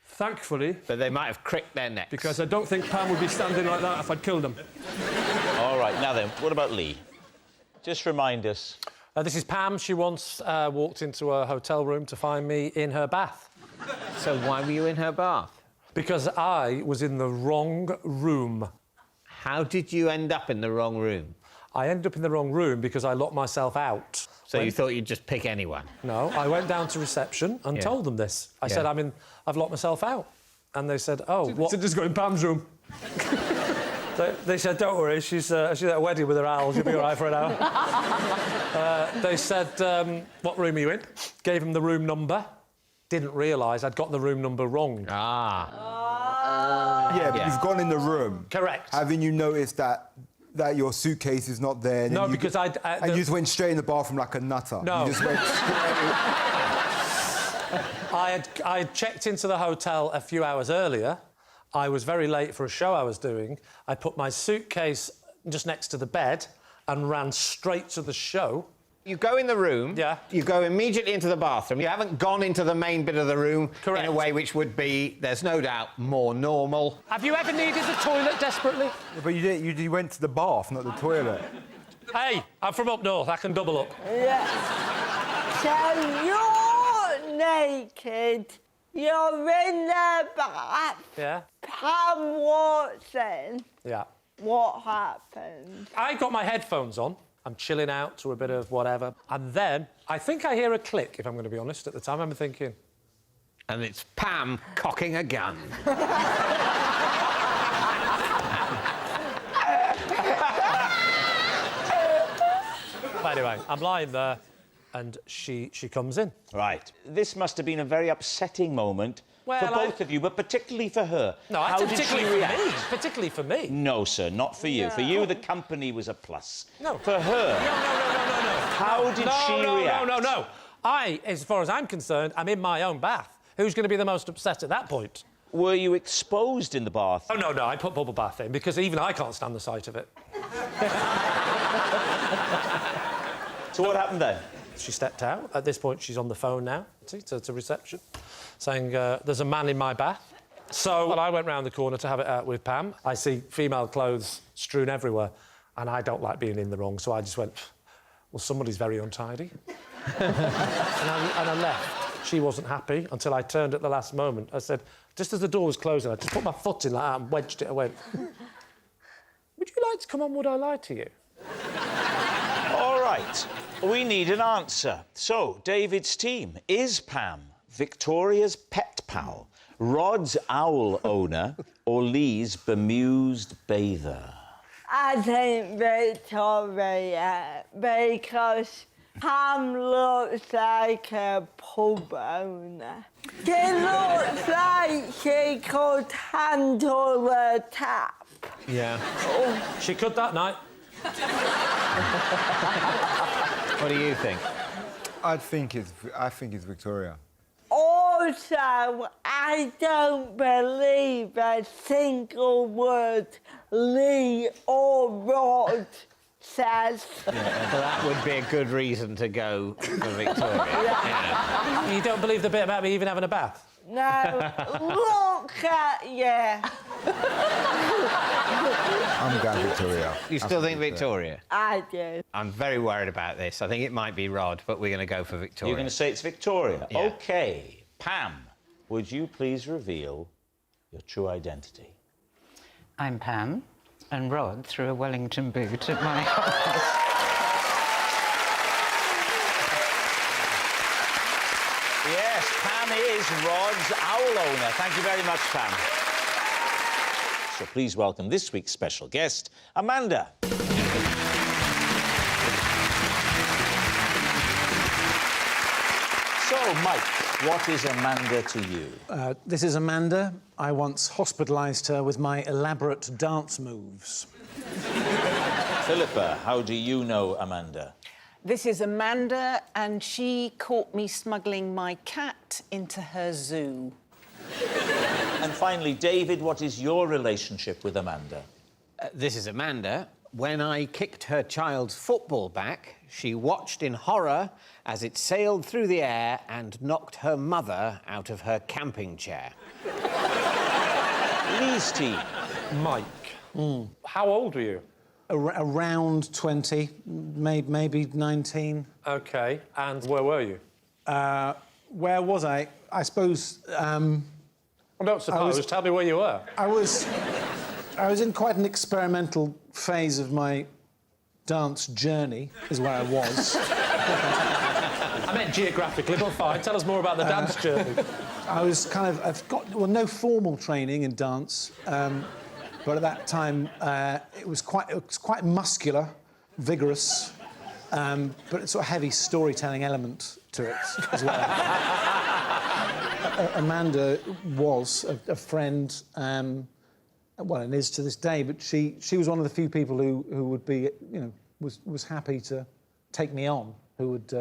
Thankfully. But they might have cricked their necks. Because I don't think Pam would be standing like that if I'd killed them. All right, now then, what about Lee? Just remind us. This is Pam. She once walked into a hotel room to find me in her bath. So why were you in her bath? Because I was in the wrong room. How did you end up in the wrong room? I ended up in the wrong room because I locked myself out. So you thought you'd just pick anyone? No, I went down to reception and told them this. I said, I've locked myself out. And they said, oh, what? So just go in Pam's room. They said, don't worry, she's at a wedding with her owls, you'll be all right for an hour. They said, what room are you in? Gave them the room number. Didn't realise I'd got the room number wrong. Yeah, but you've gone in the room. Correct. Haven't you noticed that your suitcase is not there? No, because and you just went straight in the bathroom like a nutter. No. You just went straight... I had checked into the hotel a few hours earlier. I was very late for a show I was doing. I put my suitcase just next to the bed and ran straight to the show. You go in the room, you go immediately into the bathroom. You haven't gone into the main bit of the room in a way which would be, there's no doubt, more normal. Have you ever needed the toilet desperately? Yeah, but you went to the bath, not the toilet. Hey, I'm from up north. I can double up. Yeah. So you're naked. You're in the bath. Yeah. Pam walks in. Yeah. What happened? I got my headphones on. I'm chilling out to a bit of whatever. And then I think I hear a click, if I'm going to be honest, at the time. I'm thinking... And it's Pam cocking a gun. Anyway, I'm lying there and she comes in. Right. This must have been a very upsetting moment Well, for both of you, but particularly for her. No, How did she react? Particularly for me. No, sir, not for you. Yeah. For you, the company was a plus. No. For her... No. How did she react? No. As far as I'm concerned, I'm in my own bath. Who's going to be the most upset at that point? Were you exposed in the bath? Oh, no, I put bubble bath in because even I can't stand the sight of it. So what happened then? She stepped out. At this point, she's on the phone now, to reception, saying, there's a man in my bath. So I went round the corner to have it out with Pam. I see female clothes strewn everywhere, and I don't like being in the wrong, so I just went, well, somebody's very untidy. and I left. She wasn't happy until I turned at the last moment. I said, just as the door was closing, I just put my foot in like that and wedged it. I went, would you like to come on Would I Lie to You? All right, we need an answer. So, David's team, is Pam Victoria's pet pal, Rod's owl owner, or Lee's bemused bather? I think Victoria, because Pam looks like a pub owner. She looks like she could handle a tap. Yeah. She could that night. What do you think? I think it's Victoria. Also, I don't believe a single word Lee or Rod says. Yeah, well, that would be a good reason to go for Victoria. Yeah. You don't believe the bit about me even having a bath? No, look at you. I'm going Victoria. You still think Victoria? I do. I'm very worried about this. I think it might be Rod, but we're going to go for Victoria. You're going to say it's Victoria? Yeah. OK. Pam, would you please reveal your true identity? I'm Pam, and Rod threw a Wellington boot at my house. Yes, Pam is Rod's owl owner. Thank you very much, Pam. So please welcome this week's special guest, Amanda. So, Mike, what is Amanda to you? This is Amanda. I once hospitalised her with my elaborate dance moves. Philippa, how do you know Amanda? This is Amanda, and she caught me smuggling my cat into her zoo. And finally, David, what is your relationship with Amanda? This is Amanda. When I kicked her child's football back, she watched in horror as it sailed through the air and knocked her mother out of her camping chair. Lee's team. Mike. How old were you? Around 20, maybe 19. OK, and where were you? Where was I? I suppose... Well, don't suppose. Tell me where you were. I was in quite an experimental phase of my dance journey, is where I was. I meant geographically, but fine. Tell us more about the dance journey. I was I've got, well, no formal training in dance, but at that time it was quite muscular, vigorous, but it's sort of heavy storytelling element to it as well. Amanda was a friend, well, and is to this day, but she was one of the few people who would be, was happy to take me on, who would...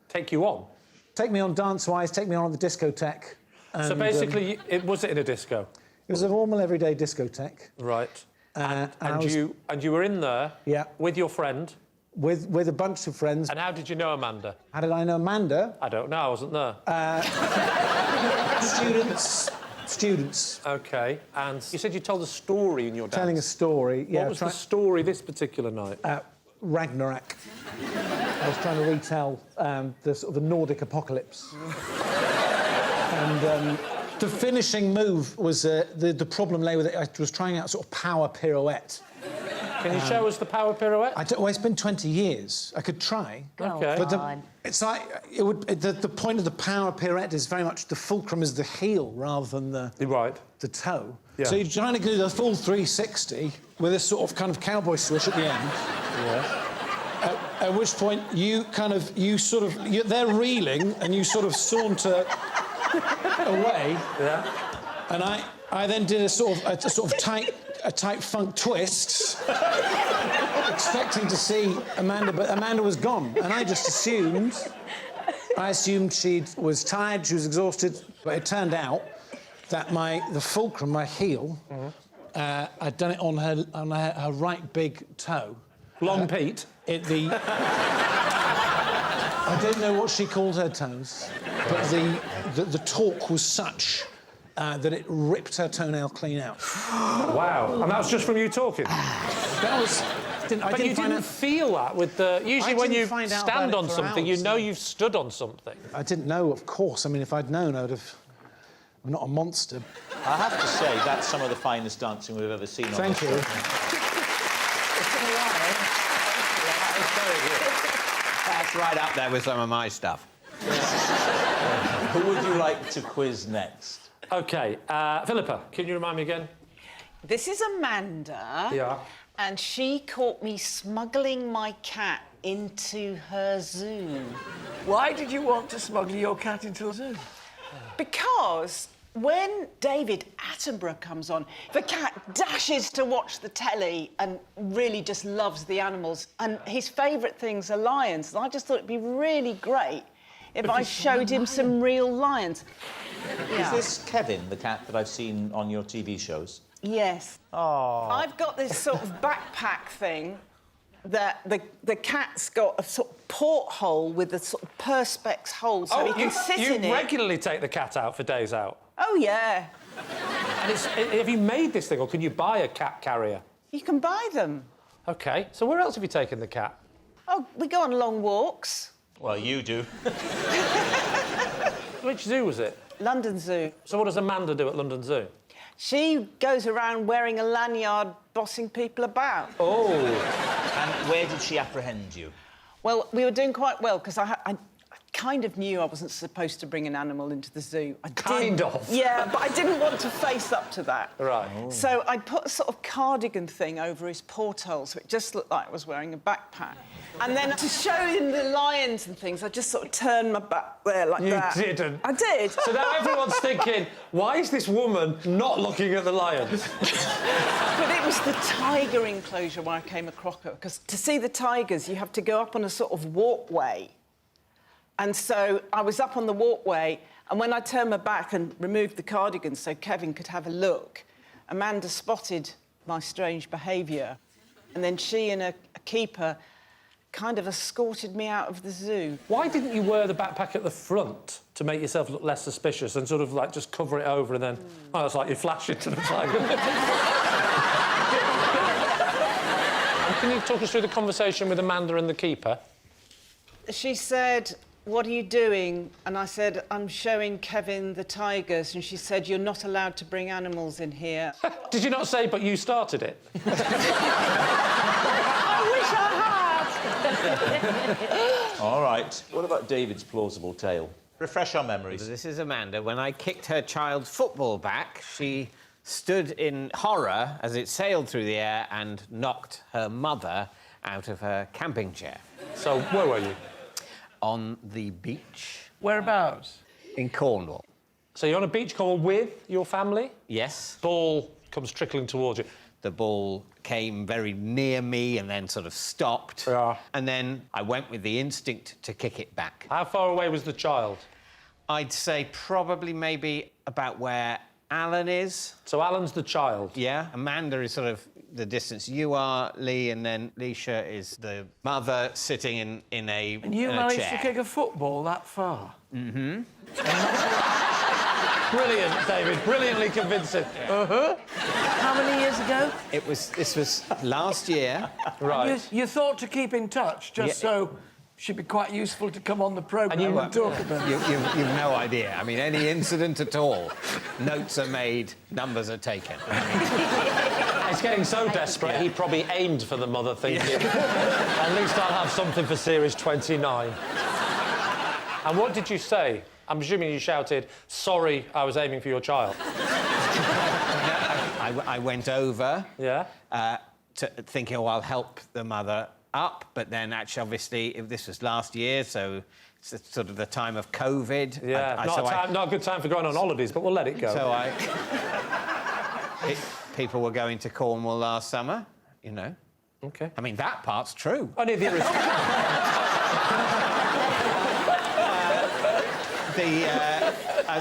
Take you on? Take me on dance-wise, take me on at the discotheque. And, so basically, was it in a disco? It was a normal, everyday discotheque. Right. And you were in there with your friend? With a bunch of friends. And how did you know Amanda? How did I know Amanda? I don't know, I wasn't there. Students. OK, and you said you told a story in your dance? Telling a story, yeah. What was the story this particular night? Ragnarok. I was trying to retell the sort of the Nordic apocalypse. And the finishing move was... the problem lay with it, I was trying out a sort of power pirouette. Can you show us the power pirouette? Well, it's been 20 years. I could try. OK. But it's like... the point of the power pirouette is very much the fulcrum is the heel rather than the toe. Yeah. So you're trying to do the full 360 with this sort of kind of cowboy swish at the end. Yeah. At which point they're reeling and you sort of saunter away. Yeah. And I then did a sort of tight funk twist, expecting to see Amanda, but Amanda was gone, and I just assumed she was tired, she was exhausted, but it turned out that the fulcrum, my heel, I'd done it on her right big toe. Long Pete? I don't know what she called her toes, but the torque was such that it ripped her toenail clean out. Wow. And that was just from you talking? That was... But you didn't feel that with the... Usually when you stand on something, you know you've stood on something. I didn't know, of course. I mean, if I'd known, I'd have... I'm not a monster. I have to say, that's some of the finest dancing we've ever seen on this Thank you. That's right up there with some of my stuff. Who would you like to quiz next? OK, Philippa, can you remind me again? This is Amanda. Yeah. And she caught me smuggling my cat into her zoo. Why did you want to smuggle your cat into a zoo? Because when David Attenborough comes on, the cat dashes to watch the telly and really just loves the animals. And his favourite things are lions. And I just thought it'd be really great if I showed him some real lions. Is this Kevin, the cat that I've seen on your TV shows? Yes. Oh. I've got this sort of backpack thing that the cat's got a sort of porthole with a sort of perspex hole so he can sit in it. You regularly take the cat out for days out? Oh, yeah. And have you made this thing, or can you buy a cat carrier? You can buy them. OK, so where else have you taken the cat? Oh, we go on long walks. Well, you do. Which zoo was it? London Zoo. So what does Amanda do at London Zoo? She goes around wearing a lanyard, bossing people about. Oh. And where did she apprehend you? Well, we were doing quite well, because I kind of knew I wasn't supposed to bring an animal into the zoo. Kind of? Yeah, but I didn't want to face up to that. Right. Oh. So I put a sort of cardigan thing over his porthole, so it just looked like I was wearing a backpack. And then to show him the lions and things, I just sort of turned my back there like that. You didn't? I did. So now everyone's thinking, why is this woman not looking at the lions? But it was the tiger enclosure where I came across her, because to see the tigers, you have to go up on a sort of walkway. And so I was up on the walkway, and when I turned my back and removed the cardigan so Kevin could have a look, Amanda spotted my strange behaviour. And then she and a keeper kind of escorted me out of the zoo. Why didn't you wear the backpack at the front to make yourself look less suspicious and sort of, like, just cover it over and then... Oh, it's like you flash it to the tiger. Can you talk us through the conversation with Amanda and the keeper? She said, "What are you doing?" And I said, "I'm showing Kevin the tigers." And she said, "You're not allowed to bring animals in here." Did you not say, but you started it? I wish I had! All right. What about David's plausible tale? Refresh our memories. This is Amanda. When I kicked her child's football back, she stood in horror as it sailed through the air and knocked her mother out of her camping chair. So, where were you? On the beach. Whereabouts? In Cornwall. So you're on a beach call with your family? Yes. Ball comes trickling towards you. The ball came very near me and then sort of stopped. Yeah. And then I went with the instinct to kick it back. How far away was the child? I'd say probably maybe about where Alan is. So Alan's the child? Yeah. Amanda is sort of the distance you are, Lee, and then Leisha is the mother sitting in a And you in a managed chair. to kick a football that far? Mm-hmm. Brilliant, David. Brilliantly convincing. Uh-huh. How many years ago? This was last year. Right. You thought to keep in touch, just so she'd be quite useful to come on the programme and talk about it. You've no idea. I mean, any incident at all, notes are made, numbers are taken. It's getting so desperate, he probably aimed for the mother, thinking, at least I'll have something for series 29. And what did you say? I'm assuming you shouted, "Sorry, I was aiming for your child." I went over. Yeah. Thinking, oh, I'll help the mother up, but then actually, obviously, this was last year, so it's sort of the time of COVID. Yeah, not a good time for going on holidays, but we'll let it go. So people were going to Cornwall last summer, you know. OK. I mean, that part's true. Only the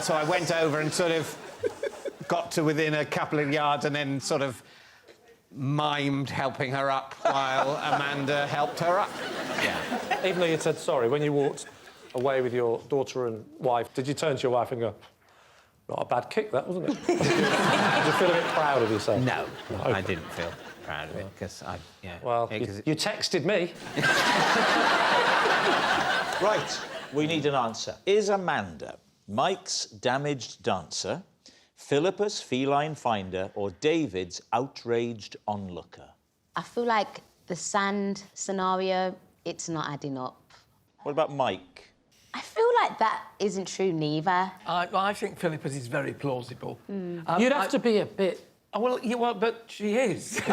So I went over and sort of got to within a couple of yards and then sort of mimed helping her up while Amanda helped her up. Yeah. Even though you said sorry, when you walked away with your daughter and wife, did you turn to your wife and go, not a bad kick, that, wasn't it? Did you feel a bit proud of yourself? No, I didn't feel proud of it, because Well, you texted me. Right, we need an answer. Is Amanda Mike's damaged dancer, Philippa's feline finder, or David's outraged onlooker? I feel like the sand scenario, it's not adding up. What about Mike? I feel like that isn't true neither. I think Philippa's is very plausible. You'd have to be a bit... Well, but she is. So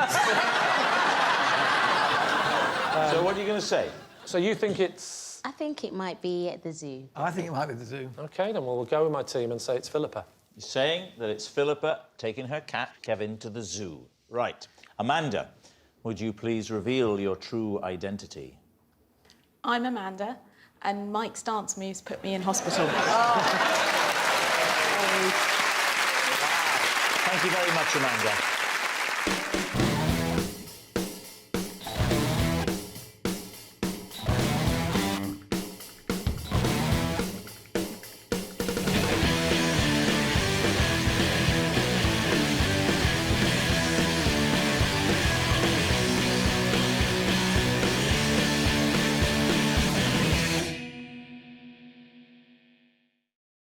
what are you going to say? So you think it's... I think it might be at the zoo. I think it might be the zoo. OK, then we'll go with my team and say it's Philippa. You're saying that it's Philippa taking her cat, Kevin, to the zoo. Right. Amanda, would you please reveal your true identity? I'm Amanda, and Mike's dance moves put me in hospital. Thank you very much, Amanda.